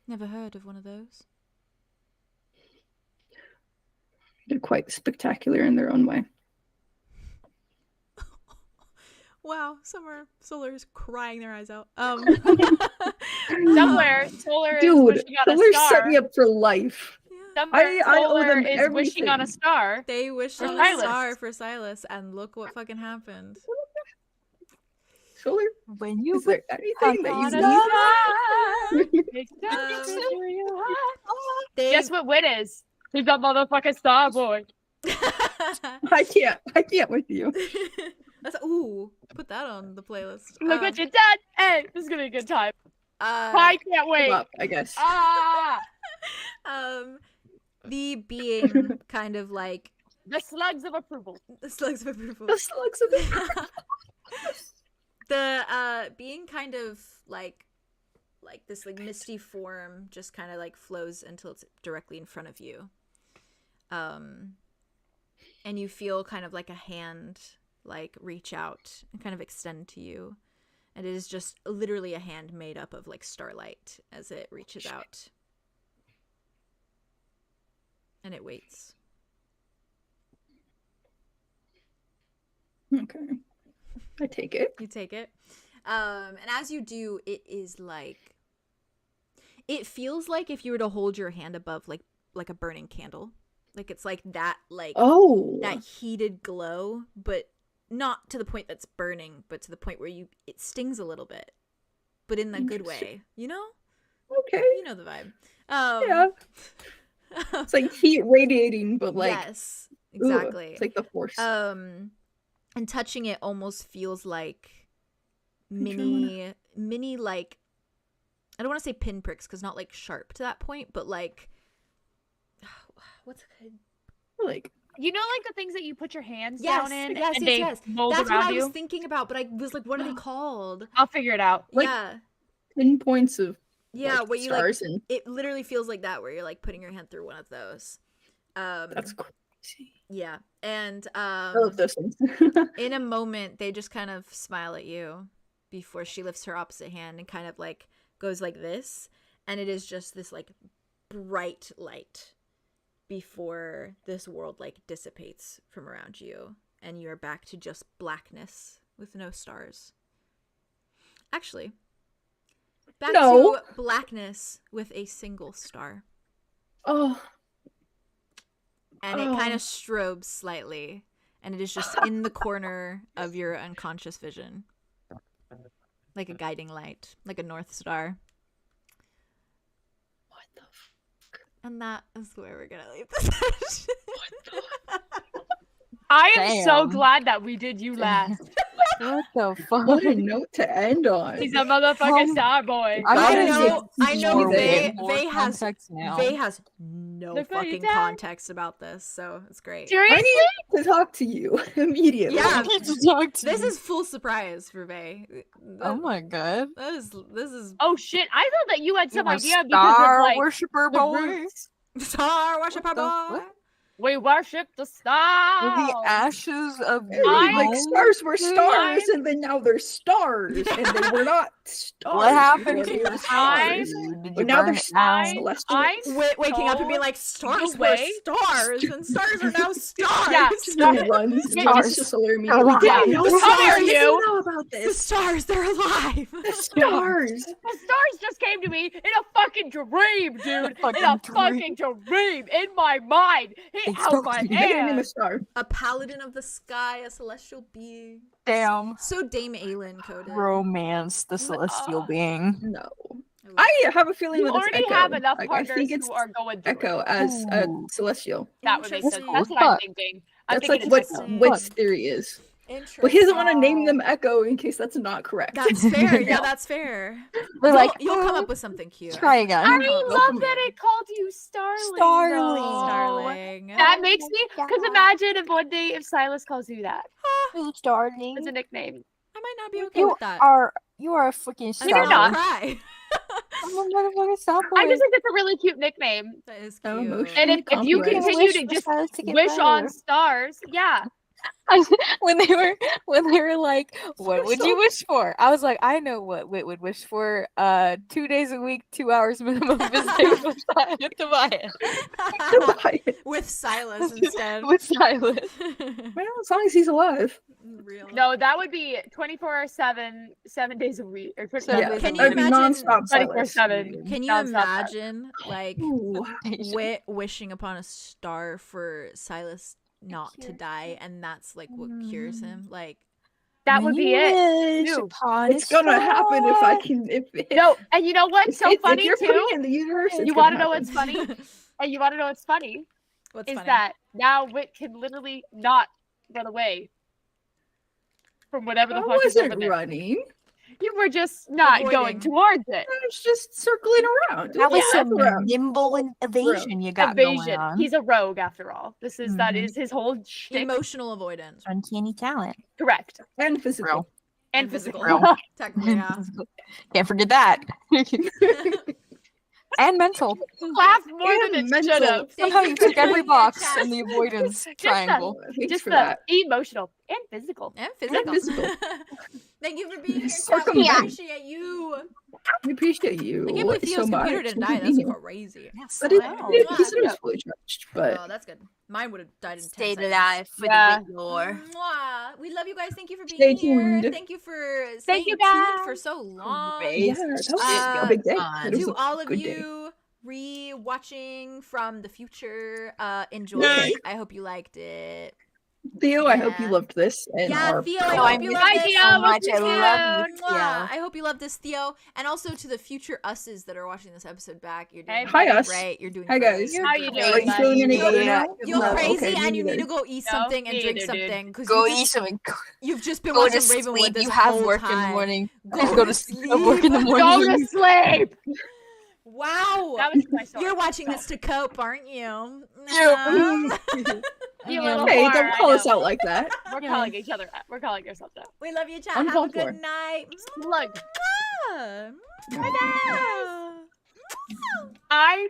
Never heard of one of those. They're quite spectacular in their own way. Wow, Solar is crying their eyes out. Somewhere, Solar is Dude, wishing on a Solar star. set me up for life. Somewhere, I owe Solar them is wishing on a everything. star. They wished For on a Silas. star for Silas, and look what fucking happened. Solar, When you is there anything that On you a need? They, Guess what win is? He's that motherfucking star boy. I can't with you. Ooh, put that on the playlist. Look what you done. Hey, this is gonna be a good time. I can't wait. Well, I guess. Ah, the being kind of like the slugs of approval. the slugs of approval. The slugs of it. The being kind of like this like misty form just kind of like flows until it's directly in front of you. And you feel kind of like a hand like reach out and kind of extend to you. And it is just literally a hand made up of like starlight as it reaches out. And it waits. Okay. I take it. You take it. And as you do, it is like, it feels like if you were to hold your hand above like a burning candle. Like it's like that, like that heated glow, but not to the point that's burning, but to the point where it stings a little bit, but in the good way, you know? Okay. You know the vibe. Yeah. It's like heat radiating, but like yes, exactly. It's like the force. And touching it almost feels like mini like, I don't want to say pinpricks because not like sharp to that point, but like what's good? Like, you know, like the things that you put your hands yes, down in yes, and yes, they yes. mold That's around what I you? was thinking about, but I was like, what are they called? I'll figure it out. Like, yeah. pinpoints of Yeah, where you stars like, and it literally feels like that, where you're like putting your hand through one of those. that's crazy. Yeah, and I love those things. in a moment, they just kind of smile at you before she lifts her opposite hand and kind of like goes like this, and it is just this like bright light before this world like dissipates from around you, and you're back to just blackness with no stars. Actually, back to blackness with a single star. Oh. And it kind of strobes slightly, and it is just in the corner of your unconscious vision. Like a guiding light, like a North Star. What the fuck? And that is where we're gonna leave this session. I am so Damn. glad that we did you last. What the fuck? What a note to end on. He's a motherfucking star boy. I know Vay Vay has no Look what you fucking did. context about this, so it's great. Seriously? I need to talk to you immediately. Yeah, This this is full surprise for Vay. Oh my god. This is Oh shit! I thought that you had some You a idea because star of like worshiper the boy. roots. Star Worshiper What the boy. fuck? We worship the stars. The ashes of Hey, I- like stars were stars, and then now they're stars, and they were not stars. What happened before to they your were stars? stars. Did But you now burn they're it down? celestial. Waking up and being like, stars the were way- stars, and stars are now stars. Yeah, Just runs. Stars. Just alert me. They're alive. Yeah, No, how are you you? know about The this. stars, they're alive. The stars. The stars just came to me in a fucking dream, dude. Fucking In a dream. fucking dream. In my mind. It It's out my supposed to be. Make your name a hand. star. A paladin of the sky, a celestial being. Damn. So Dame Aelin coded. Romance, the celestial being. No. I have a feeling You that it's already Echo. have enough Like, I partners think it's who are going through Echo it. as a Ooh. celestial. That would make sense. Interesting. That's what I'm Fuck. thinking. I'm That's thinking like it's what Echo. Wit's theory is. Interesting. But he doesn't want to name them Echo in case that's not correct. That's fair. Yeah, that's fair. They're like, You'll come up with something cute. try again. I love that it called you Starling. Starling. though. Starling. That makes me. Because imagine if one day if Silas calls you that Who's darling? as a nickname. I might not be okay You with that. are a freaking I'm Maybe you're starling. not. cry. I'm a motherfucking starling. I just think it's a really cute nickname. That is Oh, cute. emotion. And if you Copyright. continue to just wish on stars, yeah. when they were like, what would you wish for? I was like, I know what Wit would wish for. 2 days a week, 2 hours minimum visiting with With Silas instead. with Silas. Well, as long as he's alive. Real. No, that would be 24/7, 7 days a week. Or Yeah. Can you That'd be imagine- nonstop Silas. 24/7. Can you Sounds not bad. imagine, like, Ooh. Wit wishing upon a star for Silas not to die, and that's like what cures him? Like, That would be it. Wish too. upon It's a gonna happen if I star. can. If No, and you know what's so if funny you're putting too? it in the universe, it's You gonna want to know happen. what's funny? And you want to know what's funny? what's Is funny? that now Wit can literally not run away from whatever the I fuck is over wasn't there. running. You were just not Avoiding. going towards it. I was just circling around. That was Yeah, some around. nimble evasion you got going Evasion. on. He's a rogue after all. That Mhm. is his whole shtick. Emotional avoidance Uncanny talent. Correct. And physical. Real. And physical. Real. technically, yeah. Can't forget that. And mental. Laugh more And than it mental. should have. Somehow you took every Being box chat. in the avoidance Just triangle. Thanks Just for the that. emotional and physical. And physical. physical. Thank you for being here, chat. Circle We back. appreciate you. We appreciate you I can't believe so Theo's much. computer didn't for die. That's being here. crazy. But it, Wow. he said it was fully charged. But Oh, that's good. Mine would have died in 10 Stayed seconds. alive for Yeah. the lore. Mwah. We love you guys. Thank you for being Stay here. tuned. Thank you for staying you, tuned guys. for so long. yeah, that was Uh, a big day. fun. It was To a all of good day. you re-watching from the future, enjoy Yay. it. I hope you liked it. Theo, I hope you Yeah. loved this. And Yeah, our Theo, I Oh, hope I you miss loved you this. so much. I Theo. love you, Mwah. Theo. I hope you love this, Theo. And also to the future usses that are watching this episode back. You're doing Hey, Hi, us. great. You're doing Hi, great. guys. How you doing, Are you buddy? feeling any better Yeah. now? You're No, crazy okay, me and you need neither. to go eat No, something and me drink neither, dude. something. Because Go eat something. you've just been Go watching to Ravenwood sleep. this You have whole work in the time. morning. Go Go to to sleep. Work in the sleep. Go morning. to sleep. Wow. That was my story. You're watching this to cope, aren't you? You little Hey, whore, don't I call us know. out like that. We're calling each other out. We're calling ourselves out. We love you, chat. Uncalled Have a for. good night. Look, Mwah. Bye. I